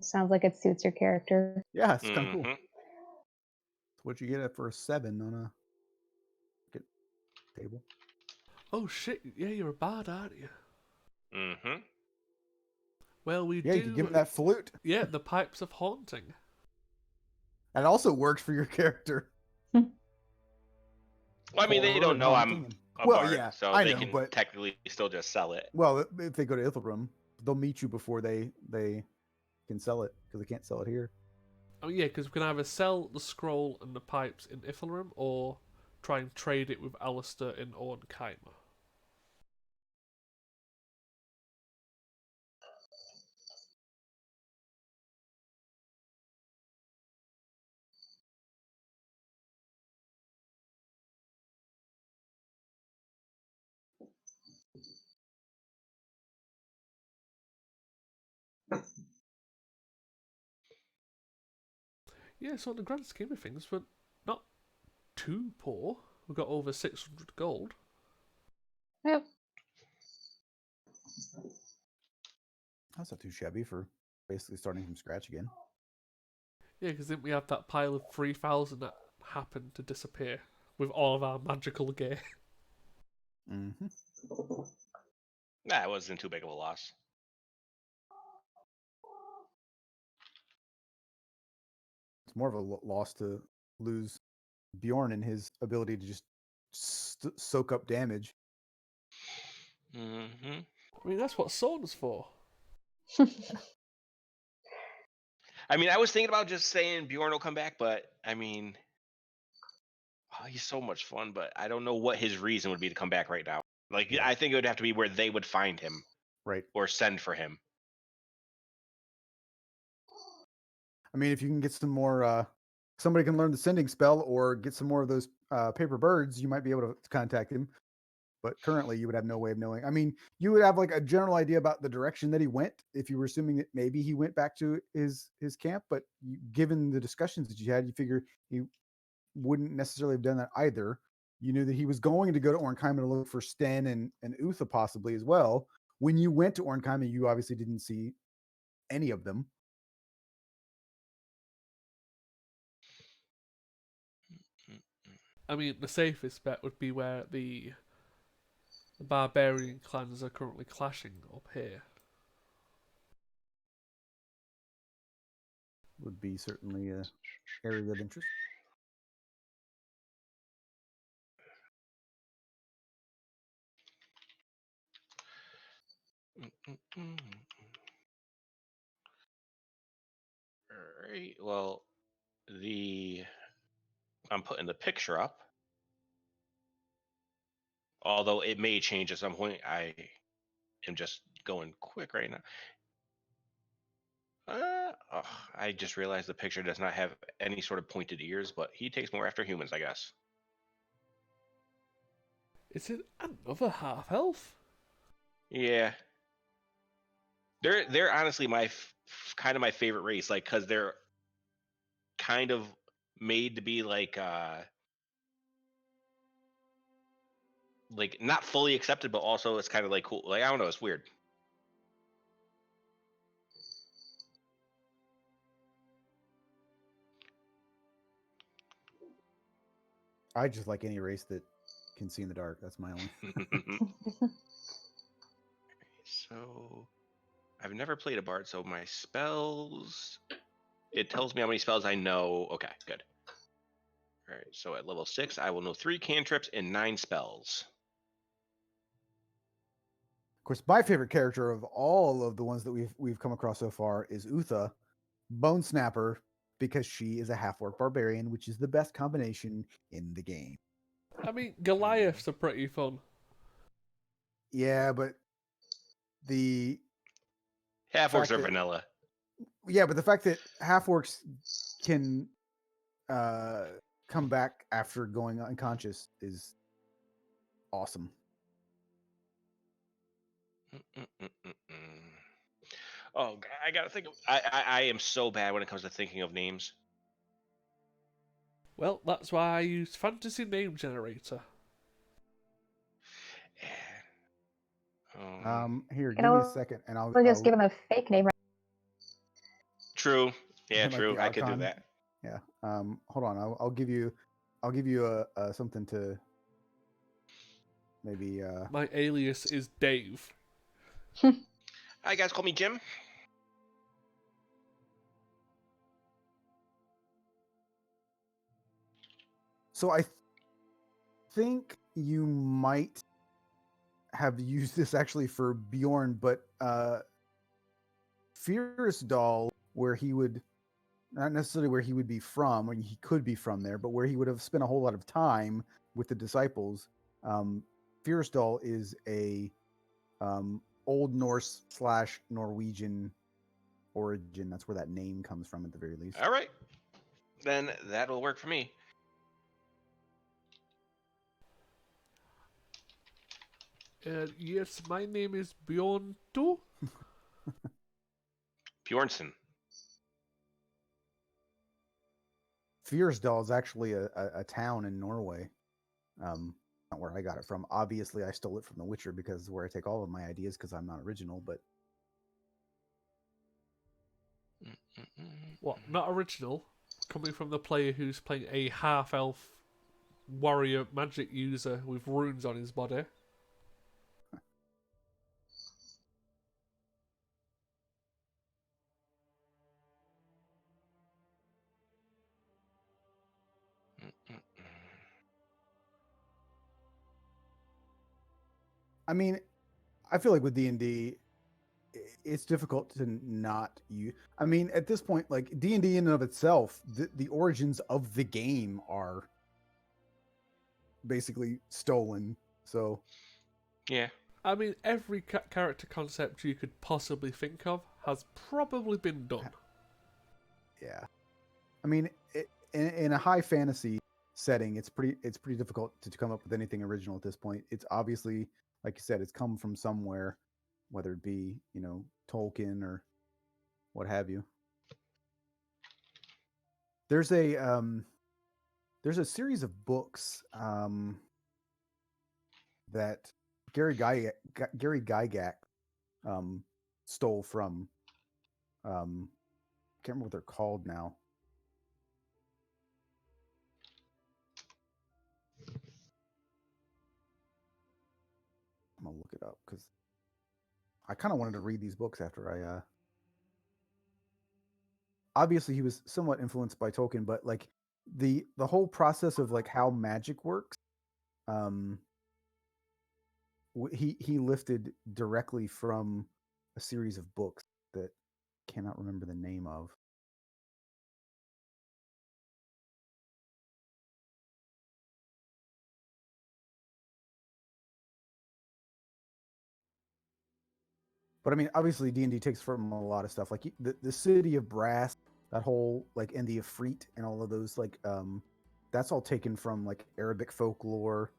Sounds like it suits your character. Yeah, it's kind of cool. What'd you get for a 7 on a table? Oh shit! Yeah, you're a bard, aren't you? Mm-hmm. Well, we do. Yeah, you can give him that flute. Yeah, the pipes of haunting. That also works for your character. Well, I mean, they Horror don't and know haunting I'm and- a Well, bard, yeah, so I they know, can but technically still just sell it. well, if they go to Ithilbrim, they'll meet you before they can sell it because they can't sell it here. Oh yeah, because we can either sell the scroll and the pipes in Ithilrim, or try and trade it with Alistair in Ornkheimer. Yeah, so in the grand scheme of things, we're not too poor. We've got over 600 gold. Yep. That's not too shabby for basically starting from scratch again. Yeah, because didn't we have that pile of 3,000 that happened to disappear with all of our magical gear? Mm-hmm. Nah, it wasn't too big of a loss. It's more of a loss to lose Bjorn and his ability to just soak up damage. Mm-hmm. I mean, that's what Sauna's for. I mean, I was thinking about just saying Bjorn will come back, but I mean, oh, he's so much fun, but I don't know what his reason would be to come back right now. Like, Yeah. I think it would have to be where they would find him Right. or send for him. I mean, if you can get some more, somebody can learn the sending spell or get some more of those paper birds, you might be able to contact him. But currently, you would have no way of knowing. I mean, you would have like a general idea about the direction that he went if you were assuming that maybe he went back to his camp. But given the discussions that you had, you figure he wouldn't necessarily have done that either. You knew that he was going to go to Ornkheimer to look for Sten and Utha possibly as well. When you went to Ornkheimer, you obviously didn't see any of them. I mean, the safest bet would be where the barbarian clans are currently clashing up here. Would be certainly a area of interest. All right. Well, I'm putting the picture up. Although it may change at some point. I am just going quick right now. I just realized the picture does not have any sort of pointed ears, but he takes more after humans, I guess. Is it another half elf? Yeah, they're honestly my kind of my favorite race, like because they're kind of made to be like not fully accepted, but also it's kind of like cool. Like I don't know, it's weird. I just like any race that can see in the dark. That's my only. So I've never played a bard, so my spells, it tells me how many spells I know. Okay, good. All right, so at level 6, I will know 3 cantrips and 9 spells. Of course, my favorite character of all of the ones that we've come across so far is Utha, Bone Snapper, because she is a half-orc barbarian, which is the best combination in the game. I mean, Goliaths are pretty fun. Yeah, but the Half-orcs are that- vanilla. yeah, but the fact that half-orcs can come back after going unconscious is awesome. Oh, I gotta think of. I am so bad when it comes to thinking of names. Well, that's why I use Fantasy Name Generator. Here, You give me a know, second, and I'll we'll just give him a fake name. True. Yeah, like true. the I could do Archon. that. Yeah. Hold on. I'll give you a something to maybe. My alias is Dave. Hi guys, call me Jim. So I think you might have used this actually for Bjorn, but Fierce Doll, where he would not necessarily where he would be from, or he could be from there, but where he would have spent a whole lot of time with the disciples. Fierce Doll is a Old Norse / Norwegian origin. That's where that name comes from, at the very least. All right, then that'll work for me. Yes, my name is Bjorn too. Bjornsson. Fyresdal is actually a town in Norway. Not where I got it from. Obviously, I stole it from The Witcher because it's where I take all of my ideas because I'm not original. But What? Not original? Coming from the player who's playing a half-elf warrior magic user with runes on his body. I mean, I feel like with D&D, it's difficult to not use. I mean, at this point, like D&D in and of itself, the origins of the game are basically stolen. So Yeah. I mean, every character concept you could possibly think of has probably been done. yeah, I mean, in a high fantasy setting, it's pretty difficult to come up with anything original at this point. It's obviously, like you said, it's come from somewhere, whether it be Tolkien or what have you. There's a series of books that Gary Gygax stole from. I can't remember what they're called now. I'm gonna look it up because I kind of wanted to read these books after I. Obviously, he was somewhat influenced by Tolkien, but like the whole process of like how magic works, um, he lifted directly from a series of books that cannot remember the name of. But I mean, obviously, D&D takes from a lot of stuff, like the city of brass, that whole like, and the Ifrit and all of those, like that's all taken from like Arabic folklore,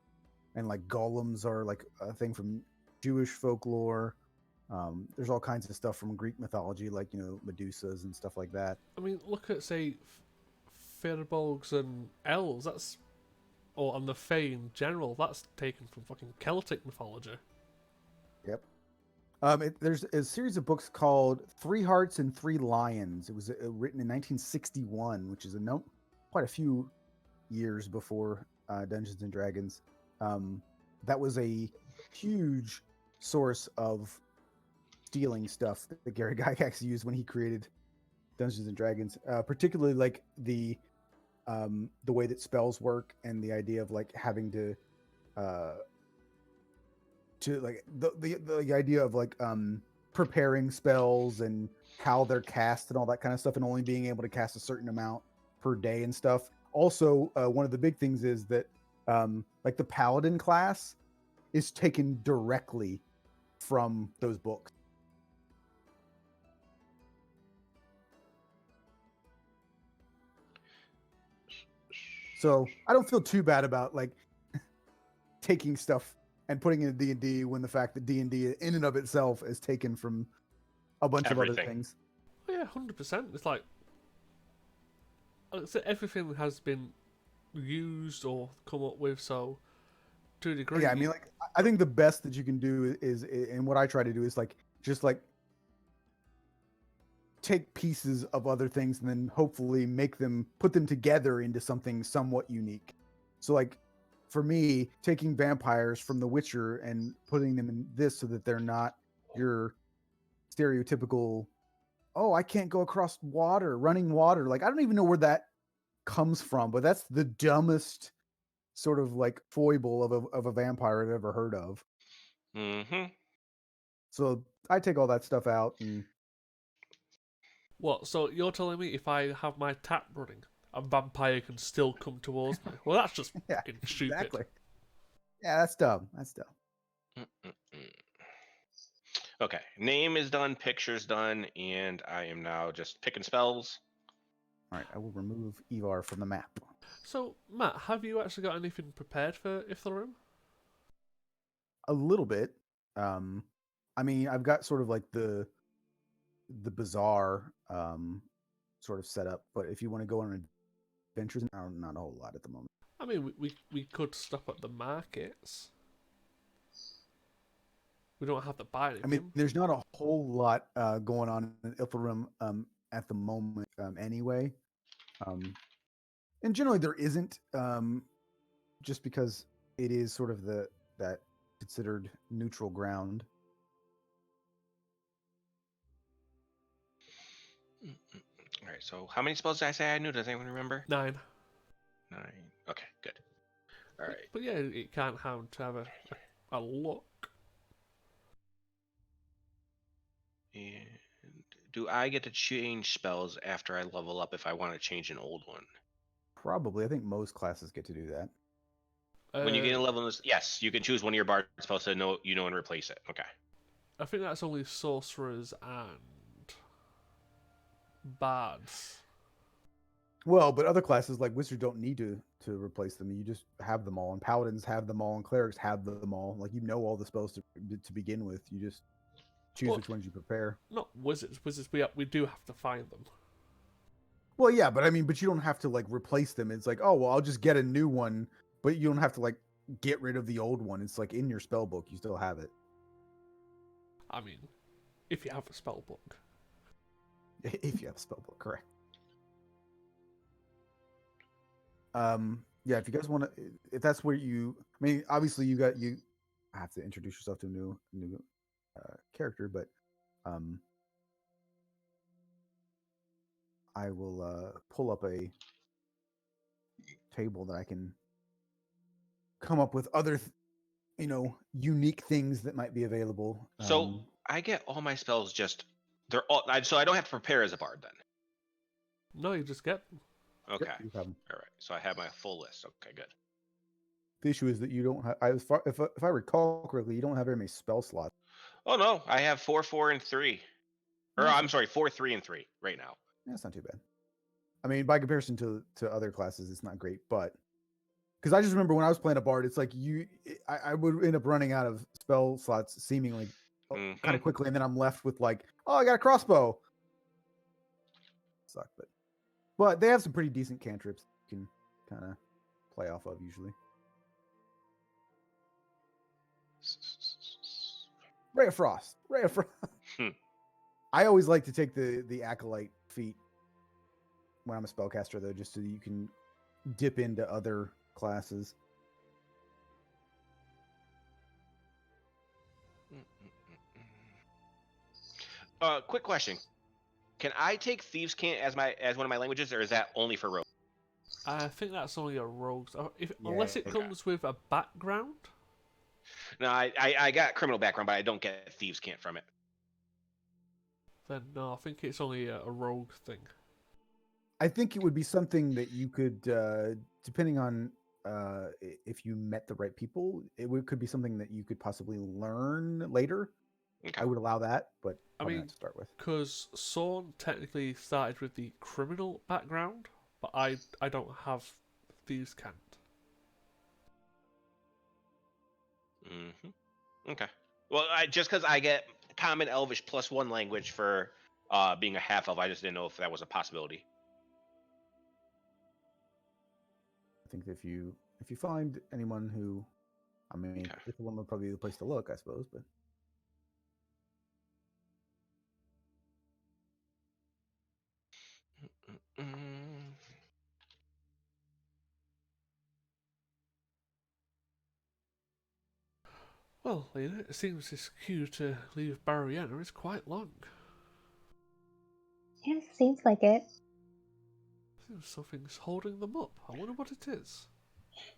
and like golems are like a thing from Jewish folklore. There's all kinds of stuff from Greek mythology, like Medusas and stuff like that. I mean, look at, say, Firbolgs and elves. And the Fae in general. That's taken from fucking Celtic mythology. Yep. There's a series of books called Three Hearts and Three Lions. It was written in 1961, which is quite a few years before Dungeons and Dragons. That was a huge source of stealing stuff that Gary Gygax used when he created Dungeons and Dragons, particularly like the way that spells work and the idea of like having to like the idea of like preparing spells and how they're cast and all that kind of stuff, and only being able to cast a certain amount per day and stuff. Also, one of the big things is that like the paladin class is taken directly from those books. So I don't feel too bad about like taking stuff and putting it in D&D when the fact that D&D in and of itself is taken from a bunch of other things. Oh, yeah, 100%. It's like I said, everything has been used or come up with, so to a degree. Yeah, I mean, like, I think the best that you can do is, and what I try to do is like just like take pieces of other things and then hopefully put them together into something somewhat unique. So like for me, taking vampires from The Witcher and putting them in this so that they're not your stereotypical, oh, I can't go across running water. Like, I don't even know where that comes from, but that's the dumbest sort of like foible of a vampire I've ever heard of. Mm-hmm. So I take all that stuff out, and What? So you're telling me if I have my tap running, a vampire can still come towards me? Well, that's just yeah, fucking stupid. exactly. Yeah, that's dumb. That's dumb. Mm-mm-mm. Okay, name is done, picture's done, and I am now just picking spells. All right, I will remove Evar from the map. So, Matt, have you actually got anything prepared for Ithilrim? A little bit. I mean, I've got sort of like the bazaar sort of set up, but if you want to go on adventures, not a whole lot at the moment. I mean, we could stop at the markets. We don't have to buy anything. I mean, there's not a whole lot going on in Ithilrim at the moment anyway. And generally there isn't, just because it is sort of that considered neutral ground. All right, so how many spells did I say I knew? Does anyone remember? 9. 9. Okay, good. All right. But yeah, it can't harm to have a look. And do I get to change spells after I level up if I want to change an old one? Probably, I think most classes get to do that. When you gain a level in this, yes, you can choose one of your bard spells to know and replace it. Okay. I think that's only sorcerers and bards. Well, but other classes like wizards don't need to replace them. You just have them all, and paladins have them all, and clerics have them all. Like, you know all the spells to begin with. You just choose which ones you prepare. Not wizards. Wizards, we do have to find them. Well, yeah, but I mean, but you don't have to like replace them. It's like, oh well, I'll just get a new one, but you don't have to like get rid of the old one. It's like in your spell book, you still have it. I mean, if you have a spell book. If you have a spell book, correct. Yeah, if you guys want to, if that's where you, I mean, obviously you have to introduce yourself to a new character, but I will pull up a table that I can come up with other, unique things that might be available. So I get all my spells they're all, so I don't have to prepare as a bard then. No, you just get them. Okay. Yep, you have them. All right. So I have my full list. Okay, good. The issue is that you don't have. If I recall correctly, you don't have very many spell slots. Oh no, I have 4, 4, and 3. Or Yes. I'm sorry, 4, 3, and 3 right now. That's not too bad. I mean, by comparison to other classes, it's not great, but because I just remember when I was playing a bard, it's like I would end up running out of spell slots seemingly kind of quickly, and then I'm left with like, oh, I got a crossbow. Suck, but they have some pretty decent cantrips you can kind of play off of usually. Ray of Frost. I always like to take the acolyte feat when I'm a spellcaster, though, just so that you can dip into other classes. Quick question: can I take Thieves' Cant as one of my languages, or is that only for rogue? I think that's only a rogue. Unless it comes with a background. No, I got criminal background, but I don't get Thieves' Cant from it. Then no, I think it's only a rogue thing. I think it would be something that you could, depending on if you met the right people, could be something that you could possibly learn later. Okay. I would allow that, but I mean, not to start with. Because Sorn technically started with the criminal background, but I don't have Thieves' Cant. Mm-hmm. Okay. Well, just because I get Common, Elvish +1 language for being a half elf, I just didn't know if that was a possibility. I think if you find anyone who, I mean, if one would probably be the place to look, I suppose, but. Well, Lena, it seems this queue to leave Barriana is quite long. Yeah, seems like it. Something's holding them up. I wonder what it is.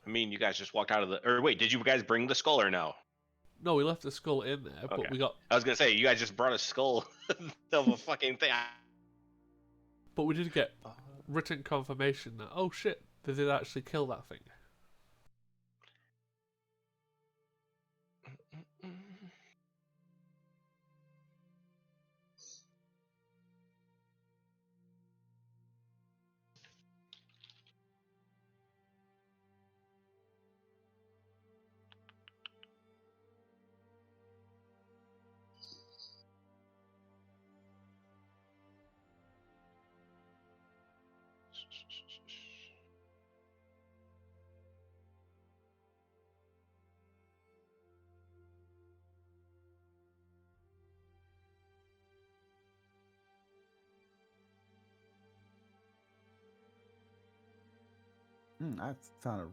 I mean, you guys just walked out of the. Or wait, did you guys bring the skull or no? No, we left the skull in there, Okay. but we got. I was gonna say you guys just brought a skull of a fucking thing. But we did get written confirmation that oh shit, they did actually kill that thing. I found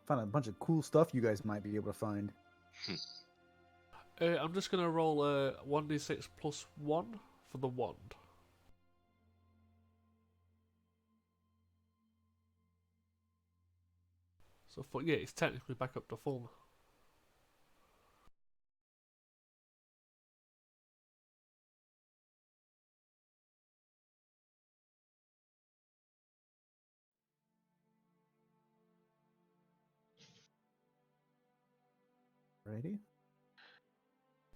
found a bunch of cool stuff you guys might be able to find. I'm just gonna roll a 1d6 plus 1 for the wand. So yeah, it's technically back up to full. Ready?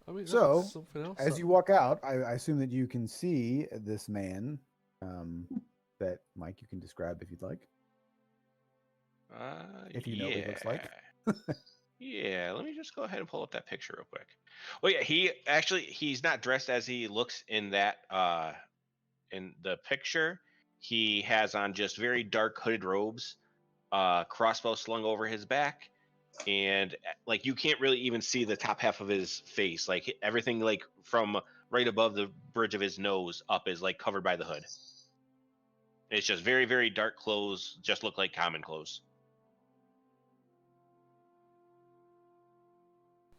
I mean, So, that's something else. as you walk out, I assume that you can see this man. That Mike, you can describe if you'd like. If you know what he looks like. Yeah, let me just go ahead and pull up that picture real quick. Oh yeah, he's not dressed as he looks in that in the picture. He has on just very dark hooded robes, crossbow slung over his back, and like you can't really even see the top half of his face. Like everything like from right above the bridge of his nose up is like covered by the hood. It's just very, very dark clothes, just look like common clothes.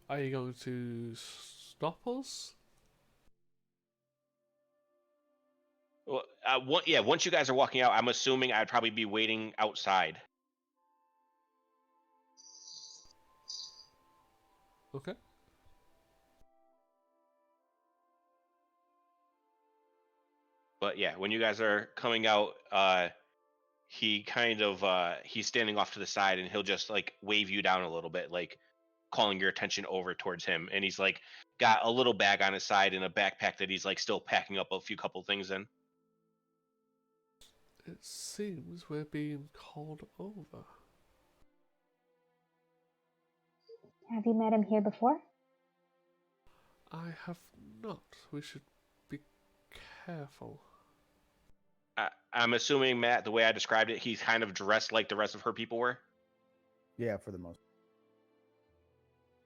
Are you going to stop us? Well, once you guys are walking out, I'm assuming I'd probably be waiting outside. Okay. But yeah, when you guys are coming out, he kind of he's standing off to the side, and he'll just like wave you down a little bit, like calling your attention over towards him. And he's like got a little bag on his side and a backpack that he's like still packing up a couple things in. It seems we're being called over. Have you met him here before? I have not. We should be careful. I'm assuming, Matt, the way I described it, he's kind of dressed like the rest of her people were. Yeah, for the most.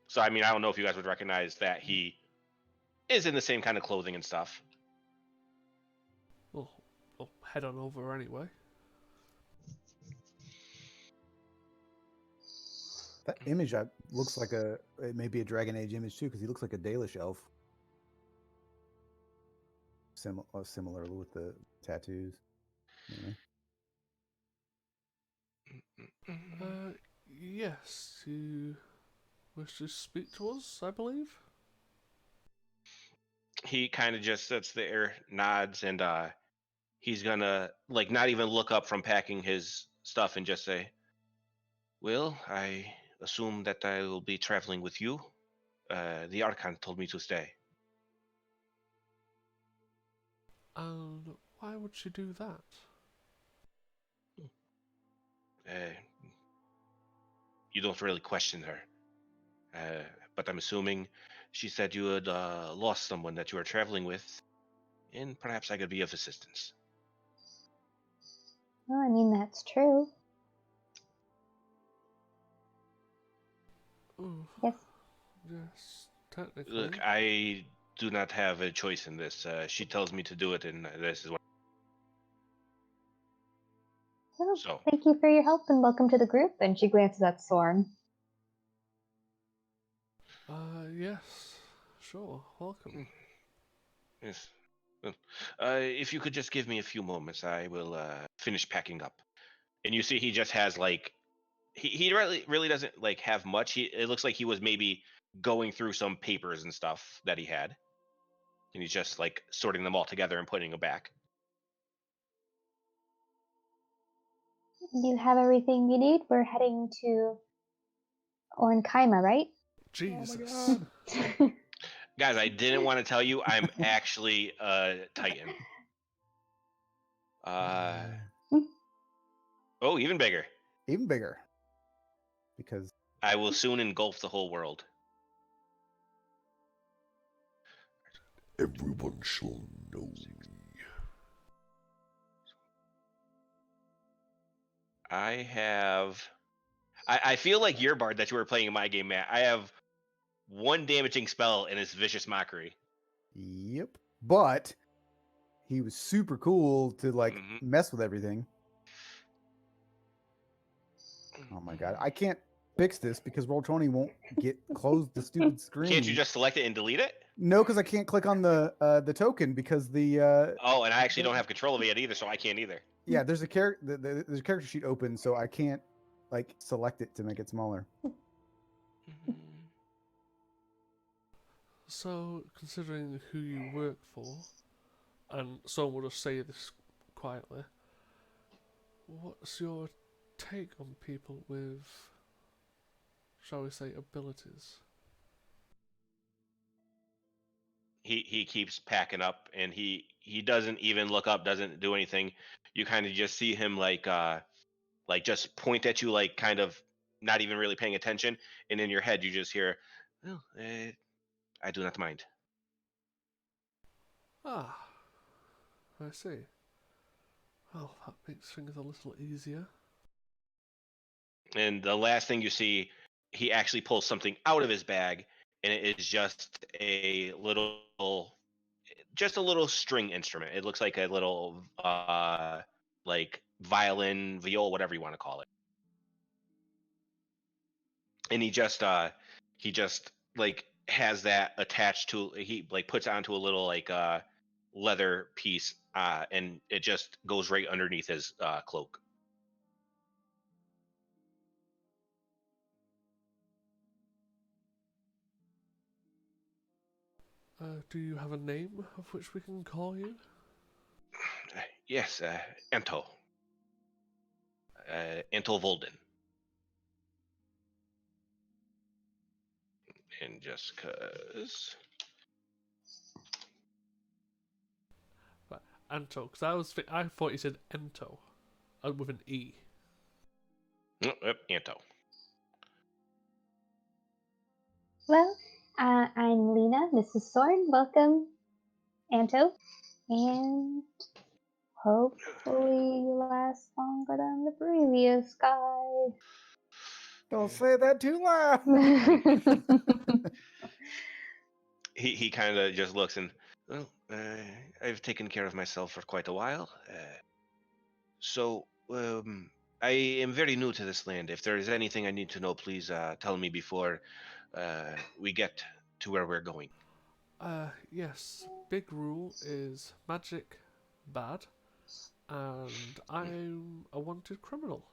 So I mean, I don't know if you guys would recognize that he is in the same kind of clothing and stuff. Well, I'll head on over anyway. That image looks like it may be a Dragon Age image too, because he looks like a Dalish elf. Similar with the tattoos. Anyway. Yes, you wish to speak to us, I believe? He kind of just sits there, nods, and he's gonna like not even look up from packing his stuff and just say, "Well, I assume that I will be traveling with you. The Archon told me to stay." And why would she do that? You don't really question her, but I'm assuming she said you had lost someone that you were traveling with, and perhaps I could be of assistance. Well, I mean, that's true. Oh, Yes. yes, technically. Look, I do not have a choice in this. She tells me to do it, and this is what. Well, So, thank you for your help and welcome to the group. And she glances at Sorn. Yes, sure, welcome. yes. Well, if you could just give me a few moments, I will finish packing up. and you see he just has like he really doesn't like have much. It looks like he was maybe going through some papers and stuff that he had, and he's just like sorting them all together and putting them back. You have everything you need. We're heading to Ornkaima, right? Jesus. Oh my God. Guys, I didn't want to tell you I'm actually a Titan. Oh, even bigger. Even bigger. Because I will soon engulf the whole world. Everyone shall know me. I feel like your bard that you were playing in my game, Matt. I have one damaging spell and it's Vicious Mockery. yep. But he was super cool to like mess with everything. Oh my God. I can't fix this because Roll20 won't close the stupid screen. Can't you just select it and delete it? No, because I can't click on the token because the Oh, and I actually don't have control of it either, so I can't either. yeah, there's a there's a character sheet open, so I can't like select it to make it smaller. So, considering who you work for, and someone will just say this quietly, what's your take on people with, shall we say, abilities? He keeps packing up, and he doesn't even look up, doesn't do anything. You kind of just see him like just point at you, like kind of not even really paying attention, and in your head you just hear, "Well, I do not mind." Ah, I see. Well, that makes things a little easier. And the last thing you see, he actually pulls something out of his bag, and it is just a little string instrument. It looks like a little like violin, viol, whatever you want to call it. And he just like has that attached to, he like puts onto a little like leather piece, and it just goes right underneath his cloak. Do you have a name of which we can call you? Yes, Ento. Ento Volden. And just cause. Right, Anto, because I thought you said Ento, with an E. Yep, Anto. Well, I'm Lena, Mrs. Sorn. Welcome, Anto. And hopefully you last longer than the previous guy. Don't say that too loud. He kind of just looks and, well, I've taken care of myself for quite a while. So I am very new to this land. If there is anything I need to know, please tell me before we get to where we're going. Yes. Big rule is magic bad, and I'm a wanted criminal.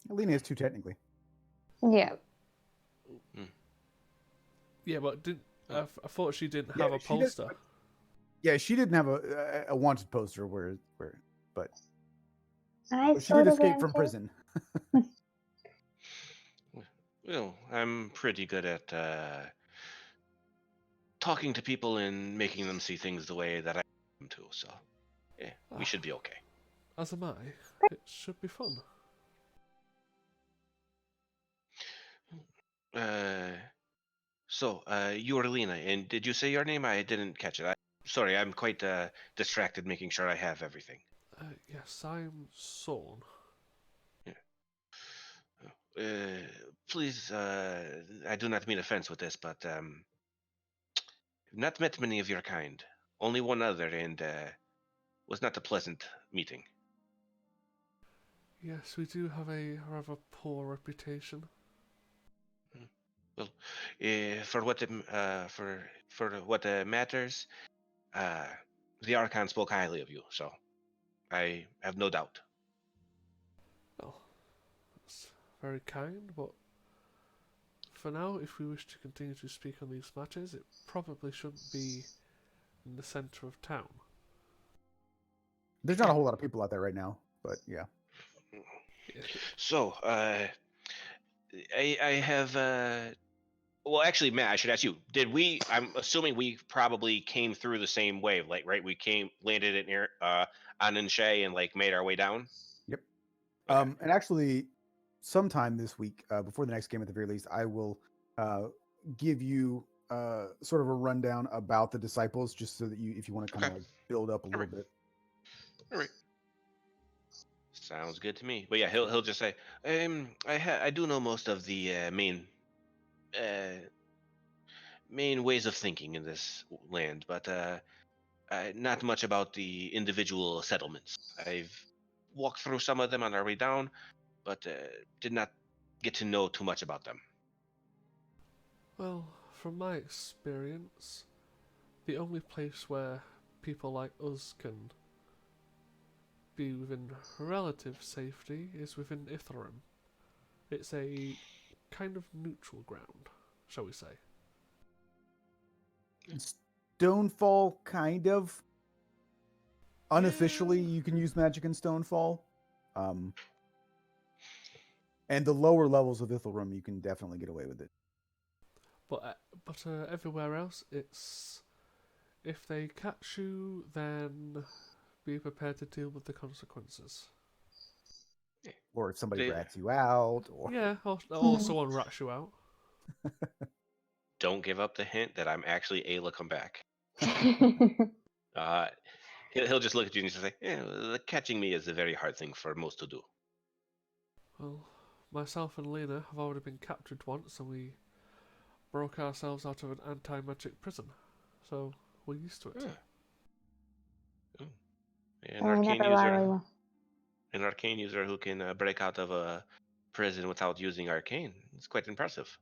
Alina is too technically. Yeah. Yeah, but I thought she didn't have a she poster. Yeah, she didn't have a wanted poster but she did escape from prison. Well, I'm pretty good at talking to people and making them see things the way that I want them to, so yeah, we should be okay. As am I. It should be fun. So, you're Lena, and did you say your name? I didn't catch it. Sorry, I'm quite distracted making sure I have everything. Yes, I'm Sorn. Please, I do not mean offense with this, but I've not met many of your kind. Only one other, and was not a pleasant meeting. Yes, we do have a rather poor reputation. Well, for what matters, the Archon spoke highly of you, so I have no doubt. Well, that's very kind, but for now, if we wish to continue to speak on these matters, it probably shouldn't be in the centre of town. There's not a whole lot of people out there right now, but yeah. So, I have. Well, actually, Matt, I should ask you. Did we? I'm assuming we probably came through the same wave, like right? We landed in here on Inshay and like made our way down. Yep. Okay. And actually, sometime this week, before the next game at the very least, I will give you sort of a rundown about the disciples, just so that you, if you want to kind of Okay. like build up a little Alright. bit. All right. Sounds good to me. But yeah, he'll just say, I do know most of the main ways of thinking in this land, but not much about the individual settlements. I've walked through some of them on our way down, but did not get to know too much about them. Well, from my experience, the only place where people like us can be within relative safety is within Ithram. It's a kind of neutral ground, shall we say. Stonefall, kind of. Unofficially, you can use magic in Stonefall. And the lower levels of Ithilrim, you can definitely get away with it. But everywhere else, it's if they catch you, then be prepared to deal with the consequences. Or if somebody They- rats you out, or Yeah, or someone rats you out. Don't give up the hint that I'm actually Ayla come back. He'll just look at you and just say, yeah, the catching me is a very hard thing for most to do. Well, myself and Lena have already been captured once, and we broke ourselves out of an anti-magic prison, so we're used to it. An I arcane never user, really. an arcane user who can break out of a prison without using arcane. It's quite impressive.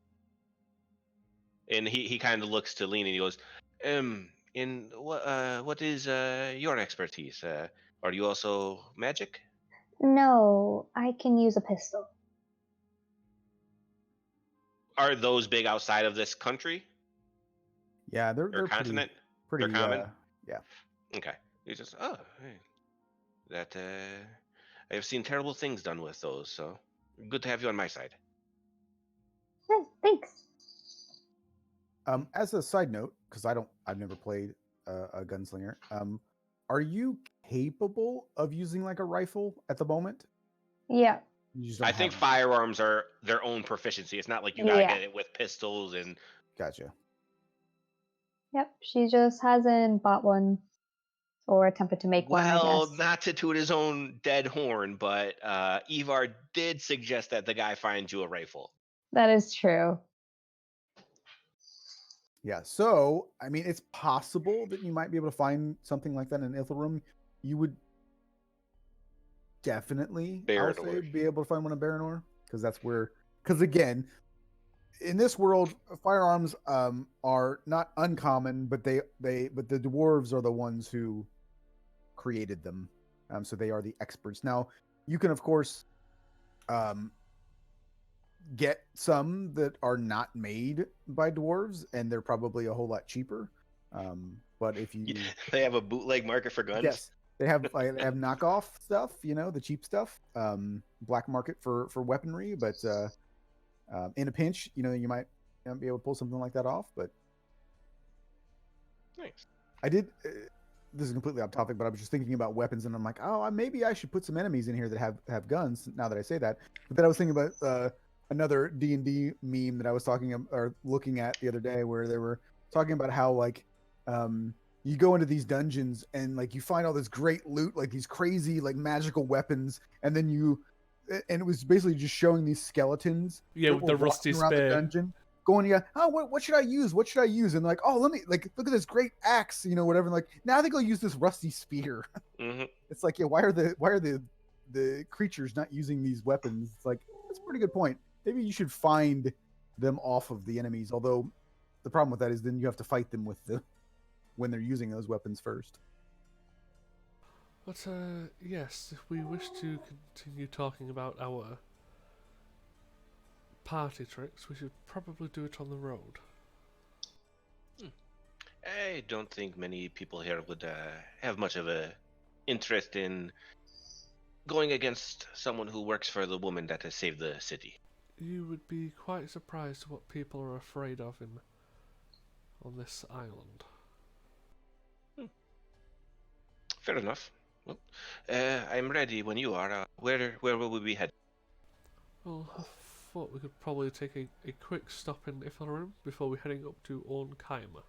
And he kind of looks to Lena and he goes, in what is your expertise? Are you also magic? No, I can use a pistol. Are those big outside of this country yeah, or they're continent? pretty. They're common. Yeah. Okay. He just hey, that I have seen terrible things done with those. So good to have you on my side. Thanks. As a side note, because I've never played a gunslinger. Are you capable of using like a rifle at the moment? Yeah. You just don't I think have- firearms are their own proficiency. It's not like you gotta Yeah. get it with pistols and. Gotcha. Yep. She just hasn't bought one or attempted to make one, I Well, guess. not to toot his own dead horn, but Ivar did suggest that the guy find you a rifle. That is true. Yeah. So, I mean, it's possible that you might be able to find something like that in Ithilrim. You would definitely, I would say, Baranor. be able to find one in Baranor, because that's where. Because again, in this world, firearms are not uncommon, but but the dwarves are the ones who created them, so they are the experts. Now, you can of course get some that are not made by dwarves, and they're probably a whole lot cheaper. But if you They have a bootleg market for guns. yes, they have knockoff stuff, the cheap stuff, black market for weaponry, but in a pinch, you might be able to pull something like that off. But Nice. I did. This is completely off topic, but I was just thinking about weapons, and I'm like, oh, maybe I should put some enemies in here that have guns. Now that I say that, but then I was thinking about another D&D meme that I was looking at the other day, where they were talking about how like you go into these dungeons and like you find all this great loot, like these crazy like magical weapons, and then it was basically just showing these skeletons. Yeah, that with were the rusty walking around the spear. dungeon, going, yeah, oh, what should I use? What should I use? And like, oh, let me like look at this great axe, whatever. And like, now I think I'll use this rusty spear. Mm-hmm. It's like, yeah, why are the creatures not using these weapons? It's like, that's a pretty good point. Maybe you should find them off of the enemies. Although the problem with that is then you have to fight them when they're using those weapons first. But, yes, if we wish to continue talking about our party tricks, we should probably do it on the road. I don't think many people here would have much of a interest in going against someone who works for the woman that has saved the city. You would be quite surprised what people are afraid of on this island. Fair enough. Well, I'm ready when you are. Where will we be headed? Well, I thought we could probably take a quick stop in Ifilrim before we're heading up to Ornkaima.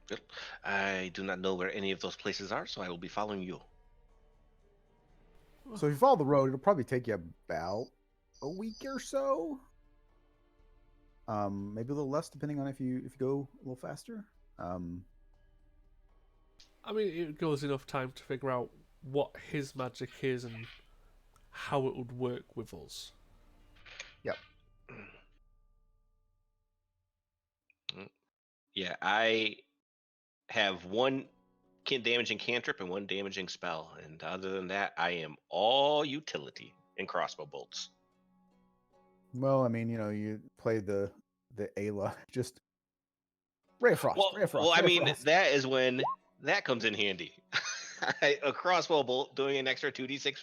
Well, I do not know where any of those places are, so I will be following you. So if you follow the road, it'll probably take you about a week or so. Maybe a little less, depending on if you go a little faster. I mean, it goes enough time to figure out what his magic is and how it would work with us. Yep. Yeah, I have one damaging cantrip and one damaging spell, and other than that, I am all utility and crossbow bolts. Well, I mean, you play the Ayla, just Ray of Frost, Well, Ray of Frost. well, I Ray of mean, Frost. that is when that comes in handy. A crossbow bolt doing an extra 2d6.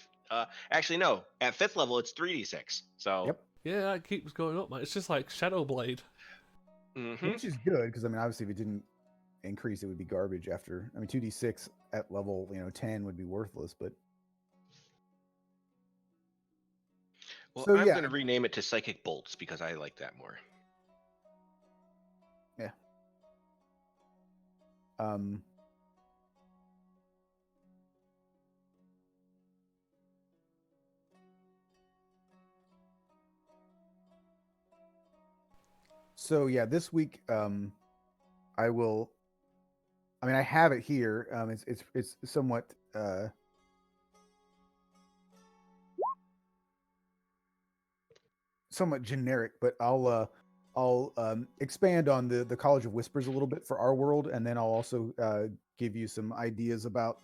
Actually, no. At 5th level, it's 3d6. So. Yep. Yeah, that keeps going up, man. It's just like Shadow Blade. Mm-hmm. Which is good because I mean, obviously, if it didn't increase, it would be garbage. After 2d6 at level 10 would be worthless. But Well, so, I'm yeah. going to rename it to Psychic Bolts because I like that more. Yeah. So yeah, this week I will. I mean, I have it here. It's somewhat somewhat generic, but I'll expand on the College of Whispers a little bit for our world, and then I'll also give you some ideas about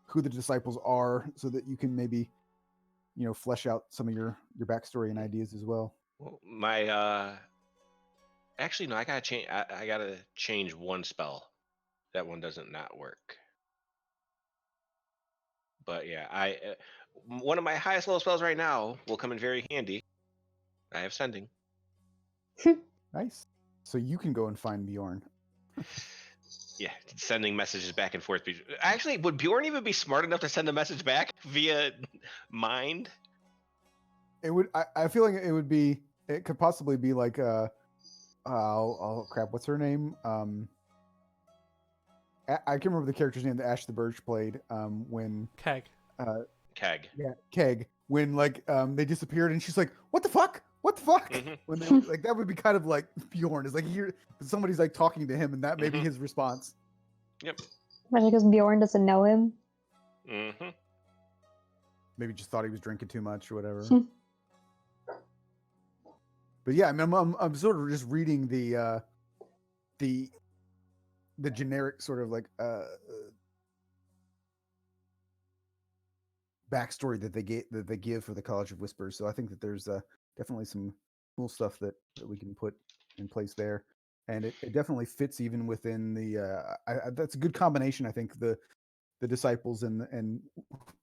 who the disciples are, so that you can maybe flesh out some of your backstory and ideas as well. Well, my actually no, I gotta change. I gotta change one spell. That one doesn't not work. But yeah, one of my highest level spells right now will come in very handy. I have sending. Nice. So you can go and find Bjorn. Yeah, sending messages back and forth. Actually, would Bjorn even be smart enough to send a message back via mind? It would. I feel like it would be. It could possibly be like oh crap, what's her name? I can't remember the character's name that Ash the Birch played. When Keg. Keg. Yeah, Keg. When they disappeared, and she's like, "What the fuck? What the fuck?" Mm-hmm. When they like that would be kind of like Bjorn is like here somebody's like talking to him, and that may be his response. Yep. Especially because Bjorn doesn't know him. Mm-hmm. Maybe just thought he was drinking too much or whatever. But yeah, I mean, I'm sort of just reading the generic sort of like backstory that they give for the College of Whispers. So I think that there's definitely some cool stuff that we can put in place there, and it definitely fits even within the. That's a good combination. I think the disciples and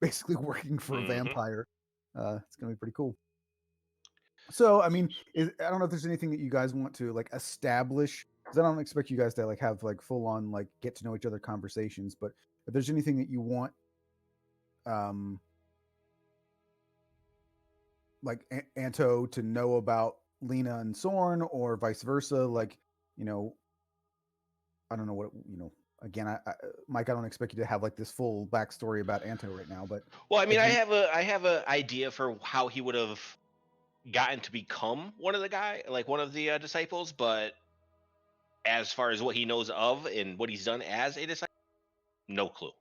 basically working for a vampire. It's gonna be pretty cool. So I mean, I don't know if there's anything that you guys want to like establish, because I don't expect you guys to like have like full on like get to know each other conversations. But if there's anything that you want, like Anto to know about Lena and Sorn, or vice versa, like I don't know what Again, Mike, I don't expect you to have like this full backstory about Anto right now, but Well, I mean, I have a idea for how he would have gotten to become one of the disciples, but as far as what he knows of and what he's done as a disciple, no clue.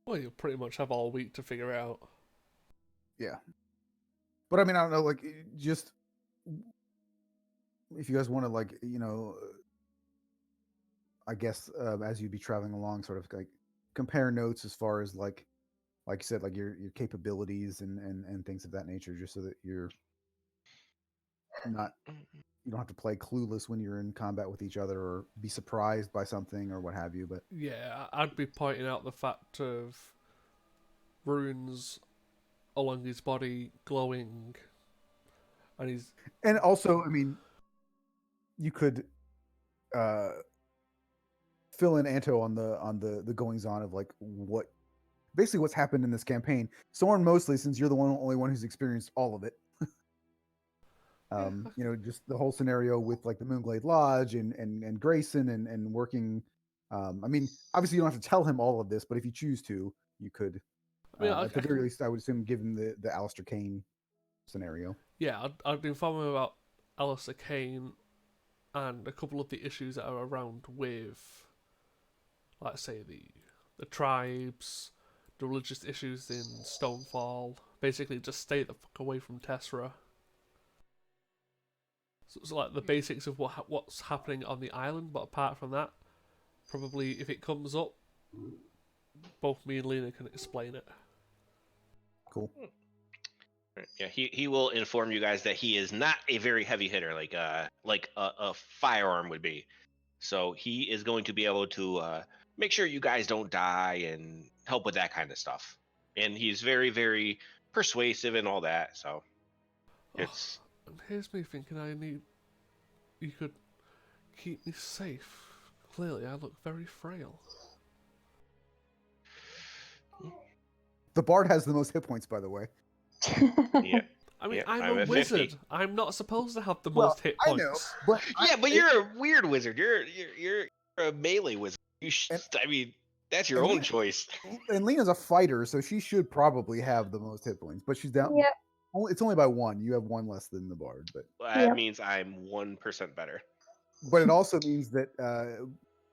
Well, you'll pretty much have all week to figure out. Yeah. But I mean, I don't know, like just if you guys want to, like, I guess as you'd be traveling along, sort of like compare notes as far as like you said, like your capabilities and things of that nature, just so that you're not you don't have to play clueless when you're in combat with each other or be surprised by something or what have you. But Yeah, I'd be pointing out the fact of runes along his body glowing, and also, I mean, you could fill in Anto on the goings on of like basically what's happened in this campaign. Soren, mostly, since you're the only one who's experienced all of it. Just the whole scenario with like the Moonglade Lodge and Grayson and working. I mean, obviously you don't have to tell him all of this, but if you choose to, you could. I mean, At the very least, I would assume give him the Alistair Kane scenario. yeah, I'd inform him about Alistair Kane and a couple of the issues that are around with, let's say, the tribes, the religious issues in Stonefall. Basically, just stay the fuck away from Tessera. So like the basics of what's happening on the island, but apart from that, probably if it comes up, both me and Lena can explain it. Cool. Yeah, he will inform you guys that he is not a very heavy hitter like a firearm would be. So he is going to be able to make sure you guys don't die and help with that kind of stuff. And he's very, very persuasive and all that. So it's And here's me thinking you could keep me safe. Clearly, I look very frail. The Bard has the most hit points, by the way. yeah. I mean, Yeah, I'm I'm a at wizard. 50. I'm not supposed to have the Well, most hit I points. know, but Yeah, but you're a weird wizard. You're a melee wizard. I mean, that's your own choice. And Lena's a fighter, so she should probably have the most hit points. But she's down. Yep. It's only by one. You have one less than the Bard, but That Yep. means I'm 1% better. it also means that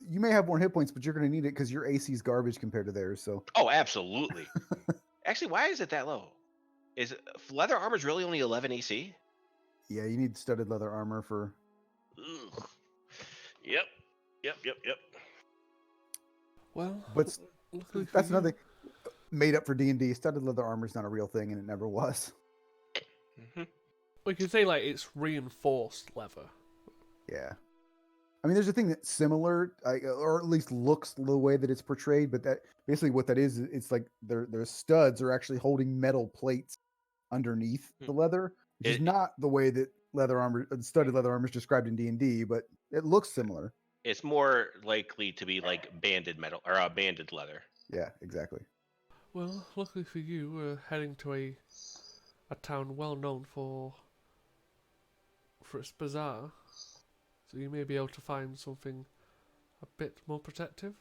you may have more hit points, but you're going to need it because your AC is garbage compared to theirs. So Oh, absolutely. Actually, why is it that low? Is leather armor's really only 11 AC? yeah, you need studded leather armor for. Ugh. Yep. Well, But luckily for that's you, another thing made up for D&D. Studded leather armor is not a real thing, and it never was. Mm-hmm. we can say like it's reinforced leather. Yeah. I mean, there's a thing that's similar, or at least looks the way that it's portrayed, but that basically what that is, it's like their studs are actually holding metal plates underneath the leather, which is not the way that studded leather armor is described in D&D, but it looks similar. It's more likely to be like banded metal or banded leather. Yeah, exactly. Well, luckily for you, we're heading to a town well known for its bazaar, so you may be able to find something a bit more protective.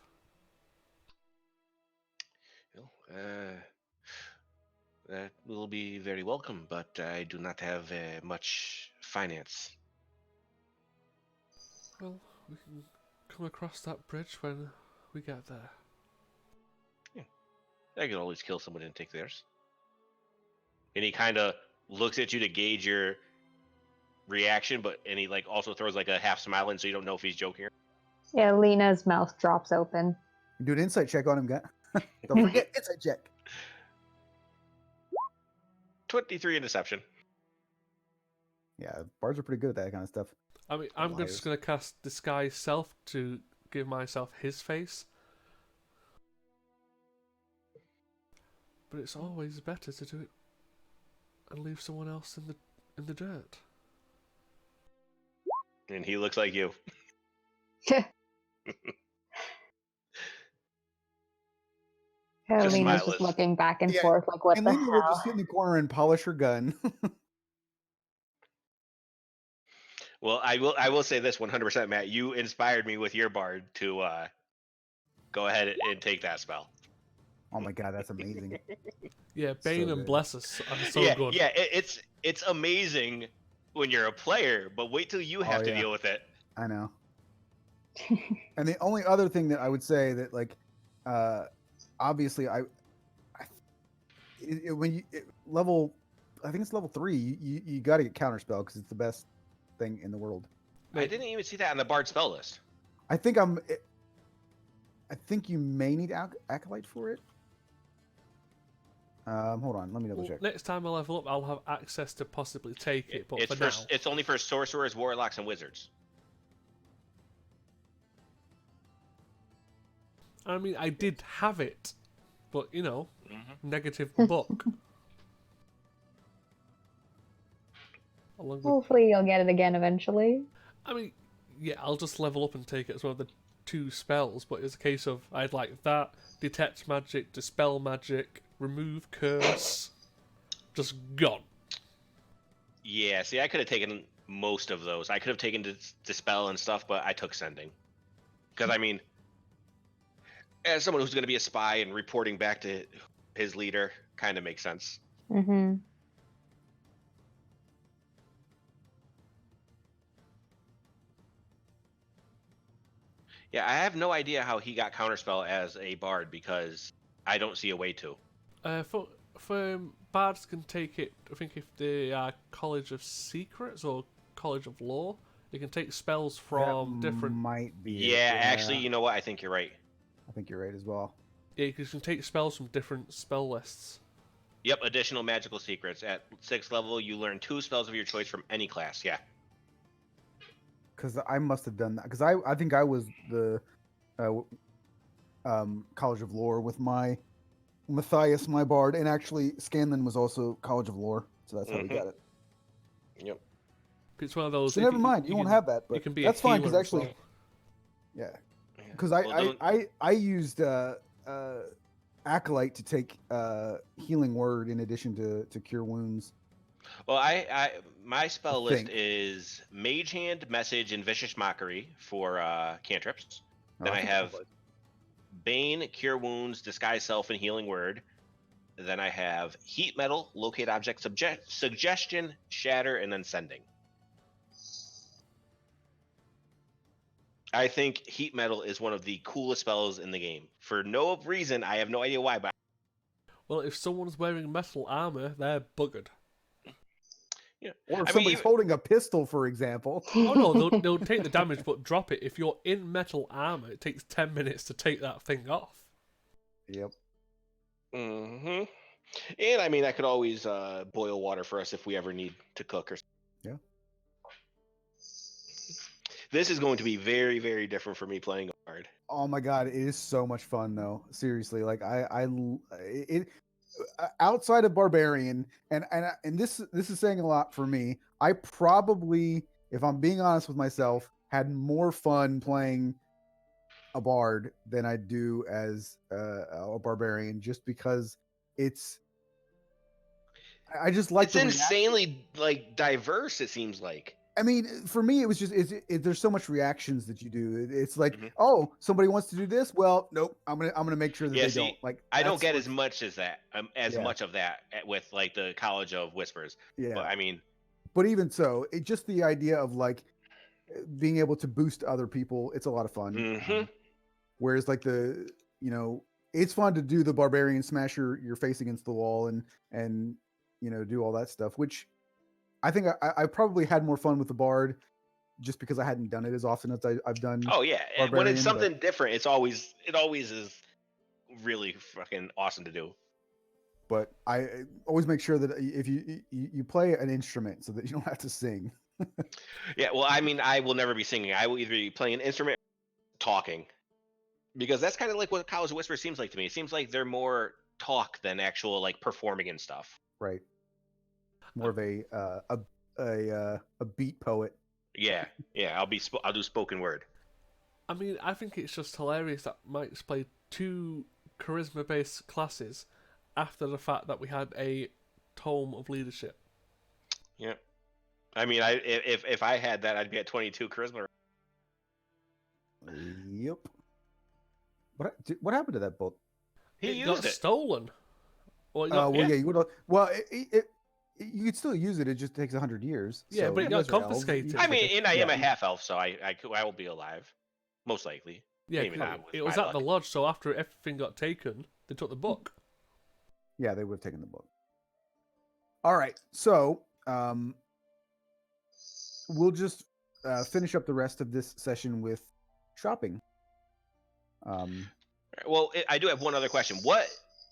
That will be very welcome, but I do not have much finance. Well, we can come across that bridge when we get there. Yeah. I could always kill someone and take theirs. And he kind of looks at you to gauge your reaction, and he like also throws like a half smile in, so you don't know if he's joking. Yeah, Lena's mouth drops open. Do an insight check on him, guy. Don't forget insight check. 23 in deception. Yeah, bards are pretty good at that kind of stuff. I mean, I'm just going to cast Disguise Self to give myself his face. But it's always better to do it and leave someone else in the dirt. And he looks like you. Lena's just looking back and forth like, what the Lena will hell? just sit in the corner and polish her gun. Well, I will say this 100%, Matt. You inspired me with your bard to go ahead and take that spell. Oh my god, that's amazing. Yeah, Bane and Bless us are so good. Yeah, it's amazing when you're a player, but wait till you have to deal with it. I know. And the only other thing that I would say that, like, obviously, when you level, I think it's level 3, you got to get counterspell because it's the best thing in the world. I didn't even see that on the Bard spell list. I think you may need Acolyte for it. Hold on, let me double check. Next time I level up, I'll have access to possibly take it. But It's only for sorcerers, warlocks, and wizards. I mean, I did have it, but negative book. Hopefully you'll get it again eventually. I mean, yeah, I'll just level up and take it as one of the 2 spells, but it's a case of I'd like that, detect magic, dispel magic, remove curse, just gone. Yeah, see, I could have taken most of those. I could have taken dispel and stuff, but I took sending. Because, I mean, as someone who's going to be a spy and reporting back to his leader, kind of makes sense. Mm-hmm. Yeah, I have no idea how he got counterspell as a bard because I don't see a way to. For bards can take it. I think if they are College of Secrets or College of Law, they can take spells from different. Might be. Yeah, actually, you know what? I think you're right. I think you're right as well. Yeah, you can take spells from different spell lists. Yep, additional magical secrets. At 6th level, you learn 2 spells of your choice from any class. Yeah. Because I must have done that. Because I think I was the College of Lore with my Matthias, my bard, and actually Scanlan was also College of Lore, so that's how we got it. Yep. It's one of those. So never mind, you won't have that, but that's fine because actually, yeah, because I used Acolyte to take Healing Word in addition to Cure Wounds. Well, my spell list is Mage Hand, Message, and Vicious Mockery for cantrips. Then I have Bane, Cure Wounds, Disguise Self, and Healing Word. Then I have Heat Metal, Locate Object, Suggestion, Shatter, and then Sending. I think Heat Metal is one of the coolest spells in the game. For no reason, I have no idea why, but... Well, if someone's wearing metal armor, they're buggered. Yeah. Or if somebody's holding a pistol, for example. Oh no, they'll take the damage but drop it. If you're in metal armor, it takes 10 minutes to take that thing off. Yep. Mm-hmm. And I mean, I could always boil water for us if we ever need to cook or something. Yeah. This is going to be very, very different for me playing hard. Oh my god, it is so much fun though. Seriously, like outside of Barbarian, and this is saying a lot for me. I probably, if I'm being honest with myself, had more fun playing a bard than I do as a Barbarian, just because I just like it's insanely like diverse. It seems like. I mean, for me, it was just there's so much reactions that you do. It's like, oh, somebody wants to do this. Well, nope. I'm gonna make sure that they don't. Like, I don't get as much as that, much of that with like the College of Whispers. Yeah. But I mean, but even so, it just the idea of like being able to boost other people. It's a lot of fun. Whereas like it's fun to do the Barbarian smash your face against the wall and do all that stuff, which. I think I probably had more fun with the Bard just because I hadn't done it as often as I've done. Oh yeah, when it's something different, it always is really fucking awesome to do. But I always make sure that if you play an instrument so that you don't have to sing. Yeah, well, I mean, I will never be singing. I will either be playing an instrument or talking. Because that's kind of like what College of Whispers seems like to me. It seems like they're more talk than actual like performing and stuff. Right. More of a beat poet. Yeah. I'll do spoken word. I mean, I think it's just hilarious that Mike's played 2 charisma-based classes after the fact that we had a tome of leadership. Yeah. I mean, if I had that, I'd be at 22 charisma. Yep. What happened to that book? It got stolen. Well, yeah, you would. Well, you could still use it. It just takes 100 years. Yeah, so but it got confiscated. I mean, and I am a half elf, so I will be alive, most likely. Yeah, it was at the lodge. So after everything got taken, they took the book. Yeah, they would have taken the book. All right, so we'll just finish up the rest of this session with shopping. Well, I do have one other question. What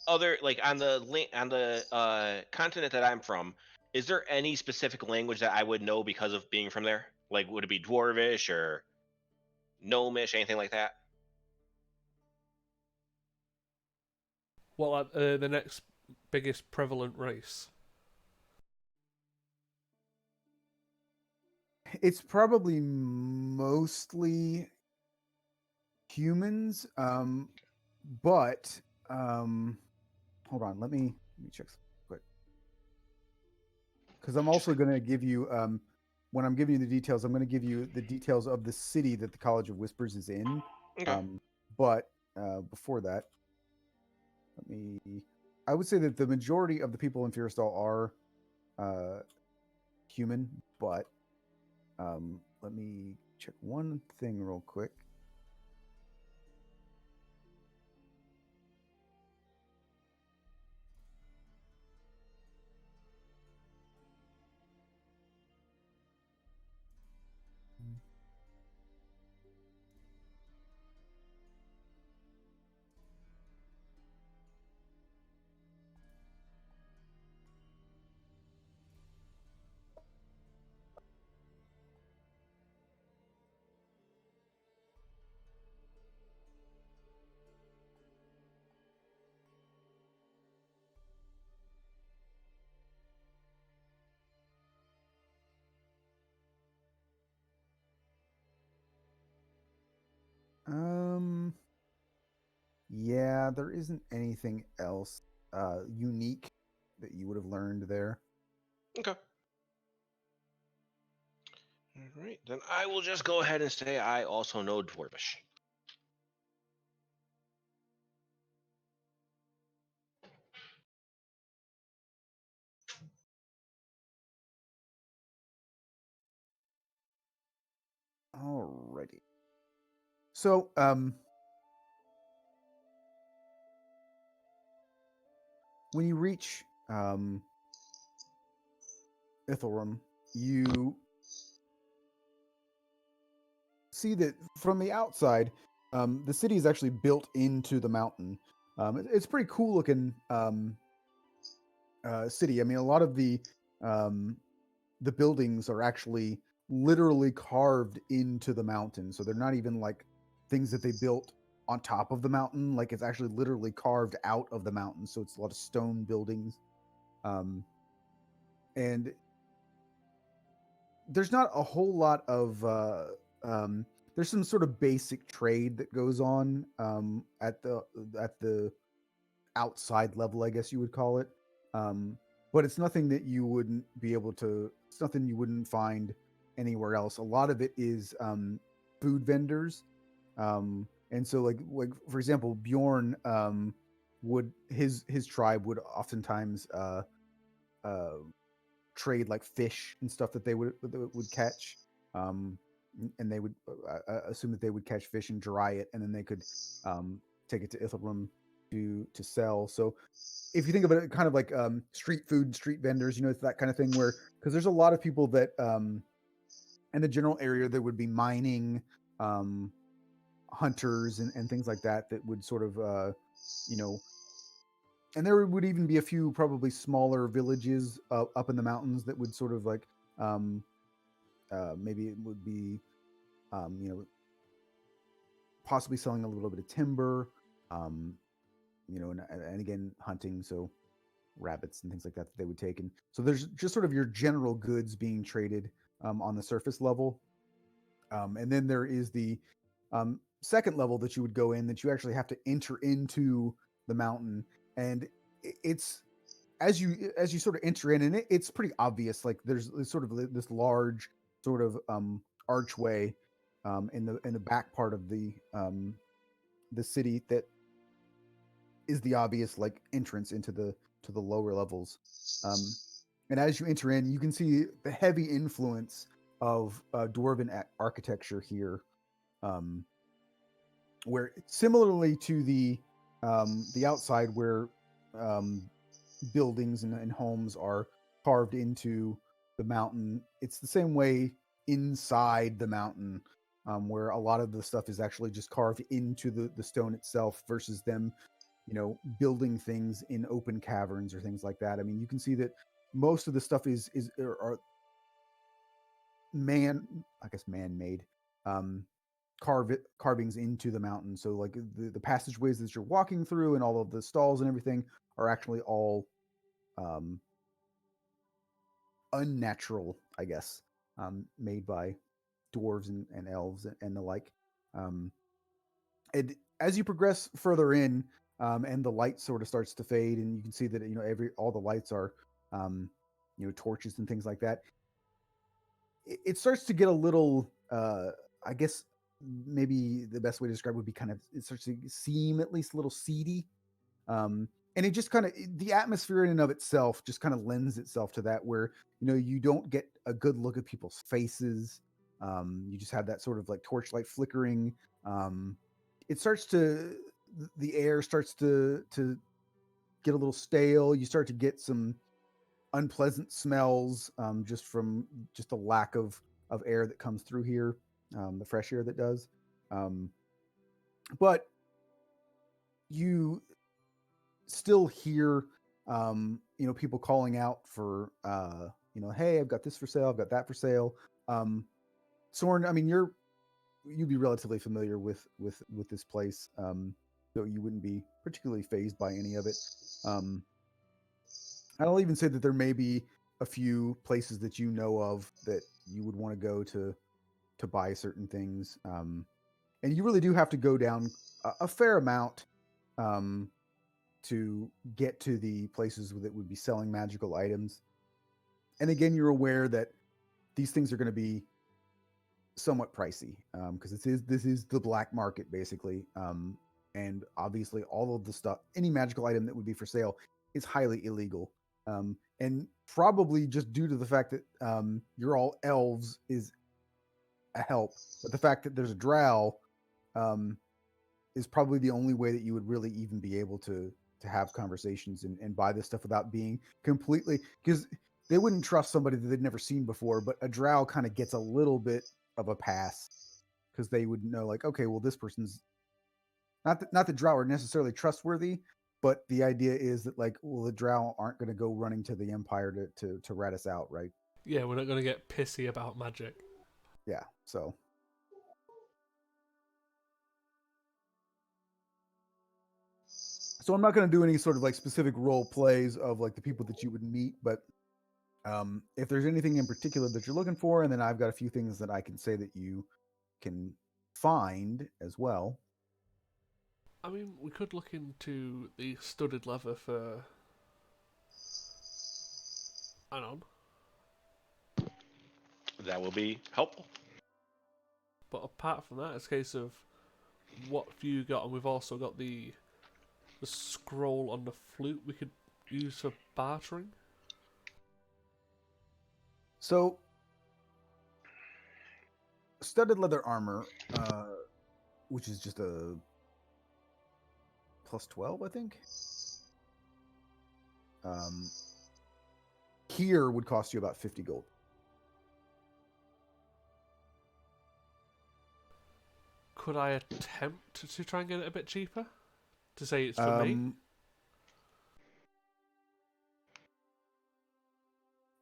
other, like, on the continent that I'm from, is there any specific language that I would know because of being from there? Like, would it be Dwarvish or Gnomish, anything like that? What, like, the next biggest prevalent race? It's probably mostly humans, but hold on, let me check quick, because I'm also going to give you when I'm giving you the details, I'm going to give you the details of the city that the College of Whispers is in. Okay. But before that, I would say that the majority of the people in Fearstal are human, but let me check one thing real quick. Yeah, there isn't anything else unique that you would have learned there. Okay. All right. Then I will just go ahead and say I also know Dwarvish. Alrighty. So, when you reach Ithilrum, you see that from the outside, the city is actually built into the mountain. It's pretty cool looking city. I mean, a lot of the buildings are actually literally carved into the mountain, so they're not even like things that they built on top of the mountain. Like it's actually literally carved out of the mountain, so it's a lot of stone buildings. And there's not a whole lot of there's some sort of basic trade that goes on at the outside level, I guess you would call it. But it's nothing that you wouldn't be able to. It's nothing you wouldn't find anywhere else. A lot of it is food vendors, and so like for example, Bjorn would his tribe would oftentimes trade like fish and stuff that they would catch, and they would assume that they would catch fish and dry it, and then they could take it to Ithilrum to sell. So if you think of it kind of like street food, street vendors, it's that kind of thing where, because there's a lot of people that in the general area that would be mining, hunters and things like that would sort of and there would even be a few probably smaller villages up in the mountains that would sort of like maybe it would be possibly selling a little bit of timber, and again hunting, so rabbits and things like that they would take. And so there's just sort of your general goods being traded on the surface level, and then there is the second level that you would go in, that you actually have to enter into the mountain. And it's as you sort of enter in, and it's pretty obvious, like there's sort of this large sort of archway in the back part of the city that is the obvious like entrance into the lower levels. And as you enter in, you can see the heavy influence of dwarven architecture here, where similarly to the outside, where buildings and homes are carved into the mountain, it's the same way inside the mountain, where a lot of the stuff is actually just carved into the stone itself versus them, building things in open caverns or things like that. I mean, you can see that most of the stuff are man-made, carvings into the mountain. So like the passageways that you're walking through and all of the stalls and everything are actually all unnatural, I guess, made by dwarves and elves and the like. And as you progress further in, and the light sort of starts to fade, and you can see that all the lights are torches and things like that. It starts to get a little, I guess maybe the best way to describe it would be it starts to seem at least a little seedy. And it just the atmosphere in and of itself just kind of lends itself to that, where you don't get a good look at people's faces. You just have that sort of like torchlight flickering. It starts to The air starts to get a little stale. You start to get some unpleasant smells, just from just the lack of air that comes through here, the fresh air that does. But you still hear people calling out for hey, I've got this for sale, I've got that for sale. Soren, I mean, you'd be relatively familiar with this place, so you wouldn't be particularly fazed by any of it. I'll even say that there may be a few places that you know of that you would want to go to buy certain things, and you really do have to go down a fair amount to get to the places that would be selling magical items. And again, you're aware that these things are going to be somewhat pricey, because this is the black market basically, and obviously all of the stuff, any magical item that would be for sale, is highly illegal, and probably just due to the fact that you're all elves is a help, but the fact that there's a drow is probably the only way that you would really even be able to have conversations and buy this stuff without being completely, because they wouldn't trust somebody that they'd never seen before. But a drow kind of gets a little bit of a pass, because they would know, like, okay, well, this person's not that drow are necessarily trustworthy, but the idea is that, like, well, the drow aren't going to go running to the empire to rat us out, right? Yeah, we're not going to get pissy about magic. Yeah, so I'm not going to do any sort of like specific role plays of like the people that you would meet, but if there's anything in particular that you're looking for, and then I've got a few things that I can say that you can find as well. I mean, we could look into the studded leather for Anon, That will be helpful. but apart from that, it's a case of what have you got, and we've also got the scroll on the flute we could use for bartering. So, studded leather armor, which is just a plus 12, I think. Here would cost you about 50 gold. Could I attempt to try and get it a bit cheaper? To say it's for me?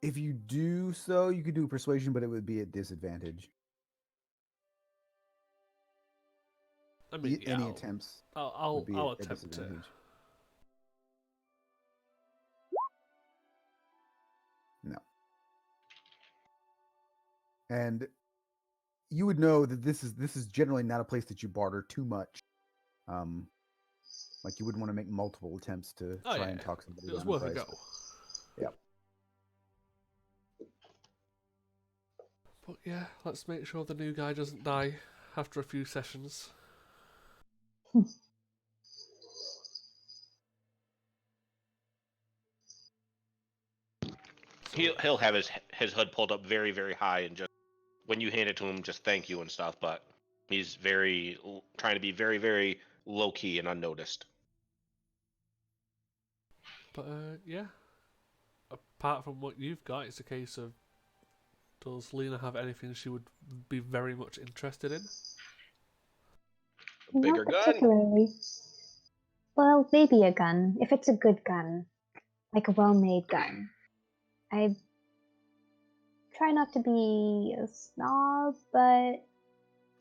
If you do so, you could do persuasion, but it would be at disadvantage. I mean, yeah, any attempts I'll at attempt to. disadvantage. No. And you would know that this is generally not a place that you barter too much. Like, you wouldn't want to make multiple attempts to try and talk somebody down. It was worth a go. Yeah. But yeah, let's make sure the new guy doesn't die after a few sessions. He'll have his hood pulled up very, very high, and just when you hand it to him, just thank you and stuff. But he's trying to be very, very low key and unnoticed. But yeah, apart from what you've got, it's a case of Does Lena have anything she would be very much interested in? A bigger Not gun. particularly. Well, maybe a gun, if it's a good gun, like a well-made gun. I try not to be a snob, but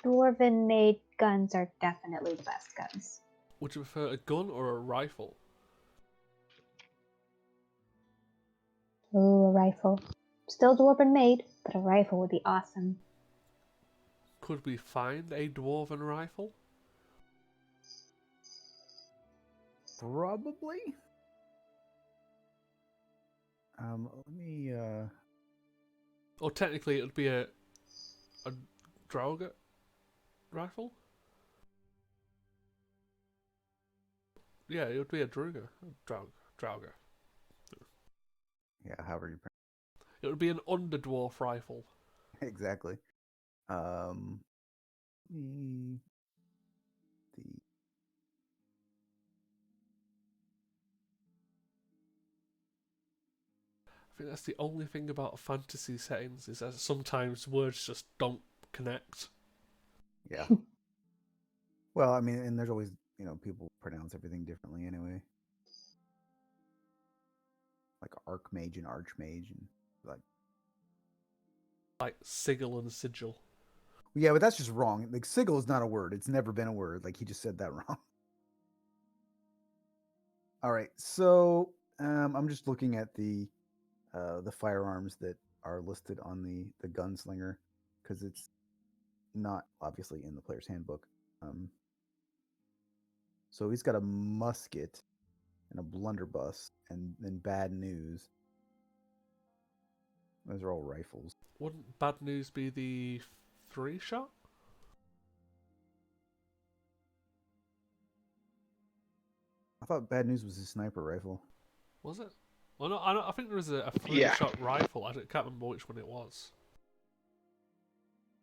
dwarven-made guns are definitely the best guns. Would you prefer a gun or a rifle? Ooh, a rifle. Still dwarven-made, but a rifle would be awesome. Could we find a dwarven rifle? Probably. Let me. Or technically, it would be a Draugr rifle. Yeah, it would be a Draugr. Draugr. Yeah, however you It would be an Underdwarf rifle. exactly. The I think that's the only thing about fantasy settings is that sometimes words just don't connect. yeah. Well, I mean, and there's always people pronounce everything differently anyway. Like archmage and archmage and Like sigil and sigil. yeah, but that's just wrong. Like sigil is not a word. It's never been a word. Like he just said that wrong. All right, so I'm just looking at the firearms that are listed on the gunslinger because it's not obviously in the player's handbook. So he's got a musket and a blunderbuss and then bad news. Those are all rifles. Wouldn't bad news be the 3-shot? I thought bad news was a sniper rifle. Was it? Well, no, I think there was a Yeah. 3-shot rifle. I can't remember which one it was.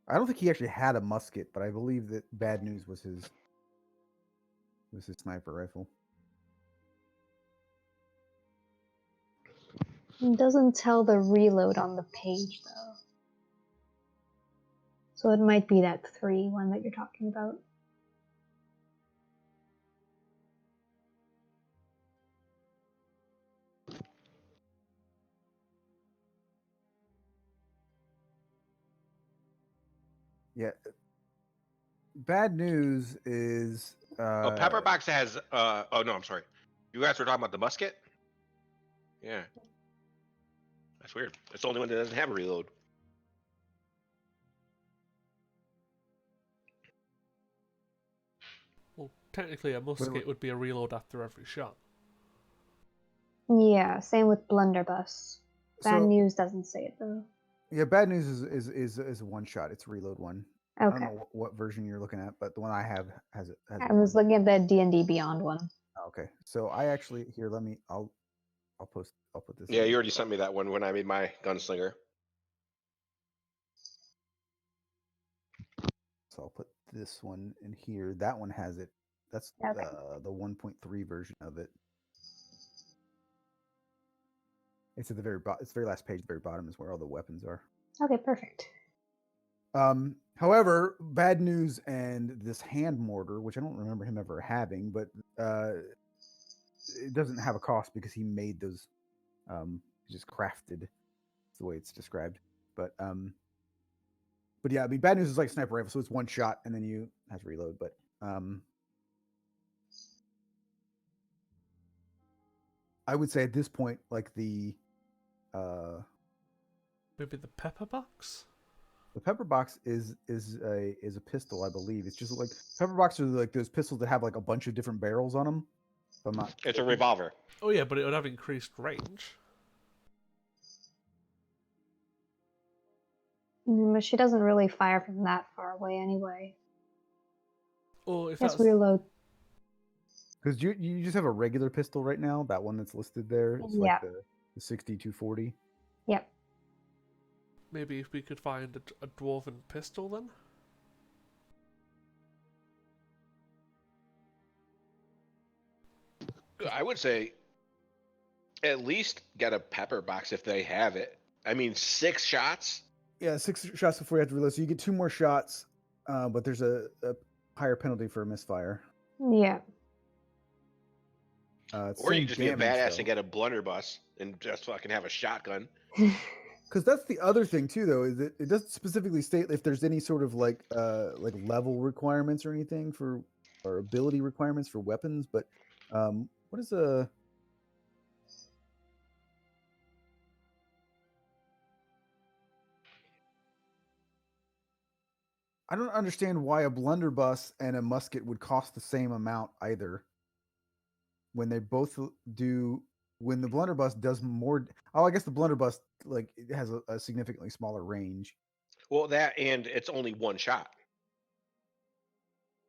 I don't think he actually had a musket, but I believe that bad news was his sniper rifle. It doesn't tell the reload on the page, though. So it might be that 3 one that you're talking about. Yeah. Bad news is Oh, Pepperbox has. Oh no, I'm sorry. You guys were talking about the musket. Yeah, that's weird. It's the only one that doesn't have a reload. Well, technically, a musket would be a reload after every shot. Yeah, same with blunderbuss. Bad news doesn't say it though. Yeah, bad news is a one shot. It's a reload one. Okay. I don't know what version you're looking at, but the one I have has it. I was looking at the D&D Beyond one. Okay, so I actually here. I'll put this. Yeah, you already sent me that one when I made my gunslinger. So I'll put this one in here. That one has it. That's Okay. the 1.3 version of it. It's at the very it's the very last page. The very bottom is where all the weapons are. Okay, perfect. However, bad news and this hand mortar, which I don't remember him ever having, but it doesn't have a cost because he made those. Just crafted. That's the way it's described. But yeah, I mean, bad news is like a sniper rifle, so it's one shot and then you have to reload. But I would say at this point, like maybe the pepper box. The pepper box is a pistol, I believe. It's just like pepper box are like those pistols that have like a bunch of different barrels on them. If I'm not. It's a revolver. Oh yeah, but it would have increased range. But she doesn't really fire from that far away anyway. Or if Yes, that's reload. Because you just have a regular pistol right now. That one that's listed there. It's like the 6240. Yep. Maybe if we could find a dwarven pistol then. I would say at least get a pepper box if they have it. I mean, 6 shots. Yeah, 6 shots before you have to reload. So you get 2 more shots, but there's a higher penalty for a misfire. Yeah. Or you Same can just be a damage, badass though. and get a blunderbuss and just fucking have a shotgun. Because that's the other thing too, though, is it doesn't specifically state if there's any sort of like level requirements or anything for or ability requirements for weapons. But what is a I don't understand why a blunderbuss and a musket would cost the same amount either. When they both do, when the blunderbuss does more. Oh, I guess the blunderbuss like it has a significantly smaller range. Well, that and it's only one shot.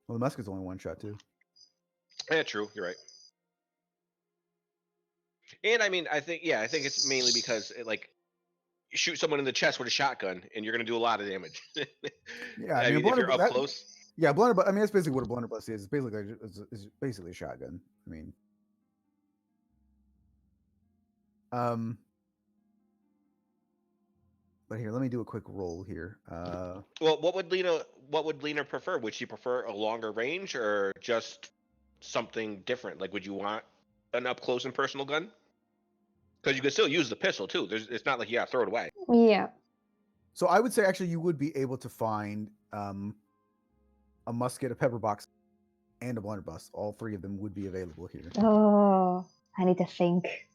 Well, the musket's only one shot too. Yeah, true. You're right. And I mean, I think it's mainly because like you shoot someone in the chest with a shotgun and you're gonna do a lot of damage. Yeah, I mean, if you're up close. Yeah, blunderbuss. I mean, that's basically what a blunderbuss is. It's basically a shotgun. I mean, but here, let me do a quick roll here. Well, what would Lena prefer? Would she prefer a longer range or just something different? Like, would you want an up close and personal gun? Because you can still use the pistol too. It's not like you got to throw it away. Yeah. So I would say actually you would be able to find a musket, a pepper box, and a blunderbuss. All 3 of them would be available here. Oh, I need to think.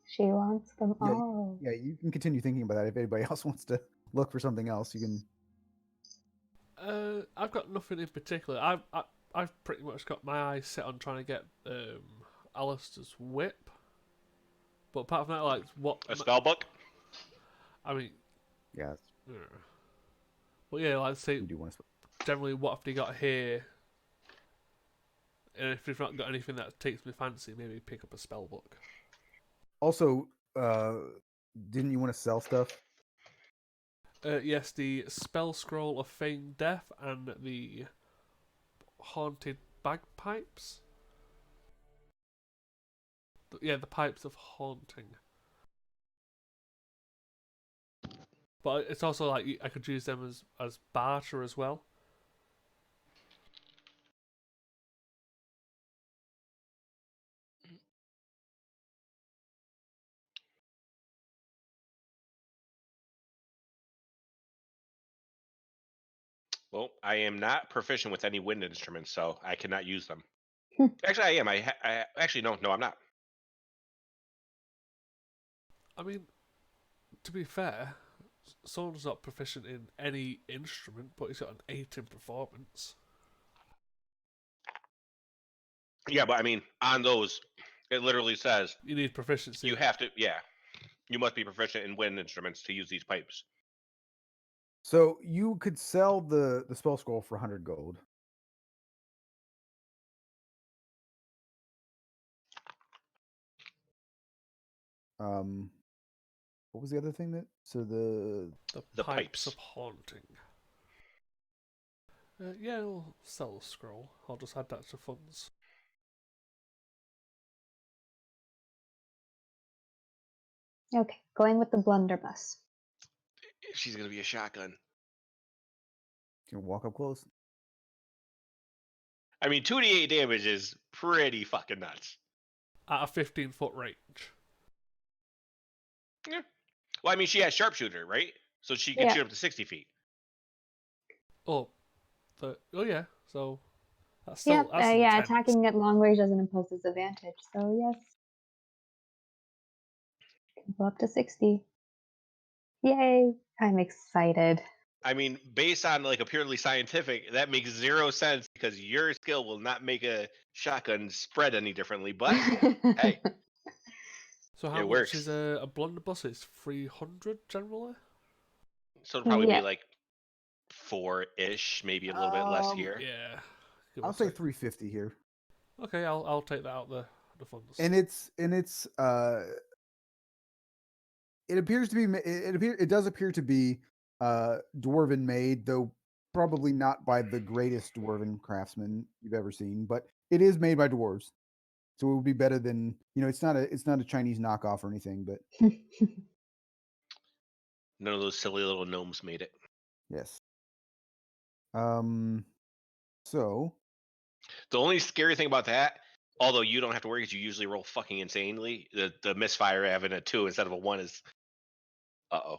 She wants them Yeah, all. Yeah, you can continue thinking about that. If anybody else wants to look for something else, you can. I've got nothing in particular. I've pretty much got my eyes set on trying to get Alistair's whip. But apart from that, like what A spell book. I mean, Yeah. well, yeah, like say You do want to. generally what have they got here? And if they've not got anything that takes me fancy, maybe pick up a spell book. Also, didn't you want to sell stuff? Yes, the spell scroll of feigned death and the haunted bagpipes. Yeah, the pipes of haunting. But it's also like I could use them as barter as well. Well, I am not proficient with any wind instruments, so I cannot use them. Actually, I am. I actually no, I'm not. I mean, to be fair, someone's not proficient in any instrument, but he's got an 8 in performance. Yeah, but I mean, on those, it literally says You need proficiency. you have to. Yeah, you must be proficient in wind instruments to use these pipes. So you could sell the spell scroll for 100 gold. What was the other thing that? So The pipes pipes. of haunting. Yeah, I'll sell the scroll. I'll just add that to funds. Okay, going with the blunderbuss. She's gonna be a shotgun. you can walk up close. I mean, 2d8 damage is pretty fucking nuts. At a 15-foot range. Yeah. Well, I mean, she has sharpshooter, right? So she can shoot up to 60 feet. Oh, yeah. So that's still that's yeah. intense. Attacking at long range doesn't impose disadvantage. So yes, can go up to 60. Yay! I'm excited. I mean, based on like a purely scientific, that makes 0 sense because your skill will not make a shotgun spread any differently. But hey, So how it much works. is a blunderbuss? It's 300 generally. So it'll probably be like 4-ish, maybe a little bit less here. Yeah. I'll say 350 here. Okay, I'll take that out the funds. And it does appear to be dwarven made, though probably not by the greatest dwarven craftsman you've ever seen, but it is made by dwarves. So it would be better than it's not a Chinese knockoff or anything, but None of those silly little gnomes made it. yes. So The only scary thing about that, although you don't have to worry because you usually roll fucking insanely, the misfire having a 2 instead of a 1 is uh-oh.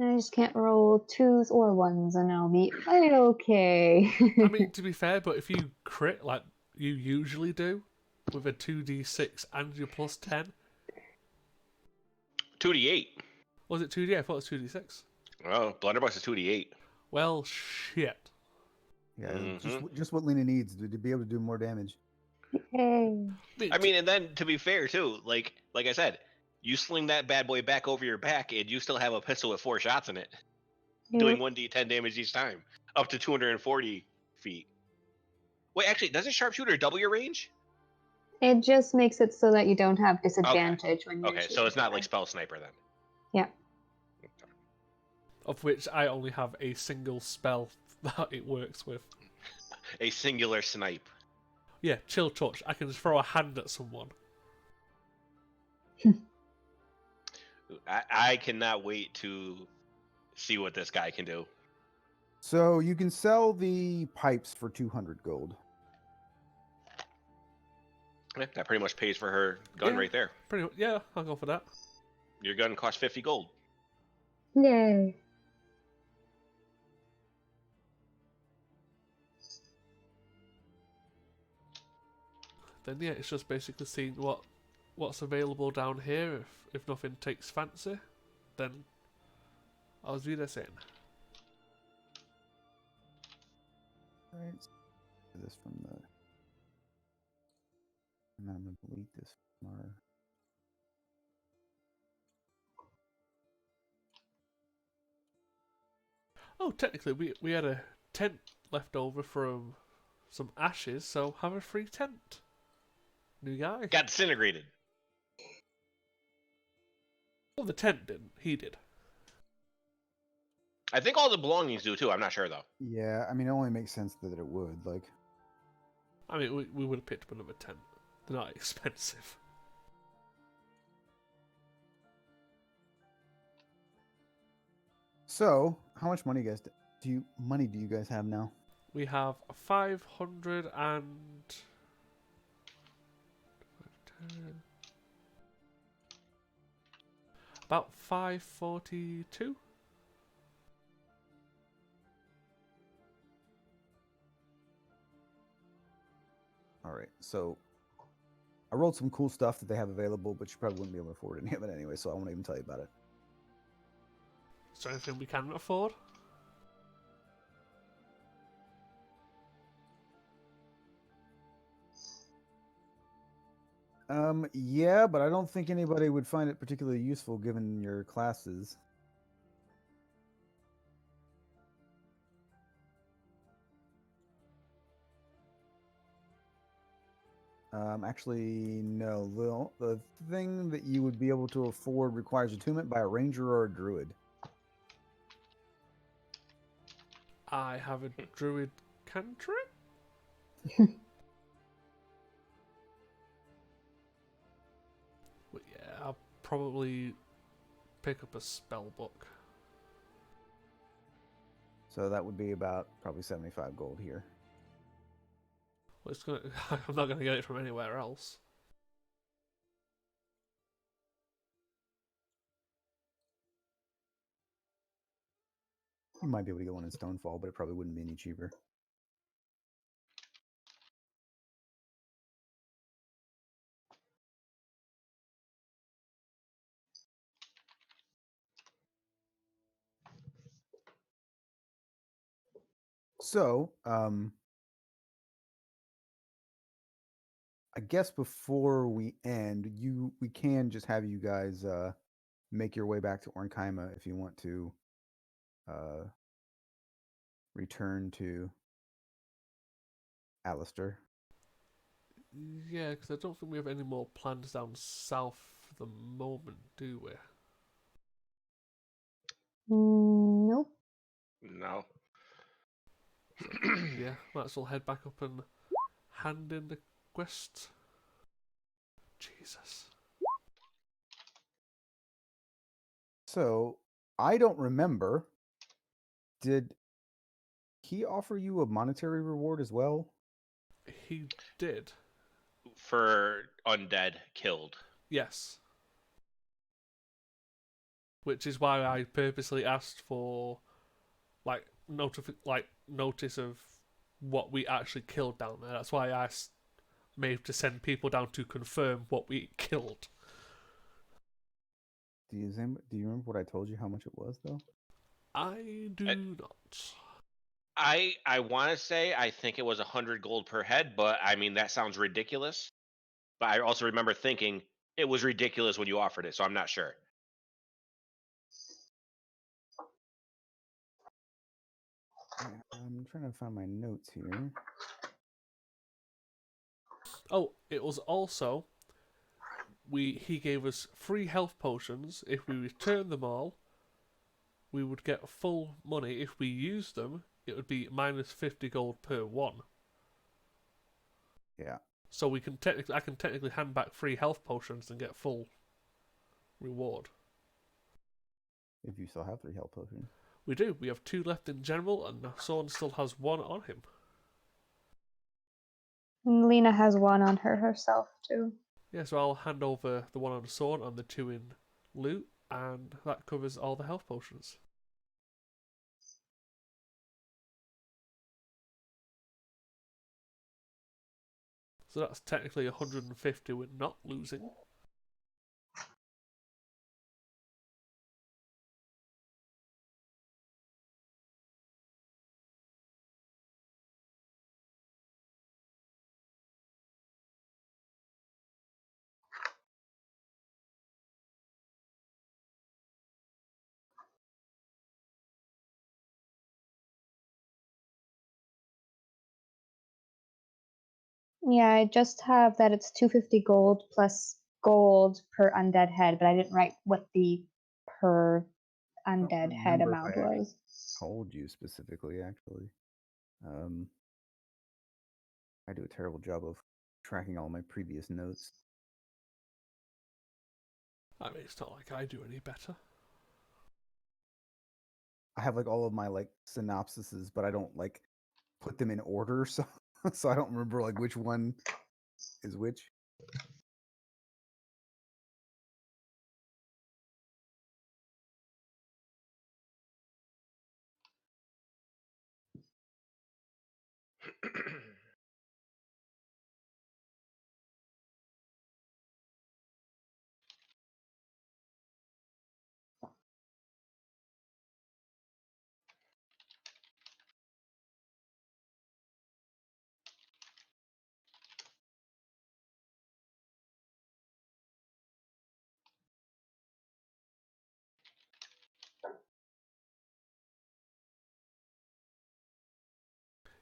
I just can't roll 2s or 1s and I'll be okay. I mean, to be fair, but if you crit like you usually do, with a 2d6 and your plus 10, 2d8. was it 2d? I thought it was 2d6. Oh, Blunderbuss is 2d8. Well, shit. yeah, just what Lena needs to be able to do more damage. Yay. I mean, and then to be fair too, like I said, you sling that bad boy back over your back, and you still have a pistol with 4 shots in it, doing 1d10 damage each time, up to 240 feet. Wait, actually, doesn't sharpshooter double your range? It just makes it so that you don't have disadvantage when you're Okay, shooting so it's not away. like spell sniper then. Yeah. Of which I only have a single spell that it works with. A singular snipe. Yeah, chill touch. I can just throw a hand at someone. I cannot wait to see what this guy can do. So you can sell the pipes for 200 gold. Yeah, that pretty much pays for her gun right there. Pretty much, yeah, I'll go for that. Your gun costs 50 gold. Yay. Then yeah, it's just basically seeing what's available down here. If nothing takes fancy, then I'll do this in. All right. This from the. And I'm gonna delete this from our. Oh, technically, we had a tent left over from some ashes, so have a free tent. New guy. Got disintegrated. Well, the tent didn't. He did. I think all the belongings do too. I'm not sure though. Yeah, I mean, it only makes sense that it would. Like, I mean, we would have picked up another tent. They're not expensive. so how much money, guys? Do you guys have now? We have 500 and... about 542. All right, so I rolled some cool stuff that they have available, but you probably wouldn't be able to afford any of it anyway, so I won't even tell you about it. Is there anything we can afford? Yeah, but I don't think anybody would find it particularly useful given your classes. Actually, no. The thing that you would be able to afford requires attunement by a ranger or a druid. I have a druid cantrip? But yeah, I'll probably pick up a spell book. So that would be about probably 75 gold here. Well, it's gonna, I'm not going to get it from anywhere else. You might be able to get one in Stonefall, but it probably wouldn't be any cheaper. So, I guess before we end, we can just have you guys make your way back to Ornkaima if you want to return to Alistair. Yeah, because I don't think we have any more plans down south for the moment, do we? Nope. No. So, yeah, might as well head back up and hand in the quest. Jesus. So I don't remember. Did he offer you a monetary reward as well? He did. For undead killed. Yes. Which is why I purposely asked for notice of what we actually killed down there. That's why I asked Maeve to send people down to confirm what we killed. Do you remember what I told you? How much it was though? I do not. I want to say I think it was 100 gold per head, but I mean that sounds ridiculous. But I also remember thinking it was ridiculous when you offered it, so I'm not sure. Yeah, I'm trying to find my notes here. Oh, it was also he gave us 3 health potions. If we returned them all, we would get full money. If we used them, it would be minus 50 gold per one. Yeah. So I can technically hand back 3 health potions and get full reward. If you still have 3 health potions. We do. We have 2 left in general, and Sorn still has 1 on him. Lena has one on her herself too. Yeah, so I'll hand over the 1 on Sorn and the 2 in loot, and that covers all the health potions. So that's technically 150 we're not losing. Yeah, I just have that it's 250 gold plus gold per undead head, but I didn't write what the per undead head remember if amount I actually was. told you specifically, actually. I do a terrible job of tracking all my previous notes. I mean, it's not like I do any better. I have like all of my like synopsises, but I don't like put them in order, so so I don't remember like which one is which.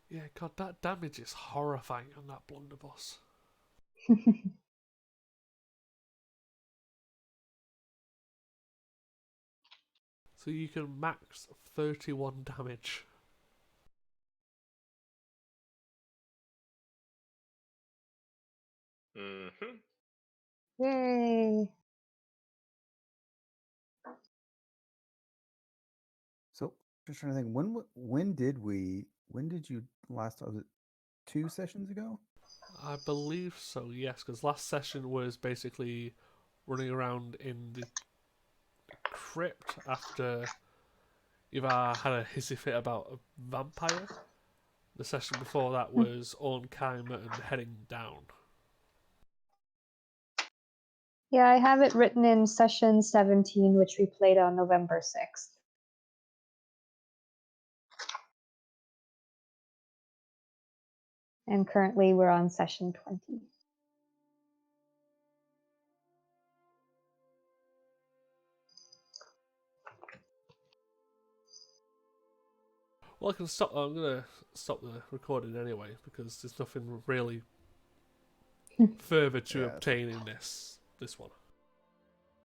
Yeah, God, that damage is horrifying on that blunderbuss. So you can max 31 damage. Mm-hmm. Yay! So just trying to think, when did you last? Was it 2 sessions ago? I believe so, yes, because last session was basically running around in the crypt after Ivar had a hissy fit about a vampire. The session before that was Ornkheimer and heading down. Yeah, I have it written in session 17, which we played on November 6th. And currently we're on session 20. Well, I'm gonna stop the recording anyway because there's nothing really further to Yeah. obtain in this one.